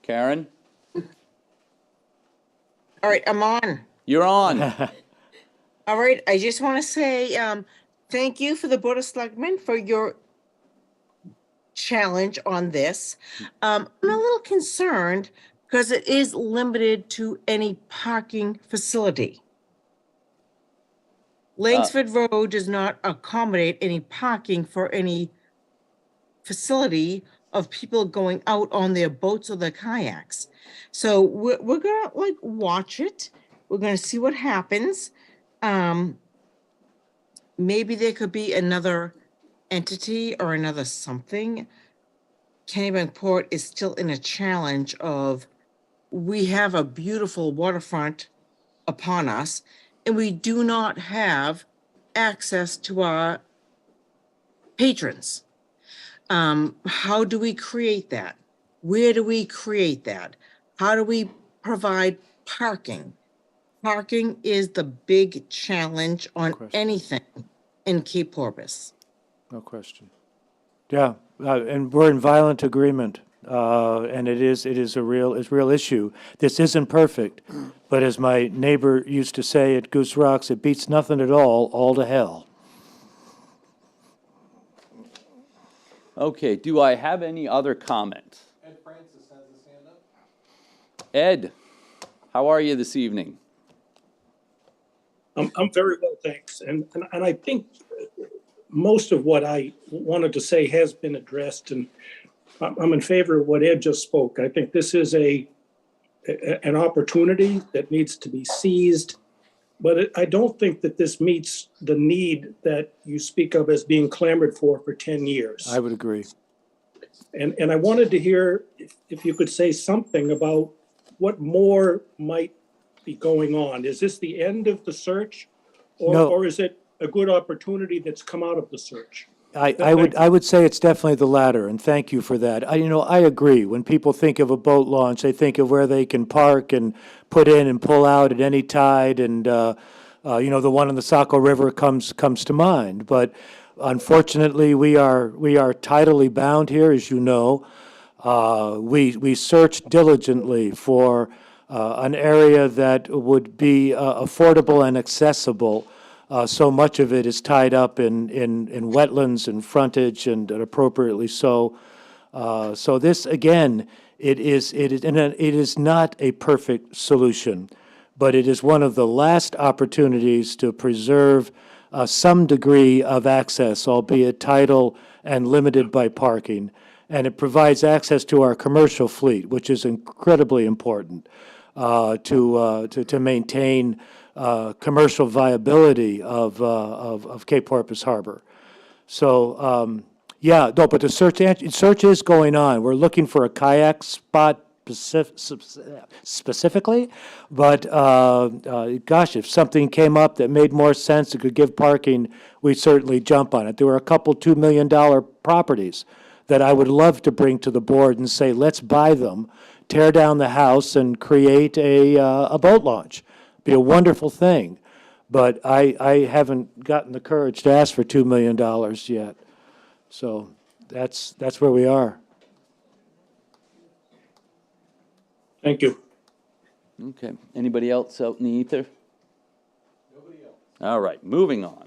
Speaker 2: Karen,
Speaker 11: All right, I'm on.
Speaker 2: you're on.
Speaker 11: All right, I just want to say, thank you for the Board of Selectmen for your challenge on this. I'm a little concerned because it is limited to any parking facility. Langsford Road does not accommodate any parking for any facility of people going out on their boats or their kayaks. So we're gonna watch it. We're gonna see what happens. Maybe there could be another entity or another something. Kennebunkport is still in a challenge of, we have a beautiful waterfront upon us, and we do not have access to our patrons. How do we create that? Where do we create that? How do we provide parking? Parking is the big challenge on anything in Cape Porpoise.
Speaker 6: No question. Yeah, and we're in violent agreement, and it is a real issue. This isn't perfect, but as my neighbor used to say at Goose Rocks, it beats nothing at all to hell.
Speaker 2: Okay, do I have any other comments?
Speaker 13: Ed Francis has his hand up.
Speaker 2: Ed, how are you this evening?
Speaker 14: I'm very well, thanks. And I think most of what I wanted to say has been addressed, and I'm in favor of what Ed just spoke. I think this is an opportunity that needs to be seized, but I don't think that this meets the need that you speak of as being clamored for 10 years.
Speaker 6: I would agree.
Speaker 14: And I wanted to hear if you could say something about what more might be going on. Is this the end of the search?
Speaker 6: No.
Speaker 14: Or is it a good opportunity that's come out of the search?
Speaker 6: I would say it's definitely the latter, and thank you for that. I agree. When people think of a boat launch, they think of where they can park and put in and pull out at any tide, and the one on the Saco River comes to mind. But unfortunately, we are tidally bound here, as you know. We searched diligently for an area that would be affordable and accessible So much of it is tied up in wetlands and frontage, and appropriately so. So this, again, it is not a perfect solution, but it is one of the last opportunities to preserve some degree of access, albeit tidal and limited by parking. And it provides access to our commercial fleet, which is incredibly important to maintain commercial viability of Cape Porpoise Harbor. So, yeah, no, but the search is going on. We're looking for a kayak spot specifically, but gosh, if something came up that made more sense, it could give parking, we'd certainly jump on it. There were a couple $2 million properties that I would love to bring to the board and say, let's buy them, tear down the house, and create a boat launch. Be a wonderful thing. But I haven't gotten the courage to ask for $2 million yet. So that's where we are.
Speaker 14: Thank you.
Speaker 2: Okay. Anybody else out in the ether? Nobody else. All right, moving on.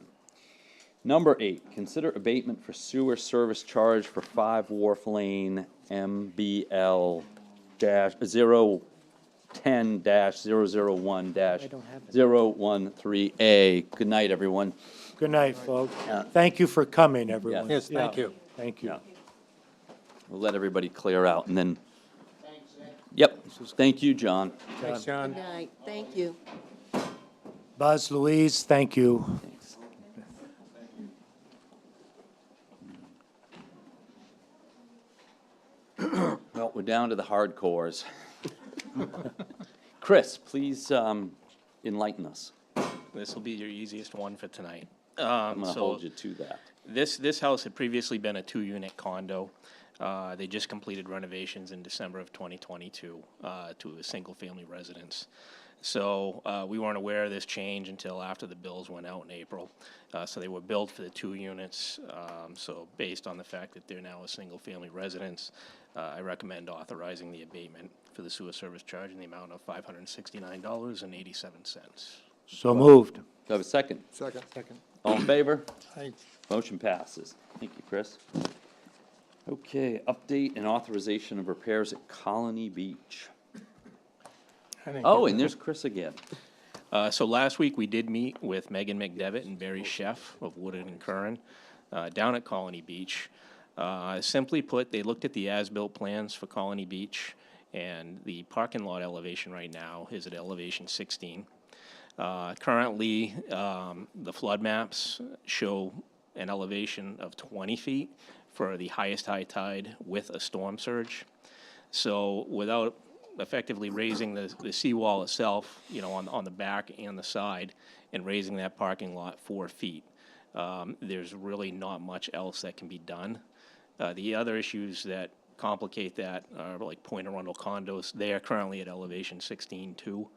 Speaker 2: Number 8, consider abatement for sewer service charge for 5 Wharf Lane MBL-010-001-013A. Good night, everyone.
Speaker 6: Good night, folks. Thank you for coming, everyone.
Speaker 8: Yes, thank you.
Speaker 6: Thank you.
Speaker 2: We'll let everybody clear out, and then... Yep, thank you, John.
Speaker 8: Thanks, John.
Speaker 1: Good night, thank you.
Speaker 6: Buzz, Louise, thank you.
Speaker 2: Well, we're down to the hardcores. Chris, please enlighten us.
Speaker 15: This will be your easiest one for tonight.
Speaker 2: I'm going to hold you to that.
Speaker 15: This house had previously been a 2-unit condo. They just completed renovations in December of 2022 to a single-family residence. So we weren't aware of this change until after the bills went out in April. So they were billed for the 2 units. So based on the fact that they're now a single-family residence, I recommend authorizing the abatement for the sewer service charge in the amount of $569.87.
Speaker 6: So moved.
Speaker 2: Do I have a second?
Speaker 9: Second.
Speaker 2: All in favor?
Speaker 8: Aye.
Speaker 2: Motion passes. Thank you, Chris. Okay, update and authorization of repairs at Colony Beach. Oh, and there's Chris again.
Speaker 15: So last week, we did meet with Megan McDevitt and Barry Sheff of Woodard and Curran down at Colony Beach. Simply put, they looked at the as-built plans for Colony Beach, and the parking lot elevation right now is at elevation 16. Currently, the flood maps show an elevation of 20 feet for the highest high tide with a storm surge. So without effectively raising the seawall itself, you know, on the back and the side, and raising that parking lot 4 feet, there's really not much else that can be done. The other issues that complicate that are like Point Arundel condos. They are currently at elevation 16 too.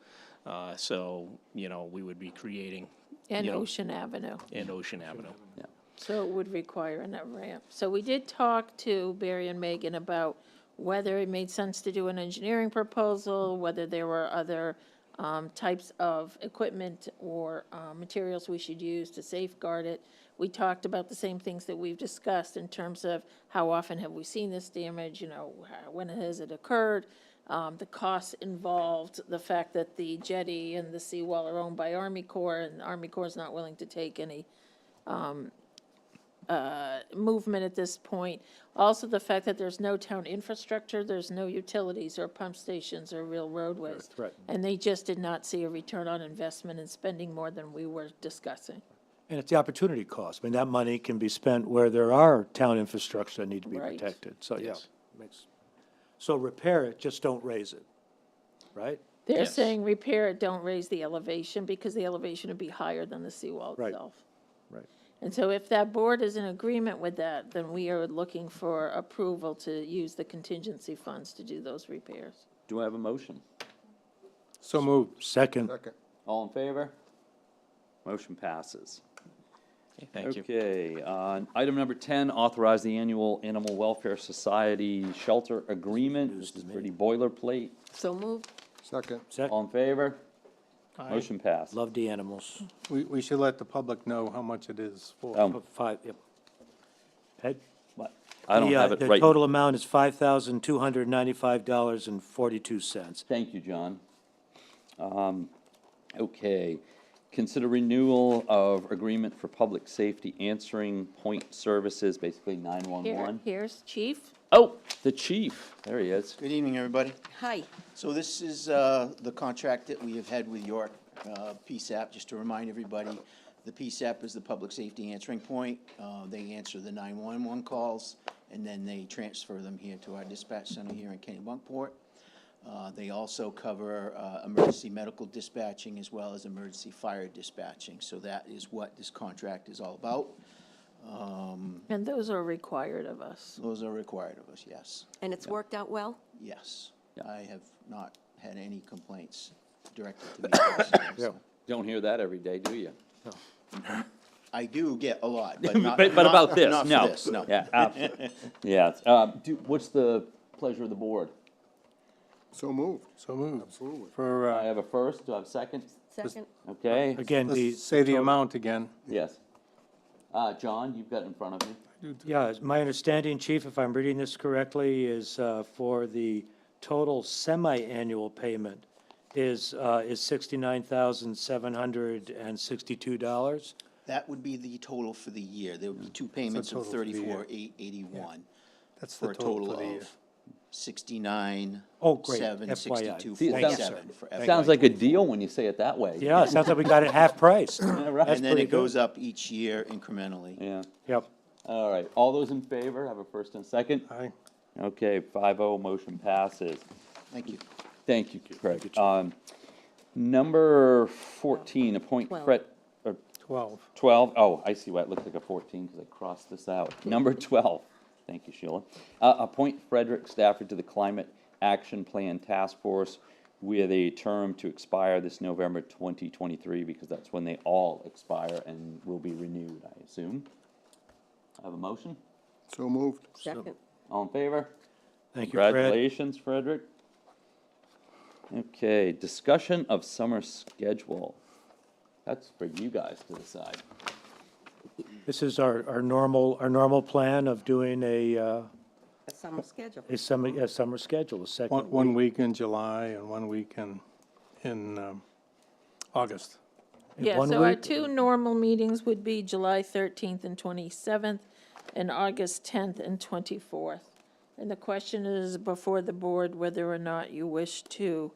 Speaker 15: So, you know, we would be creating.
Speaker 5: And
Speaker 15: you know,
Speaker 5: Ocean Avenue.
Speaker 15: And Ocean Avenue.
Speaker 2: Yeah.
Speaker 5: So it would require a ramp. So we did talk to Barry and Megan about whether it made sense to do an engineering proposal, whether there were other types of equipment or materials we should use to safeguard it. We talked about the same things that we've discussed in terms of how often have we seen this damage, you know, when has it occurred, the costs involved, the fact that the jetty and the seawall are owned by Army Corps, and the Army Corps is not willing to take any movement at this point. Also, the fact that there's no town infrastructure, there's no utilities or pump stations or real roadways. And they just did not see a return on investment in spending more than we were discussing.
Speaker 6: And it's the opportunity cost. I mean, that money can be spent where there are town infrastructure that need to be
Speaker 5: Right.
Speaker 6: protected. So, yeah.
Speaker 15: Yes.
Speaker 6: So repair it, just don't raise it, right?
Speaker 5: They're
Speaker 15: Yes.
Speaker 5: saying repair it, don't raise the elevation, because the elevation would be higher than the seawall
Speaker 6: Right.
Speaker 5: itself.
Speaker 6: Right.
Speaker 5: And so if that board is in agreement with that, then we are looking for approval to use the contingency funds to do those repairs.
Speaker 2: Do I have a motion?
Speaker 8: So moved.
Speaker 6: Second.
Speaker 2: All in favor? Motion passes.
Speaker 15: Okay, thank you.
Speaker 2: Okay, item number 10, authorize the annual Animal Welfare Society shelter agreement. This is pretty boilerplate.
Speaker 1: So moved.
Speaker 9: Second.
Speaker 2: All in favor? Motion passed.
Speaker 6: Love the animals.
Speaker 8: We should let the public know how much it is for.
Speaker 2: Oh.
Speaker 6: Five, yep. Ed?
Speaker 2: What? I don't
Speaker 6: The,
Speaker 2: have it right.
Speaker 6: The total amount is $5,295.42.
Speaker 2: Thank you, John. Okay. Consider renewal of agreement for public safety answering point services, basically 911.
Speaker 5: Here's Chief.
Speaker 2: Oh, the chief. There he is.
Speaker 16: Good evening, everybody.
Speaker 1: Hi.
Speaker 16: So this is the contract that we have had with York PSAP. Just to remind everybody, the PSAP is the public safety answering point. They answer the 911 calls, and then they transfer them here to our dispatch center here in Kennebunkport. They also cover emergency medical dispatching as well as emergency fire dispatching. So that is what this contract is all about.
Speaker 5: And those are required of us.
Speaker 16: Those are required of us, yes.
Speaker 1: And it's worked out well?
Speaker 16: Yes. I have not had any complaints directed to me personally, so.
Speaker 2: Don't hear that every day, do you?
Speaker 16: I do get a lot, but not,
Speaker 2: But about this,
Speaker 16: not for
Speaker 2: no.
Speaker 16: this, no.
Speaker 2: Yeah, absolutely. Yeah. What's the pleasure of the board?
Speaker 9: So moved.
Speaker 8: So moved.
Speaker 9: Absolutely.
Speaker 8: For,
Speaker 2: I have a first, do I have a second?
Speaker 1: Second?
Speaker 2: Okay,
Speaker 6: Again, the.
Speaker 8: let's say the amount again.
Speaker 2: yes. John, you've got it in front of you.
Speaker 6: Yeah, my understanding, Chief, if I'm reading this correctly, is for the total semi-annual payment is $69,762.
Speaker 16: That would be the total for the year. There would be two payments of
Speaker 8: total for the year.
Speaker 16: $34,881.
Speaker 8: That's
Speaker 16: For
Speaker 8: the
Speaker 16: a total
Speaker 8: for the year.
Speaker 16: of $69,762.47
Speaker 6: Oh, great.
Speaker 2: See, it
Speaker 16: for FY.
Speaker 2: Sounds like a deal when you say it that way.
Speaker 6: Yeah, it sounds like we got it half price.
Speaker 2: Right.
Speaker 16: And then
Speaker 6: pretty
Speaker 16: it goes
Speaker 6: good.
Speaker 16: up each year incrementally.
Speaker 2: Yeah.
Speaker 6: Yep.
Speaker 2: All right, all those in favor, have a first and second?
Speaker 8: Aye.
Speaker 2: Okay, 5-0, motion passes.
Speaker 16: Thank you.
Speaker 2: Thank you, Craig. Number 14, appoint
Speaker 1: 12.
Speaker 2: Fred,
Speaker 8: 12.
Speaker 2: 12, oh, I see why it looks like a 14, because I crossed this out. Number 12, thank you, Sheila. Appoint Frederick Stafford to the Climate Action Plan Task Force with a term to expire this November 2023, because that's when they all expire and will be renewed, I assume. I have a motion?
Speaker 9: So moved.
Speaker 1: Second.
Speaker 2: All in favor?
Speaker 6: Thank you, Fred.
Speaker 2: Congratulations, Frederick. Okay, discussion of summer schedule. That's for you guys to decide.
Speaker 6: This is our normal plan of doing
Speaker 1: A summer schedule.
Speaker 6: a summer schedule, the second
Speaker 8: One week in July and 1 week in August.
Speaker 5: Yeah,
Speaker 6: one
Speaker 5: so our
Speaker 6: week?
Speaker 5: two normal meetings would be July 13th and 27th, and August 10th and 24th. And the question is before the board whether or not you wish to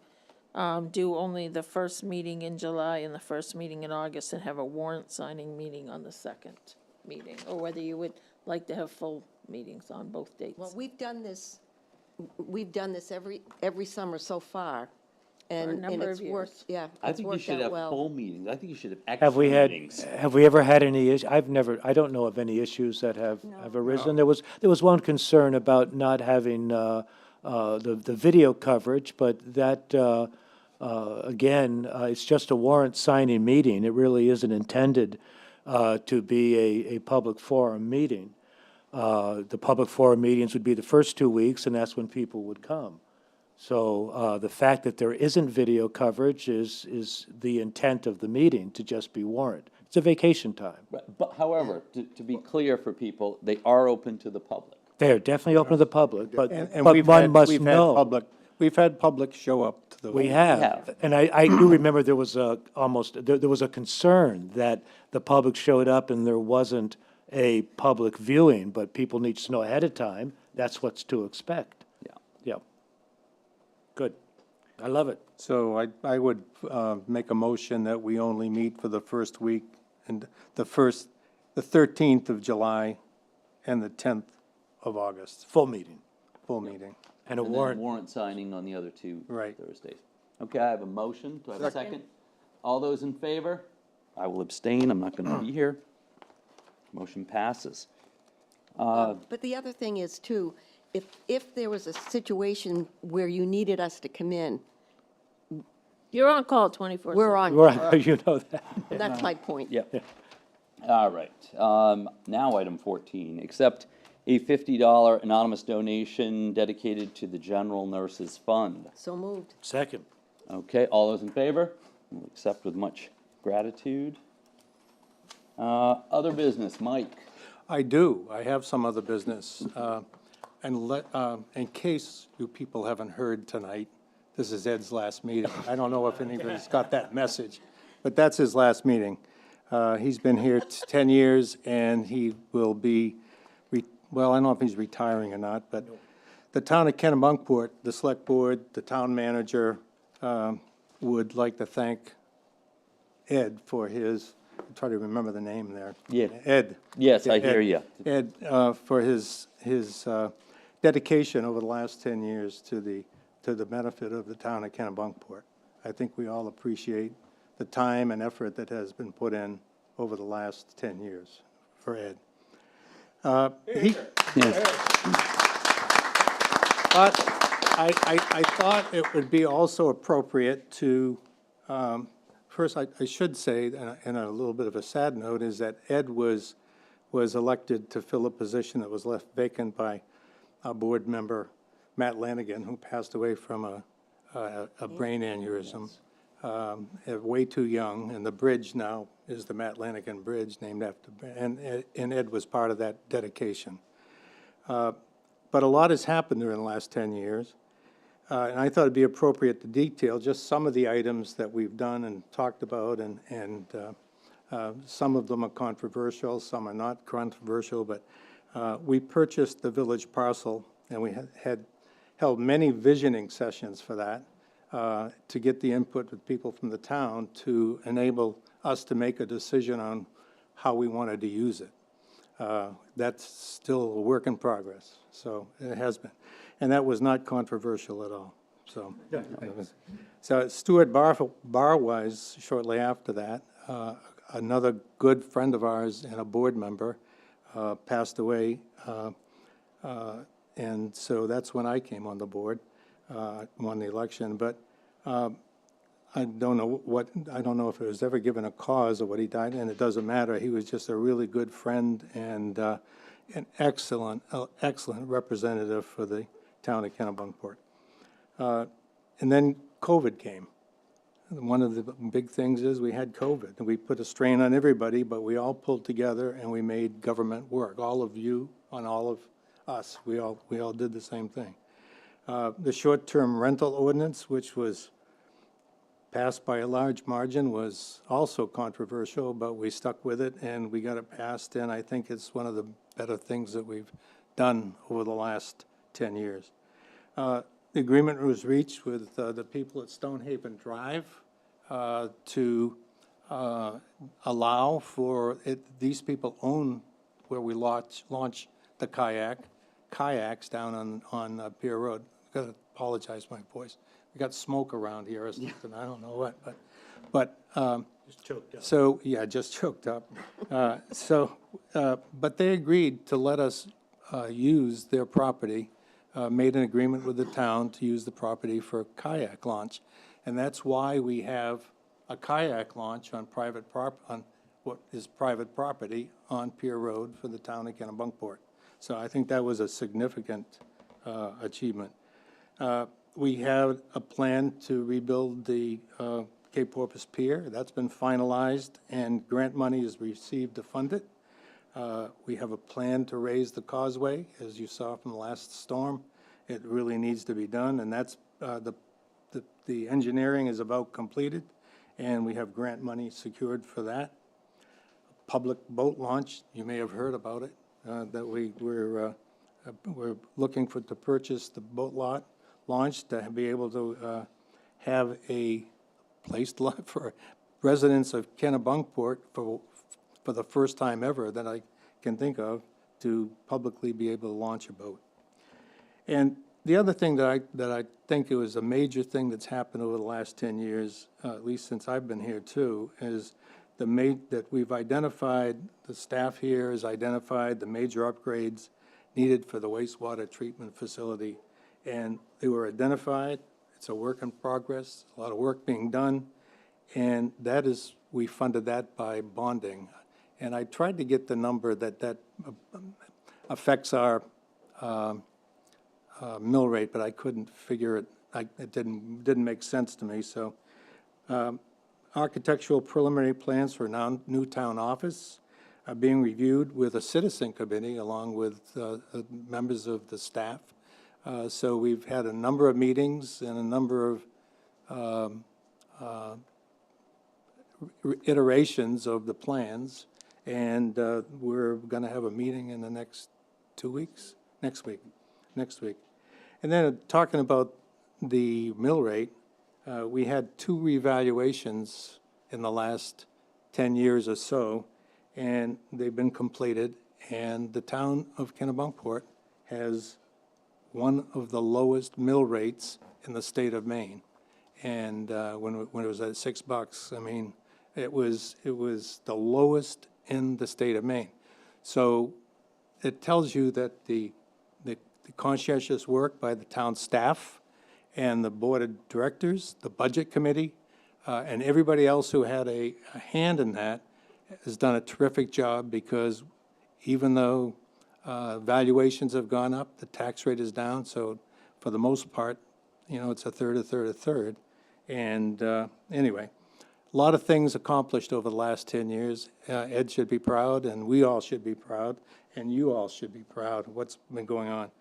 Speaker 5: do only the first meeting in July and the first meeting in August and have a warrant signing meeting on the second meeting, or whether you would like to have full meetings on both dates.
Speaker 1: Well, we've done this every summer so far. And
Speaker 5: number
Speaker 1: it's
Speaker 5: of years.
Speaker 1: worked, yeah,
Speaker 2: I
Speaker 1: it's
Speaker 2: think you
Speaker 1: worked
Speaker 2: should
Speaker 1: out
Speaker 2: have
Speaker 1: well.
Speaker 2: full meetings. I think you should have
Speaker 6: Have
Speaker 2: extra
Speaker 6: we had,
Speaker 2: meetings.
Speaker 6: have we ever had any issue? I don't know of any issues that have arisen. There was one concern about not having, the video coverage, but that, again, it's just a warrant signing meeting. It really isn't intended, to be a public forum meeting. The public forum meetings would be the first 2 weeks, and that's when people would come. So the fact that there isn't video coverage is the intent of the meeting, to just be warrant. It's a vacation time.
Speaker 2: But however, to be clear for people, they are open to the public.
Speaker 6: They're definitely open to the public, but
Speaker 8: we've
Speaker 6: one
Speaker 8: had-
Speaker 6: must
Speaker 8: we've had
Speaker 6: know.
Speaker 8: We've had public show up to the.
Speaker 6: We have, and I do remember there was there was a concern that the public showed up and there wasn't a public viewing, but people need to know ahead of time, that's what's to expect.
Speaker 2: Yeah.
Speaker 6: Yeah. Good. I love it.
Speaker 8: So I would make a motion that we only meet for the first week and the 13th of July and the 10th of August,
Speaker 6: Full meeting.
Speaker 8: full meeting.
Speaker 6: And a
Speaker 2: And then
Speaker 6: warrant.
Speaker 2: warrant signing on the other two
Speaker 8: Right.
Speaker 2: Thursdays. Okay, I have a motion. Do I have a second? All those in favor? I will abstain. I'm not going to be here. Motion passes.
Speaker 1: But the other thing is too, if there was a situation where you needed us to come in,
Speaker 5: You're on call 24/7.
Speaker 1: we're on.
Speaker 6: Right, you know that.
Speaker 1: That's my point.
Speaker 2: Yep. All right. Now, item 14, accept a $50 anonymous donation dedicated to the General Nurses Fund.
Speaker 1: So moved.
Speaker 6: Second.
Speaker 2: Okay, all those in favor? We'll accept with much gratitude. Other business, Mike?
Speaker 8: I do. I have some other business. In case you people haven't heard tonight, this is Ed's last meeting. I don't know if anybody's got that message, but that's his last meeting. He's been here 10 years, and he will be, well, I don't know if he's retiring or not, but the town of Kennebunkport, the select board, the town manager, would like to thank Ed for his, I'm trying to remember the name there.
Speaker 2: Yeah.
Speaker 8: Ed.
Speaker 2: Yes, I
Speaker 8: Ed-
Speaker 2: hear you.
Speaker 8: Ed, for his dedication over the last 10 years to the benefit of the town of Kennebunkport. I think we all appreciate the time and effort that has been put in over the last 10 years for Ed. But I thought it would be also appropriate to, first, I should say, and a little bit of a sad note, is that Ed was elected to fill a position that was left vacant by our board member, Matt Lanigan, who passed away from a brain aneurysm, way too young, and the bridge now is the Matt Lanigan Bridge, named after, and Ed was part of that dedication. But a lot has happened during the last 10 years, and I thought it'd be appropriate to detail just some of the items that we've done and talked about, and some of them are controversial, some are not controversial, but we purchased the village parcel, and we had held many visioning sessions for that to get the input of people from the town to enable us to make a decision on how we wanted to use it. That's still a work in progress, so it has been. And that was not controversial at all, so. So Stuart Barwise, shortly after that, another good friend of ours and a board member, passed away, and so that's when I came on the board, won the election. But I don't know if it was ever given a cause of what he died, and it doesn't matter. He was just a really good friend and an excellent representative for the town of Kennebunkport. And then COVID came. One of the big things is we had COVID, and we put a strain on everybody, but we all pulled together and we made government work. All of you and all of us, we all did the same thing. The short-term rental ordinance, which was passed by a large margin, was also controversial, but we stuck with it and we got it passed, and I think it's one of the better things that we've done over the last 10 years. The agreement was reached with the people at Stonehaven Drive to allow for it. These people own where we launch the kayaks down on Pier Road. I've got to apologize for my voice. We got smoke around here or something. I don't know what, but
Speaker 6: Just choked up.
Speaker 8: so yeah, just choked up. But they agreed to let us use their property. Made an agreement with the town to use the property for kayak launch, and that's why we have a kayak launch on on what is private property on Pier Road for the town of Kennebunkport. So I think that was a significant achievement. We have a plan to rebuild the Cape Porpoise Pier. That's been finalized, and grant money is received to fund it. We have a plan to raise the causeway, as you saw from the last storm. It really needs to be done, and that's the engineering is about completed, and we have grant money secured for that. Public boat launch, you may have heard about it, that we're looking to purchase the boat launch to be able to have a place for residents of Kennebunkport for the first time ever that I can think of to publicly be able to launch a boat. And the other thing that I think it was a major thing that's happened over the last 10 years, at least since I've been here too, is that we've identified, the staff here has identified the major upgrades needed for the wastewater treatment facility. And they were identified. It's a work in progress, a lot of work being done. And that is, we funded that by bonding. And I tried to get the number that affects our mill rate, but I couldn't figure it. It didn't make sense to me. So architectural preliminary plans for new town office are being reviewed with a citizen committee along with members of the staff. So we've had a number of meetings and a number of iterations of the plans, and we're going to have a meeting in the next 2 weeks, next week. And then talking about the mill rate, we had 2 revaluations in the last 10 years or so, and they've been completed, and the town of Kennebunkport has one of the lowest mill rates in the state of Maine. And when it was at $6, I mean, it was the lowest in the state of Maine. So it tells you that the conscientious work by the town staff and the board of directors, the budget committee, and everybody else who had a hand in that has done a terrific job, because even though valuations have gone up, the tax rate is down, so for the most part, you know, it's a third. And anyway, a lot of things accomplished over the last 10 years. Ed should be proud, and we all should be proud, and you all should be proud of what's been going on.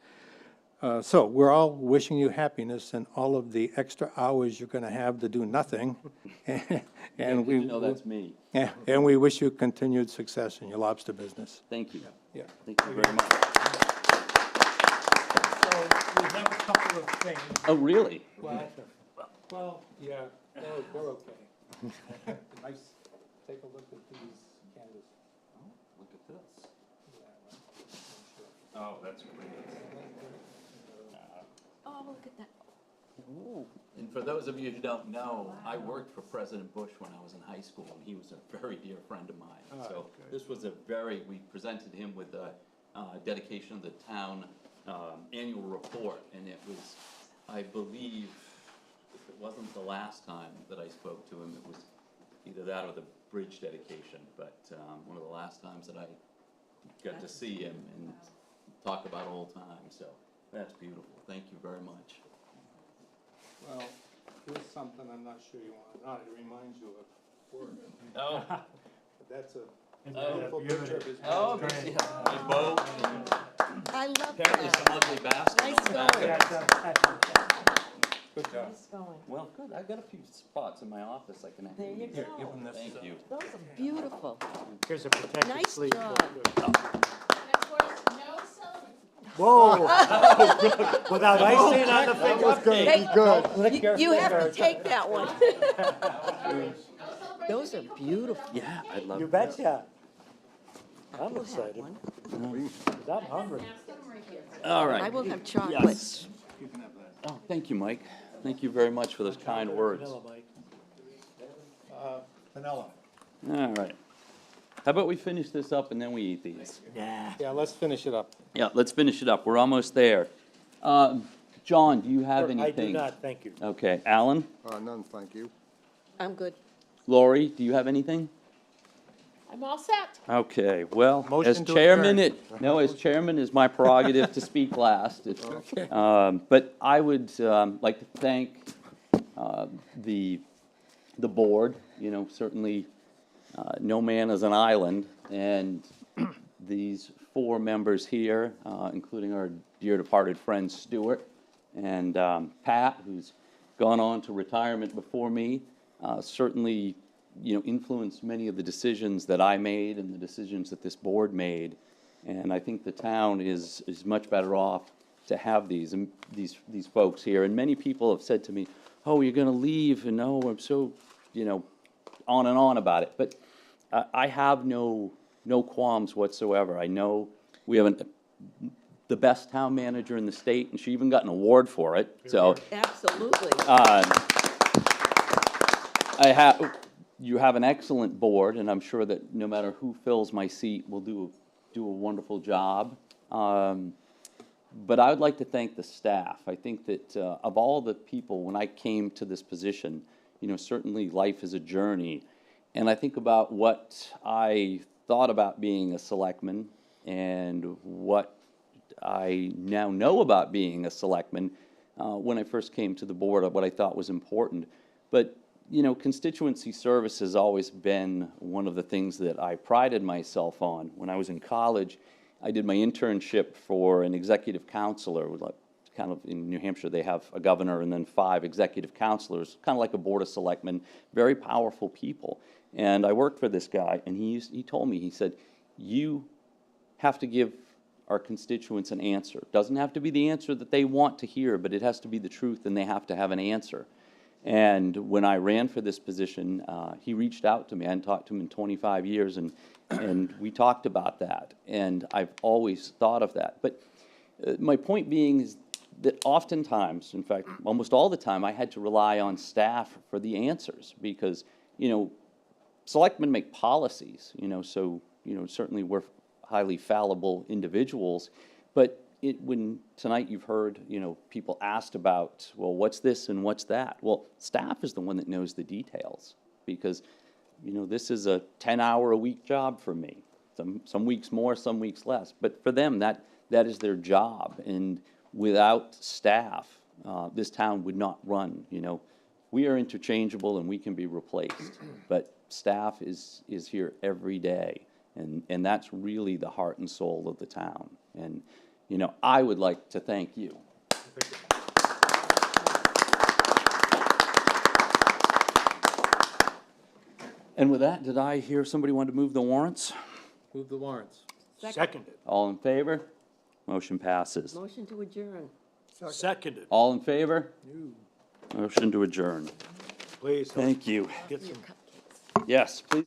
Speaker 8: So we're all wishing you happiness and all of the extra hours you're going to have to do nothing. And we
Speaker 2: know that's me.
Speaker 8: Yeah, and we wish you continued success in your lobster business.
Speaker 2: Thank you.
Speaker 8: Yeah.
Speaker 2: Thank you very much.
Speaker 6: So we have a couple of things.
Speaker 2: Oh, really?
Speaker 8: Well, yeah, they're okay. Nice, take a look at these candidates.
Speaker 2: Look at this. Oh, that's great.
Speaker 1: Oh, look at that.
Speaker 2: And for those of you who don't know, I worked for President Bush when I was in high school, and he was a very dear friend of mine. So this was we presented him with the dedication of the town annual report, and it was, I believe, if it wasn't the last time that I spoke to him, it was either that or the bridge dedication, but one of the last times that I got to see him and talk about old times, so that's beautiful. Thank you very much.
Speaker 8: Well, here's something I'm not sure you want or not. It reminds you of work.
Speaker 2: Oh.
Speaker 8: That's a beautiful picture of his.
Speaker 2: Oh, my boat.
Speaker 1: I love
Speaker 2: Apparently
Speaker 1: that.
Speaker 2: some ugly bastard.
Speaker 1: Nice going.
Speaker 8: Good job.
Speaker 1: Nice going.
Speaker 2: Well, good. I've got a few spots in my office I can
Speaker 1: There you
Speaker 2: actually use.
Speaker 1: go.
Speaker 8: Give him this.
Speaker 2: Thank you.
Speaker 1: Those are beautiful.
Speaker 6: Here's a protected
Speaker 1: Nice
Speaker 6: sleeve.
Speaker 1: job.
Speaker 6: Whoa! Without icing on the finger.
Speaker 9: Good,
Speaker 1: Hey,
Speaker 9: good.
Speaker 6: Lick your
Speaker 1: You have to
Speaker 6: fingers.
Speaker 1: take that one. Those are beautiful.
Speaker 2: Yeah, I'd love
Speaker 6: You
Speaker 2: that.
Speaker 6: betcha. I'm
Speaker 1: We'll have
Speaker 6: excited,
Speaker 1: one.
Speaker 6: 'cause I'm hungry.
Speaker 2: All right.
Speaker 1: I will have chocolate.
Speaker 2: Yes. Oh, thank you, Mike. Thank you very much for those kind words.
Speaker 6: Vanilla, Mike.
Speaker 8: Vanilla.
Speaker 2: All right. How about we finish this up and then we eat these?
Speaker 6: Nah.
Speaker 8: Yeah, let's finish it up.
Speaker 2: Yeah, let's finish it up. We're almost there. John, do you have
Speaker 6: I
Speaker 2: anything?
Speaker 6: do not, thank you.
Speaker 2: Okay. Alan?
Speaker 9: None, thank you.
Speaker 1: I'm good.
Speaker 2: Lori, do you have anything?
Speaker 5: I'm all set.
Speaker 2: Okay, well, as
Speaker 8: Motion to
Speaker 2: chairman,
Speaker 8: adjourn.
Speaker 2: as chairman, it's my prerogative to speak last. But I would like to thank the board, you know, certainly no man is an island, and these 4 members here, including our dear departed friend Stuart, and Pat, who's gone on to retirement before me, certainly, you know, influenced many of the decisions that I made and the decisions that this board made. And I think the town is much better off to have these folks here. And many people have said to me, "Oh, you're going to leave," and "Oh, I'm so," you know, on and on about it. But I have no qualms whatsoever. I know we have the best town manager in the state, and she even got an award for it. So
Speaker 1: Absolutely.
Speaker 2: you have an excellent board, and I'm sure that no matter who fills my seat will do a wonderful job. But I would like to thank the staff. I think that of all the people, when I came to this position, you know, certainly life is a journey. And I think about what I thought about being a selectman and what I now know about being a selectman when I first came to the board, of what I thought was important. But you know, constituency service has always been one of the things that I prided myself on. When I was in college, I did my internship for an executive counselor, like, kind of in New Hampshire, they have a governor and then 5 executive counselors, kind of like a board of selectmen, very powerful people. And I worked for this guy, and he told me, he said, you have to give our constituents an answer. It doesn't have to be the answer that they want to hear, but it has to be the truth, and they have to have an answer. And when I ran for this position, he reached out to me. I hadn't talked to him in 25 years, and we talked about that. And I've always thought of that. But my point being is that oftentimes, in fact, almost all the time, I had to rely on staff for the answers because, you know, selectmen make policies, you know, so, you know, certainly we're highly fallible individuals, but when tonight you've heard, you know, people asked about, well, what's this and what's that? Well, staff is the one that knows the details because, you know, this is a 10-hour-a-week job for me. Some weeks more, some weeks less, but for them, that is their job. And without staff, this town would not run, you know. We are interchangeable and we can be replaced, but staff is here every day, and that's really the heart and soul of the town. And, you know, I would like to thank you. And with that, did I hear somebody want to move the warrants?
Speaker 8: Move the warrants.
Speaker 6: Seconded.
Speaker 2: All in favor? Motion passes.
Speaker 1: Motion to adjourn.
Speaker 6: Seconded.
Speaker 2: All in favor? Motion to adjourn.
Speaker 6: Please.
Speaker 2: Thank you.
Speaker 6: Get some
Speaker 2: Yes, please.